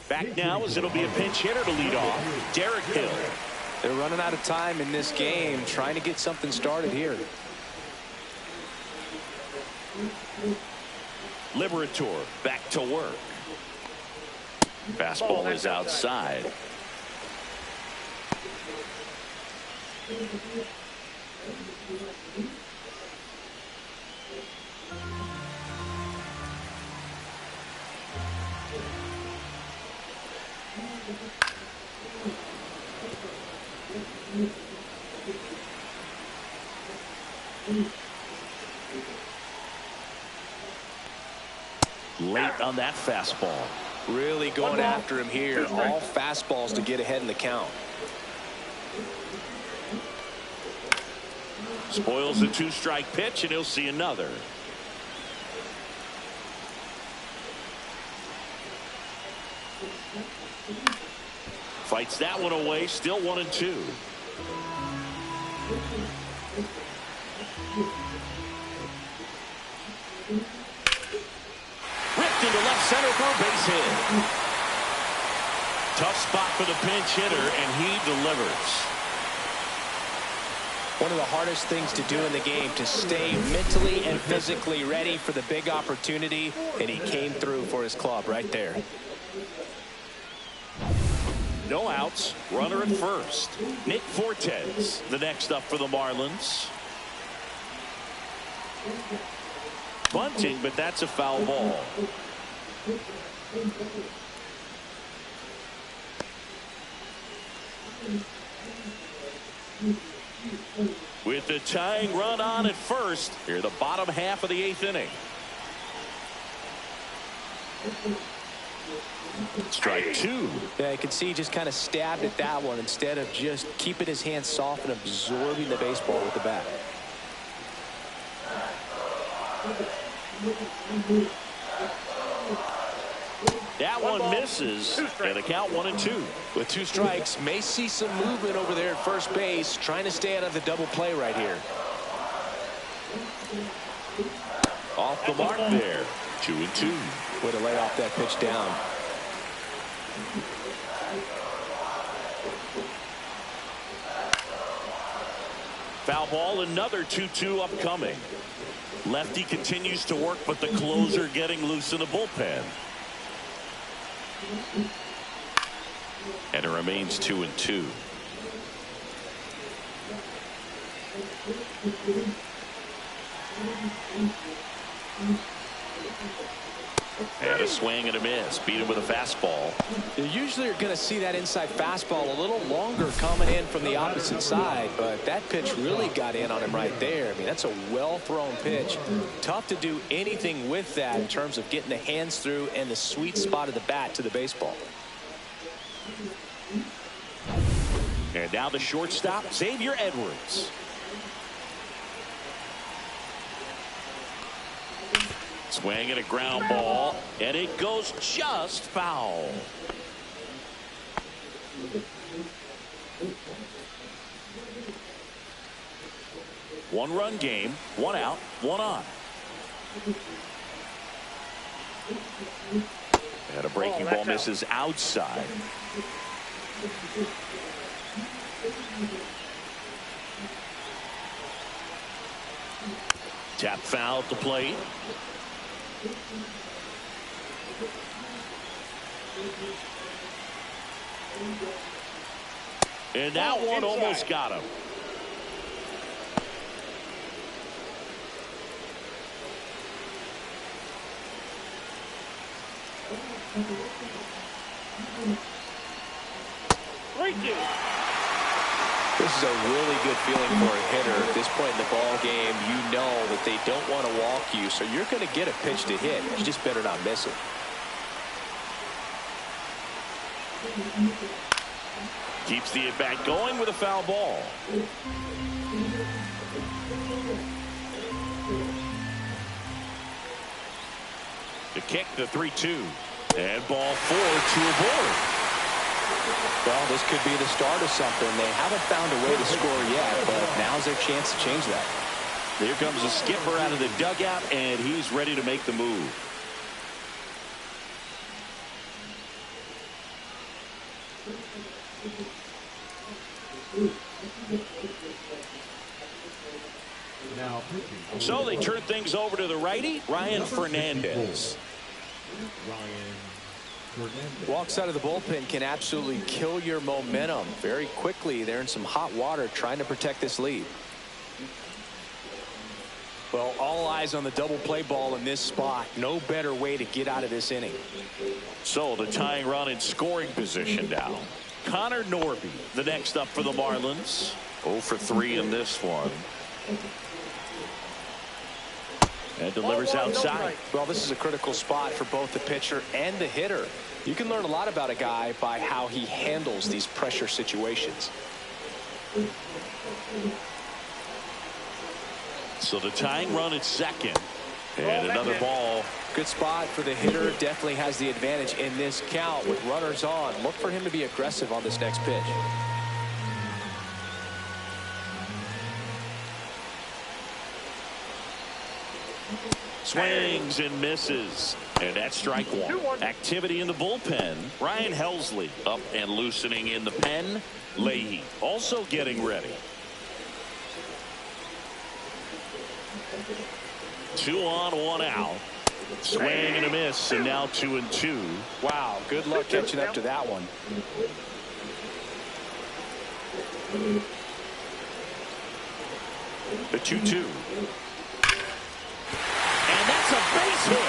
S2: Back now as it'll be a pinch hitter to lead off, Derek Hill.
S3: They're running out of time in this game, trying to get something started here.
S2: Liberator back to work. Fastball is outside. Late on that fastball.
S3: Really going after him here. All fastballs to get ahead in the count.
S2: Spoils the 2-strike pitch, and he'll see another. Fights that one away, still 1-2. Ripped into left center for a base hit. Tough spot for the pinch hitter, and he delivers.
S3: One of the hardest things to do in the game, to stay mentally and physically ready for the big opportunity, and he came through for his club right there.
S2: No outs, runner at first. Nick Fortes, the next up for the Marlins. Bunting, but that's a foul ball. With the tying run on at first, here the bottom half of the 8th inning. Strike 2.
S3: Yeah, you can see he just kind of stabbed at that one instead of just keeping his hands soft and absorbing the baseball with the bat.
S2: That one misses, and the count 1-2.
S3: With 2 strikes, may see some movement over there at first base, trying to stay out of the double play right here.
S2: Off the mark there. 2-2.
S3: Way to lay off that pitch down.
S2: Foul ball, another 2-2 upcoming. Lefty continues to work, but the closer getting loose in the bullpen. And it remains 2-2. And a swing and a miss. Beat him with a fastball.
S3: You usually are going to see that inside fastball a little longer coming in from the opposite side, but that pitch really got in on him right there. I mean, that's a well-thrown pitch. Tough to do anything with that in terms of getting the hands through and the sweet spot of the bat to the baseball.
S2: And now the shortstop, Xavier Edwards. Swing and a ground ball, and it goes just foul. One-run game, 1 out, 1 on. And a breaking ball misses outside. Tap foul at the plate. And that one almost got him.
S3: This is a really good feeling for a hitter at this point in the ball game. You know that they don't want to walk you, so you're going to get a pitch to hit. You just better not miss it.
S2: Keeps the at-bat going with a foul ball. To kick the 3-2. And ball 4 to a board.
S3: Well, this could be the start of something. They haven't found a way to score yet, but now's their chance to change that.
S2: Here comes the skipper out of the dugout, and he's ready to make the move.
S8: Now pitching.
S2: So they turn things over to the righty, Ryan Fernandez.
S3: Walks out of the bullpen can absolutely kill your momentum very quickly. They're in some hot water trying to protect this lead. Well, all eyes on the double play ball in this spot. No better way to get out of this inning.
S2: So the tying run in scoring position now. Connor Norby, the next up for the Marlins. 0 for 3 in this one. And delivers outside.
S3: Well, this is a critical spot for both the pitcher and the hitter. You can learn a lot about a guy by how he handles these pressure situations.
S2: So the tying run at second. And another ball.
S3: Good spot for the hitter. Definitely has the advantage in this count with runners on. Look for him to be aggressive on this next pitch.
S2: Swings and misses. And that's strike one. Activity in the bullpen. Ryan Helsley up and loosening in the pen. Leahy also getting ready. 2 on, 1 out. Swing and a miss, and now 2-2.
S3: Wow, good luck catching up to that one.
S2: The 2-2. And that's a base hit.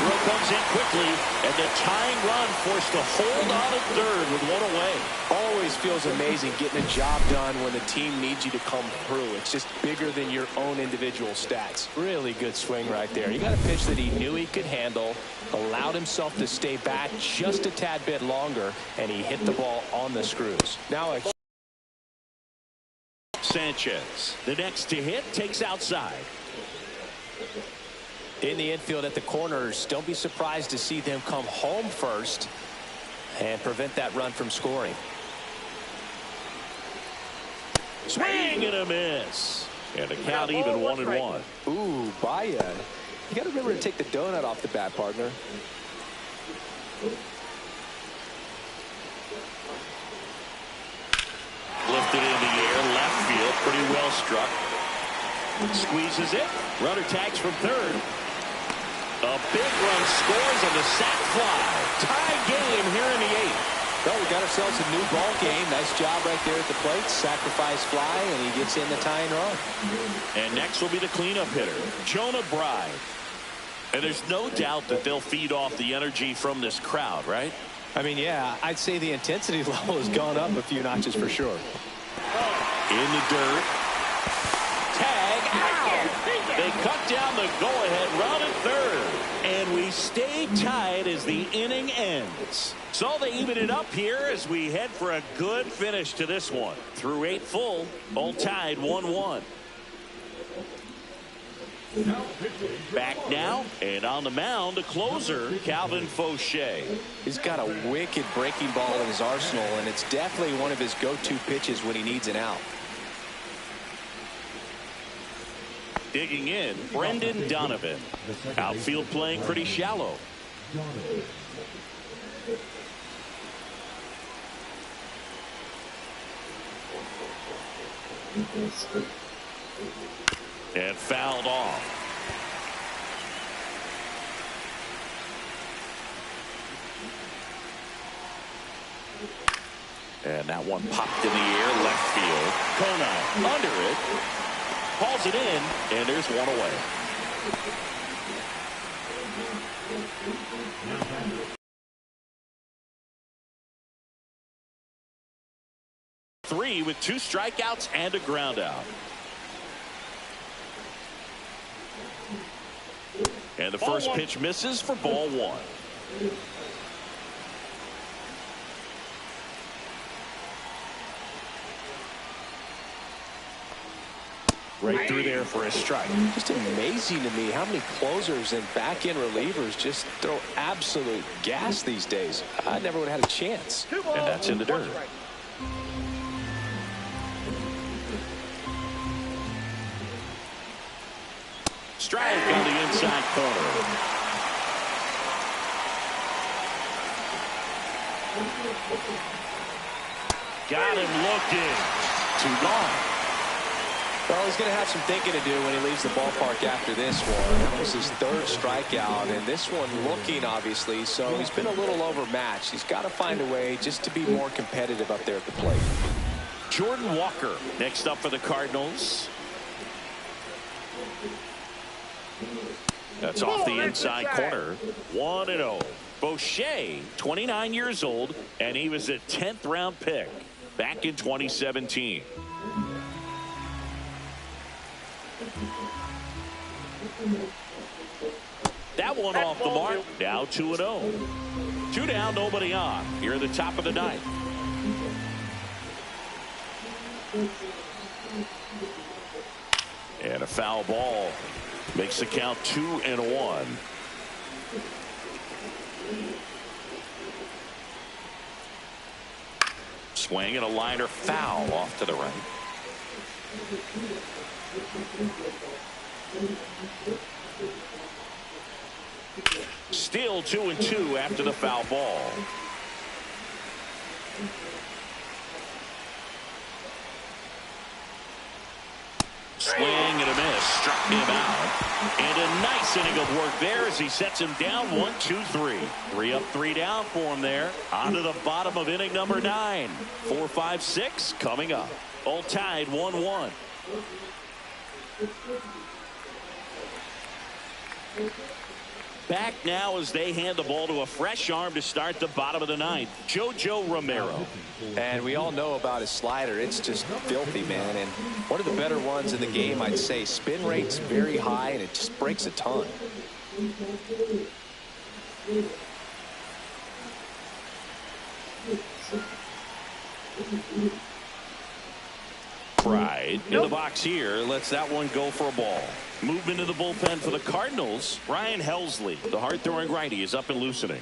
S2: Throw comes in quickly, and the tying run forced to hold on at third with 1 away.
S3: Always feels amazing getting a job done when the team needs you to come through. It's just bigger than your own individual stats. Really good swing right there. You got a pitch that he knew he could handle, allowed himself to stay back just a tad bit longer, and he hit the ball on the screws. Now a
S2: Sanchez, the next to hit, takes outside.
S3: In the infield at the corners, don't be surprised to see them come home first and prevent that run from scoring.
S2: Swing and a miss. And the count even 1-1.
S3: Ooh, Baya. You got to remember to take the donut off the bat, partner.
S2: Lifted in the air, left field, pretty well struck. Squeezes it. Runner tags from third. A big run scores on the sac fly. Tie game here in the 8th.
S3: Well, we got ourselves a new ball game. Nice job right there at the plate. Sacrifice fly, and he gets in the tying run.
S2: And next will be the cleanup hitter, Jonah Bride. And there's no doubt that they'll feed off the energy from this crowd, right?
S3: I mean, yeah, I'd say the intensity level has gone up a few notches for sure.
S2: In the dirt. Tag out. They cut down the go-ahead run at third. And we stay tied as the inning ends. So they even it up here as we head for a good finish to this one. Through 8 full, all tied 1-1. Back now, and on the mound, a closer, Calvin Fauché.
S3: He's got a wicked breaking ball in his arsenal, and it's definitely one of his go-to pitches when he needs an out.
S2: Digging in, Brendan Donovan. Outfield playing pretty shallow. And fouled off. And that one popped in the air, left field. Conine under it, hauls it in, and there's one away. Three with 2 strikeouts and a ground out. And the first pitch misses for ball 1. Right through there for a strike.
S3: Just amazing to me how many closers and back-end relievers just throw absolute gas these days. I never would have had a chance.
S2: And that's in the dirt. Strike on the inside corner. Got him looking. 2 gone.
S3: Well, he's going to have some thinking to do when he leaves the ballpark after this one. That was his 3rd strikeout, and this one looking, obviously, so he's been a little overmatched. He's got to find a way just to be more competitive up there at the plate.
S2: Jordan Walker next up for the Cardinals. That's off the inside corner. 1-0. Boucher, 29 years old, and he was a 10th round pick back in 2017. That one off the mark. Now 2-0. 2 down, nobody on. Here at the top of the 9th. And a foul ball makes the count 2-1. Swing and a liner foul off to the right. Still 2-2 after the foul ball. Swing and a miss. Struck him out. And a nice inning of work there as he sets him down 1-2-3. 3 up, 3 down for him there. On to the bottom of inning number 9. 4, 5, 6 coming up. All tied 1-1. Back now as they hand the ball to a fresh arm to start the bottom of the 9th. JoJo Romero.
S3: And we all know about his slider. It's just filthy, man. And one of the better ones in the game, I'd say. Spin rate's very high, and it just breaks a ton.
S2: Pride in the box here. Lets that one go for a ball. Movement in the bullpen for the Cardinals. Ryan Helsley, the hard-throwing righty, is up and loosening.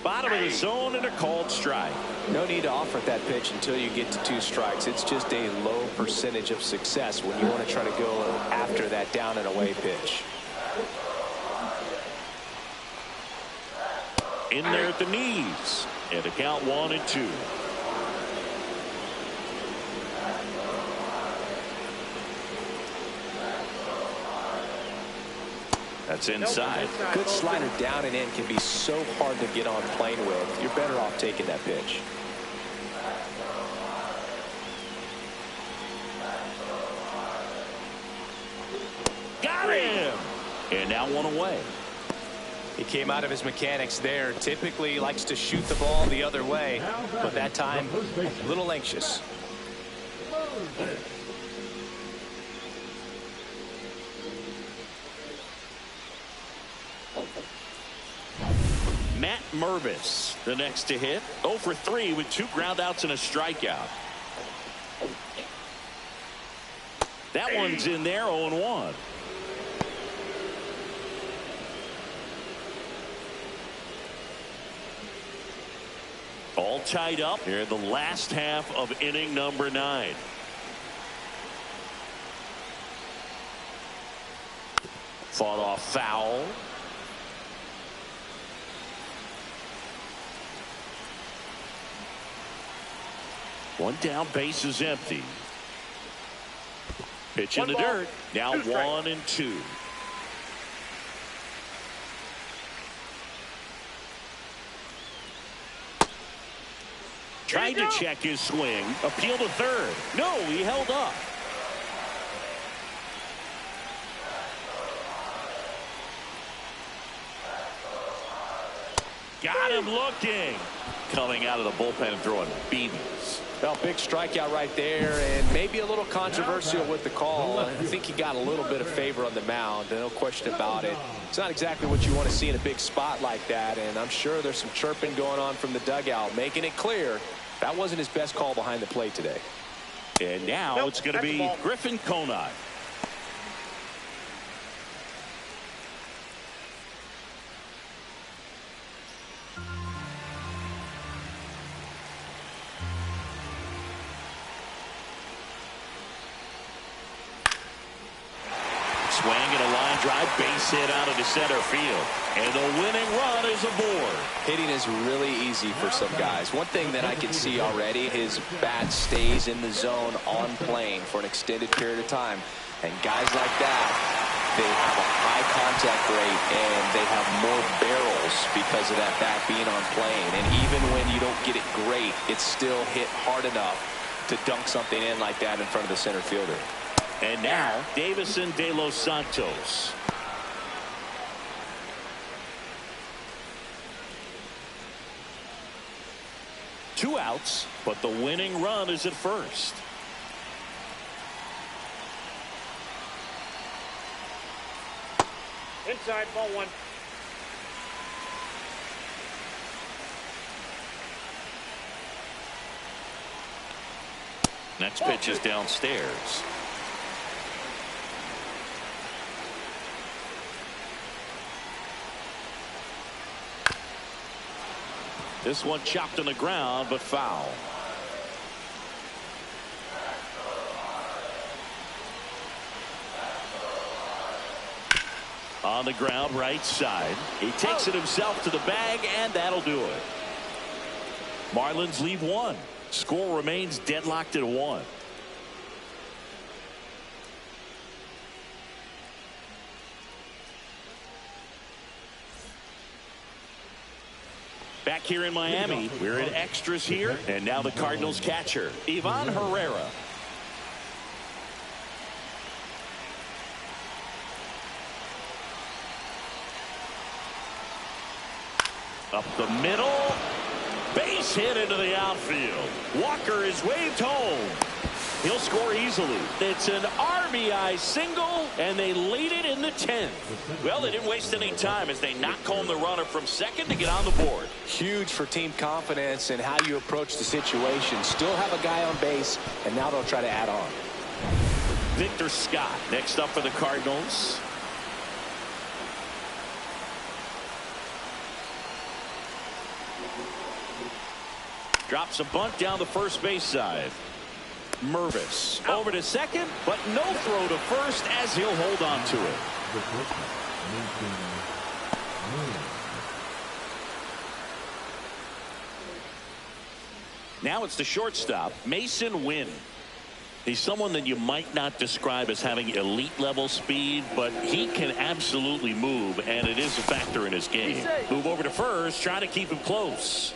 S2: Bottom of the zone and a called strike.
S3: No need to offer that pitch until you get to 2 strikes. It's just a low percentage of success when you want to try to go after that down and away pitch.
S2: In there at the knees. And the count 1-2. That's inside.
S3: Good slider down and in can be so hard to get on plane with. You're better off taking that pitch.
S2: Got him. And now 1 away.
S3: He came out of his mechanics there. Typically he likes to shoot the ball the other way, but that time a little anxious.
S2: Matt Mervis, the next to hit. 0 for 3 with 2 groundouts and a strikeout. That one's in there, 0-1. All tied up here in the last half of inning number 9. Fought off foul. One down, base is empty. Pitch in the dirt. Now 1-2. Tried to check his swing. Appeal to third. No, he held up. Got him looking. Coming out of the bullpen and throwing BBs.
S3: Well, big strikeout right there, and maybe a little controversial with the call. I think he got a little bit of favor on the mound, no question about it. It's not exactly what you want to see in a big spot like that, and I'm sure there's some chirping going on from the dugout, making it clear that wasn't his best call behind the plate today.
S2: And now it's going to be Griffin Conine. Swing and a line drive, base hit out into center field. And the winning run is aboard.
S3: Hitting is really easy for some guys. One thing that I can see already, his bat stays in the zone on plane for an extended period of time. And guys like that, they have a high contact rate and they have more barrels because of that bat being on plane. And even when you don't get it great, it's still hit hard enough to dunk something in like that in front of the center fielder.
S2: And now, Davison De Los Santos. Two outs, but the winning run is at first.
S4: Inside, ball one.
S2: Next pitch is downstairs. This one chopped on the ground, but foul. On the ground, right side. He takes it himself to the bag, and that'll do it. Marlins leave one. Score remains deadlocked at 1. Back here in Miami, we're in extras here, and now the Cardinals catcher, Ivan Herrera. Up the middle, base hit into the outfield. Walker is waved home. He'll score easily. It's an RBI single, and they lead it in the 10th. Well, they didn't waste any time as they knock home the runner from second to get on the board.
S3: Huge for team confidence and how you approach the situation. Still have a guy on base, and now they'll try to add on.
S2: Victor Scott next up for the Cardinals. Drops a bunt down the first base side. Mervis over to second, but no throw to first as he'll hold on to it. Now it's the shortstop, Mason Wynn. He's someone that you might not describe as having elite level speed, but he can absolutely move, and it is a factor in his game. Move over to first, trying to keep him close.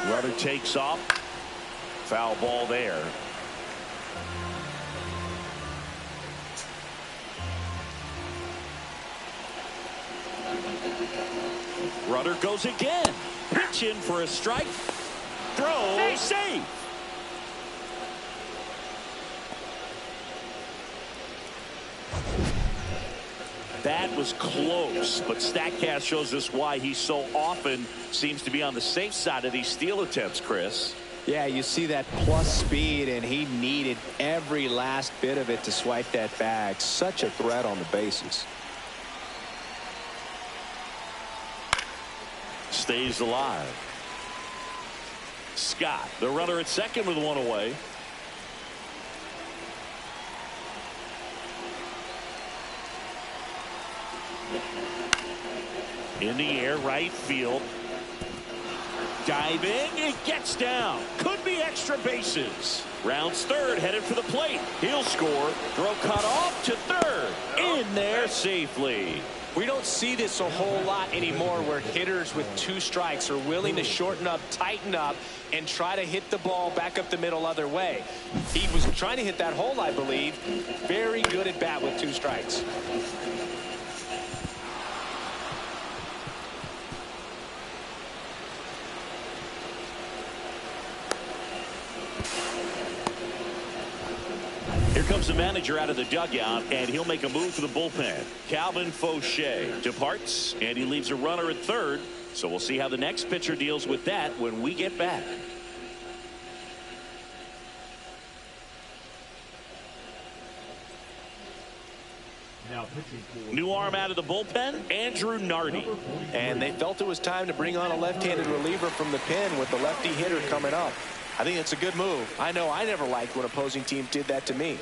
S2: Runner takes off. Foul ball there. Runner goes again. Pitch in for a strike. Throw, save. That was close, but StatCast shows us why he so often seems to be on the safe side of these steal attempts, Chris.
S3: Yeah, you see that plus speed, and he needed every last bit of it to swipe that bag. Such a threat on the bases.
S2: Stays alive. Scott, the runner at second with one away. In the air, right field. Diving, it gets down. Could be extra bases. Rounds third, headed for the plate. He'll score. Throw cut off to third. In there safely.
S3: We don't see this a whole lot anymore where hitters with 2 strikes are willing to shorten up, tighten up, and try to hit the ball back up the middle other way. He was trying to hit that hole, I believe. Very good at bat with 2 strikes.
S2: Here comes the manager out of the dugout, and he'll make a move for the bullpen. Calvin Fauché departs, and he leaves a runner at third. So we'll see how the next pitcher deals with that when we get back.
S8: Now pitching for
S2: New arm out of the bullpen, Andrew Nardi.
S3: And they felt it was time to bring on a left-handed reliever from the pen with the lefty hitter coming up. I think it's a good move. I know I never liked when opposing teams did that to me.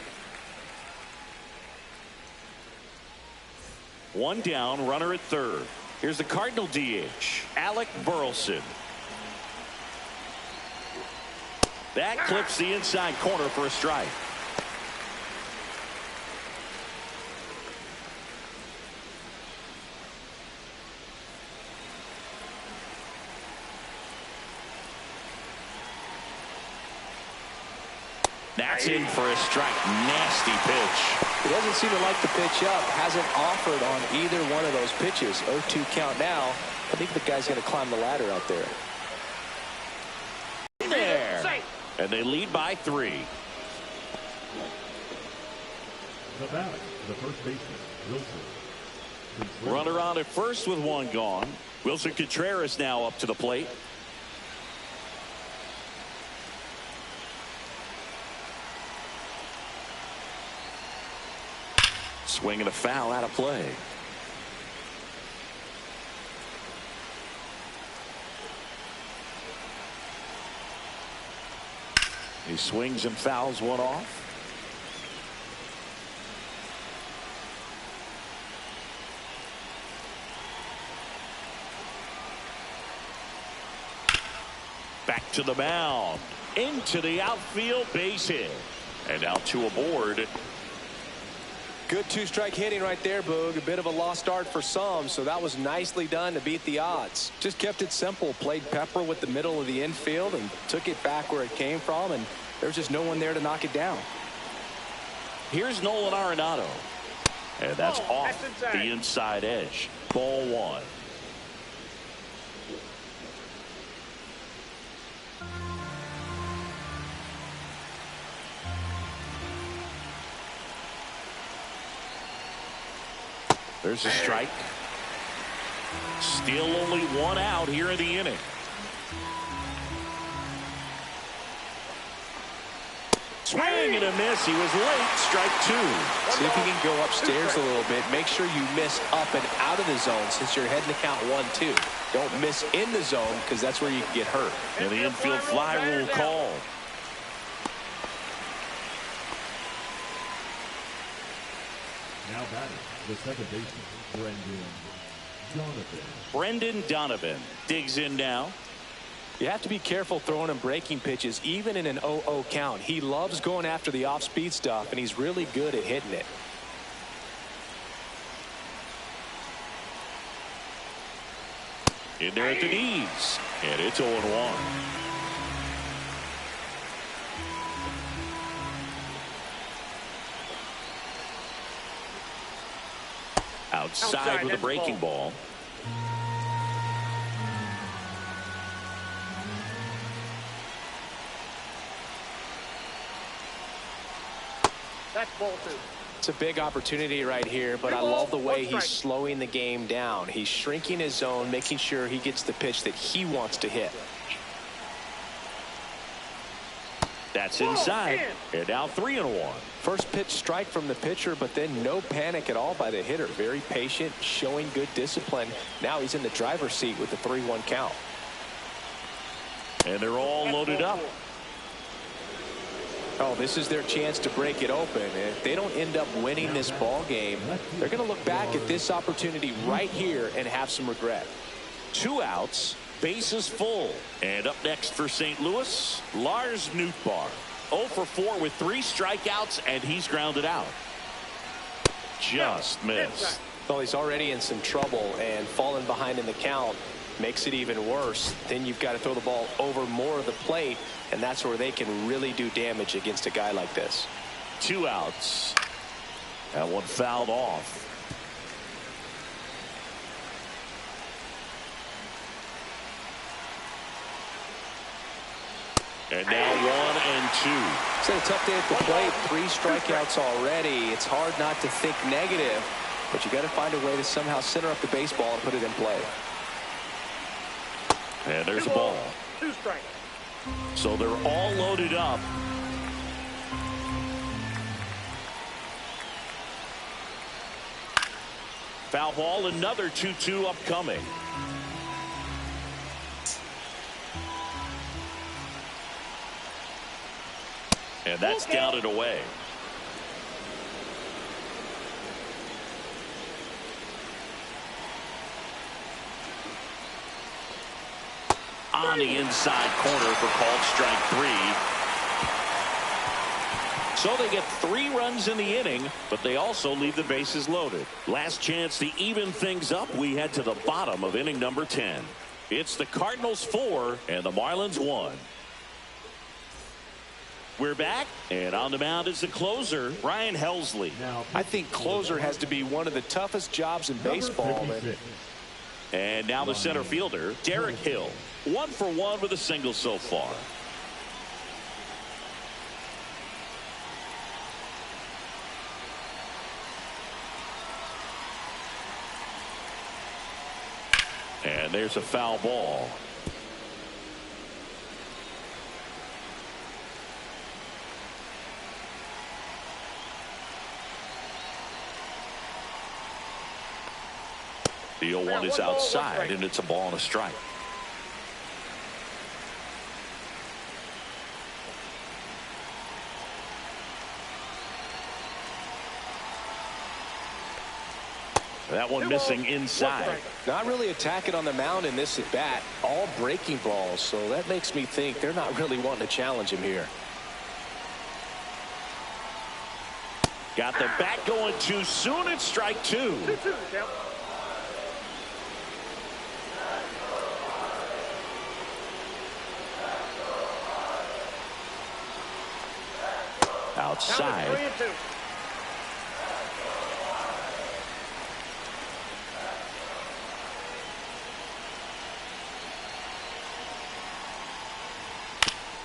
S2: 1 down, runner at third. Here's the Cardinal DH, Alec Burleson. That clips the inside corner for a strike. That's in for a strike. Nasty pitch.
S3: He doesn't seem to like the pitch up. Hasn't offered on either one of those pitches. 0-2 count now. I think the guy's going to climb the ladder out there.
S2: There. And they lead by 3.
S8: the batter, the first baseman, Wilson.
S2: Runner on at first with 1 gone. Wilson Contreras now up to the plate. Swing and a foul out of play. He swings and fouls one off. Back to the mound. Into the outfield, base hit. And now 2 aboard.
S3: Good 2-strike hitting right there, Boog. A bit of a lost start for some, so that was nicely done to beat the odds. Just kept it simple. Played pepper with the middle of the infield and took it back where it came from, and there's just no one there to knock it down.
S2: Here's Nolan Arenado. And that's off the inside edge. Ball 1. There's a strike. Still only 1 out here in the inning. Swing and a miss. He was late. Strike 2.
S3: See if you can go upstairs a little bit. Make sure you miss up and out of the zone since you're heading to count 1-2. Don't miss in the zone because that's where you can get hurt.
S2: And the infield fly rule called.
S8: Now batting, the second baseman,
S2: Brendan Donovan digs in now.
S3: You have to be careful throwing him breaking pitches, even in an 0-0 count. He loves going after the off-speed stuff, and he's really good at hitting it.
S2: In there at the knees. And it's 0-1. Outside with a breaking ball.
S4: That's ball 2.
S3: It's a big opportunity right here, but I love the way he's slowing the game down. He's shrinking his zone, making sure he gets the pitch that he wants to hit.
S2: That's inside. And now 3-1.
S3: First pitch strike from the pitcher, but then no panic at all by the hitter. Very patient, showing good discipline. Now he's in the driver's seat with the 3-1 count.
S2: And they're all loaded up.
S3: Oh, this is their chance to break it open. If they don't end up winning this ball game, they're going to look back at this opportunity right here and have some regret.
S2: 2 outs, bases full. And up next for St. Louis, Lars Nootbaar. 0 for 4 with 3 strikeouts, and he's grounded out. Just missed.
S3: Well, he's already in some trouble, and falling behind in the count makes it even worse. Then you've got to throw the ball over more of the plate, and that's where they can really do damage against a guy like this.
S2: 2 outs. That one fouled off. And now 1 and 2.
S3: It's been a tough day at the plate. 3 strikeouts already. It's hard not to think negative, but you got to find a way to somehow center up the baseball and put it in play.
S2: And there's a ball.
S4: 2 strikes.
S2: So they're all loaded up. Foul ball, another 2-2 upcoming. And that's down and away. On the inside corner for called strike 3. So they get 3 runs in the inning, but they also leave the bases loaded. Last chance to even things up. We head to the bottom of inning number 10. It's the Cardinals 4 and the Marlins 1. We're back, and on the mound is the closer, Ryan Helsley.
S3: I think closer has to be one of the toughest jobs in baseball.
S2: And now the center fielder, Derek Hill. 1 for 1 with a single so far. And there's a foul ball. The 0-1 is outside, and it's a ball and a strike. That one missing inside.
S3: Not really attacking on the mound in this at bat. All breaking balls, so that makes me think they're not really wanting to challenge him here.
S2: Got the bat going too soon. It's strike 2.
S4: 2-2, Count.
S2: Outside.
S4: 3-2.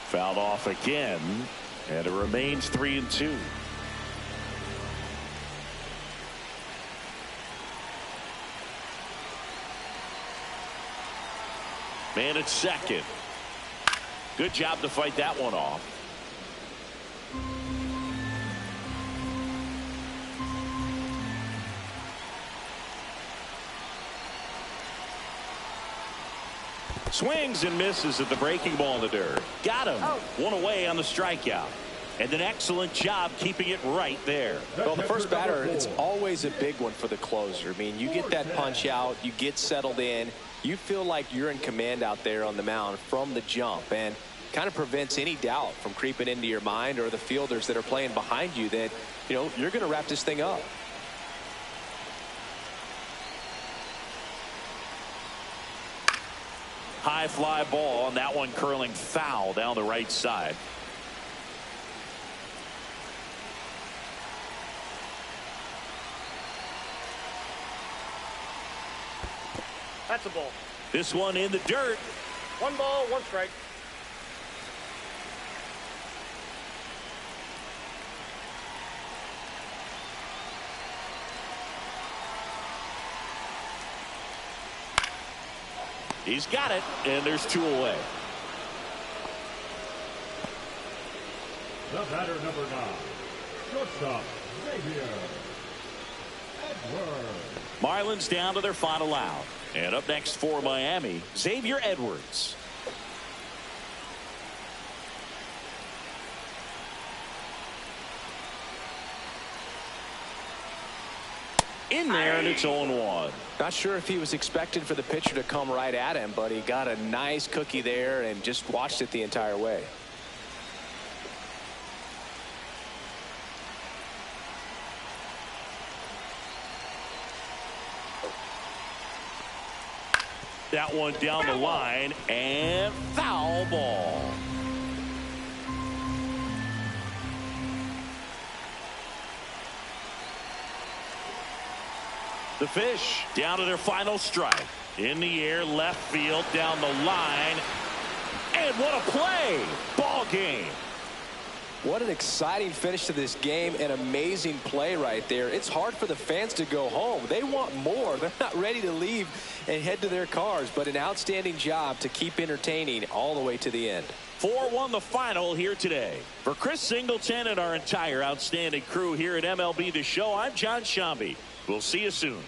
S2: Fouled off again, and it remains 3-2. Man at second. Good job to fight that one off. Swings and misses at the breaking ball in the dirt. Got him. 1 away on the strikeout. And an excellent job keeping it right there.
S3: Well, the first batter, it's always a big one for the closer. I mean, you get that punch out, you get settled in, you feel like you're in command out there on the mound from the jump, and kind of prevents any doubt from creeping into your mind or the fielders that are playing behind you that, you know, you're going to wrap this thing up.
S2: High fly ball, and that one curling foul down the right side.
S4: That's a ball.
S2: This one in the dirt.
S4: 1 ball, 1 strike.
S2: He's got it, and there's 2 away.
S8: The batter, number 9, shortstop, Xavier Edwards.
S2: Marlins down to their final out. And up next for Miami, Xavier Edwards. in there, and it's 0-1.
S3: Not sure if he was expecting for the pitcher to come right at him, but he got a nice cookie there and just watched it the entire way.
S2: That one down the line, and foul ball. The Fish down to their final strike. In the air, left field, down the line. And what a play! Ball game.
S3: What an exciting finish to this game. An amazing play right there. It's hard for the fans to go home. They want more. They're not ready to leave and head to their cars, but an outstanding job to keep entertaining all the way to the end.
S2: 4-1 the final here today. For Chris Singleton and our entire outstanding crew here at MLB The Show, I'm John Shambi. We'll see you soon.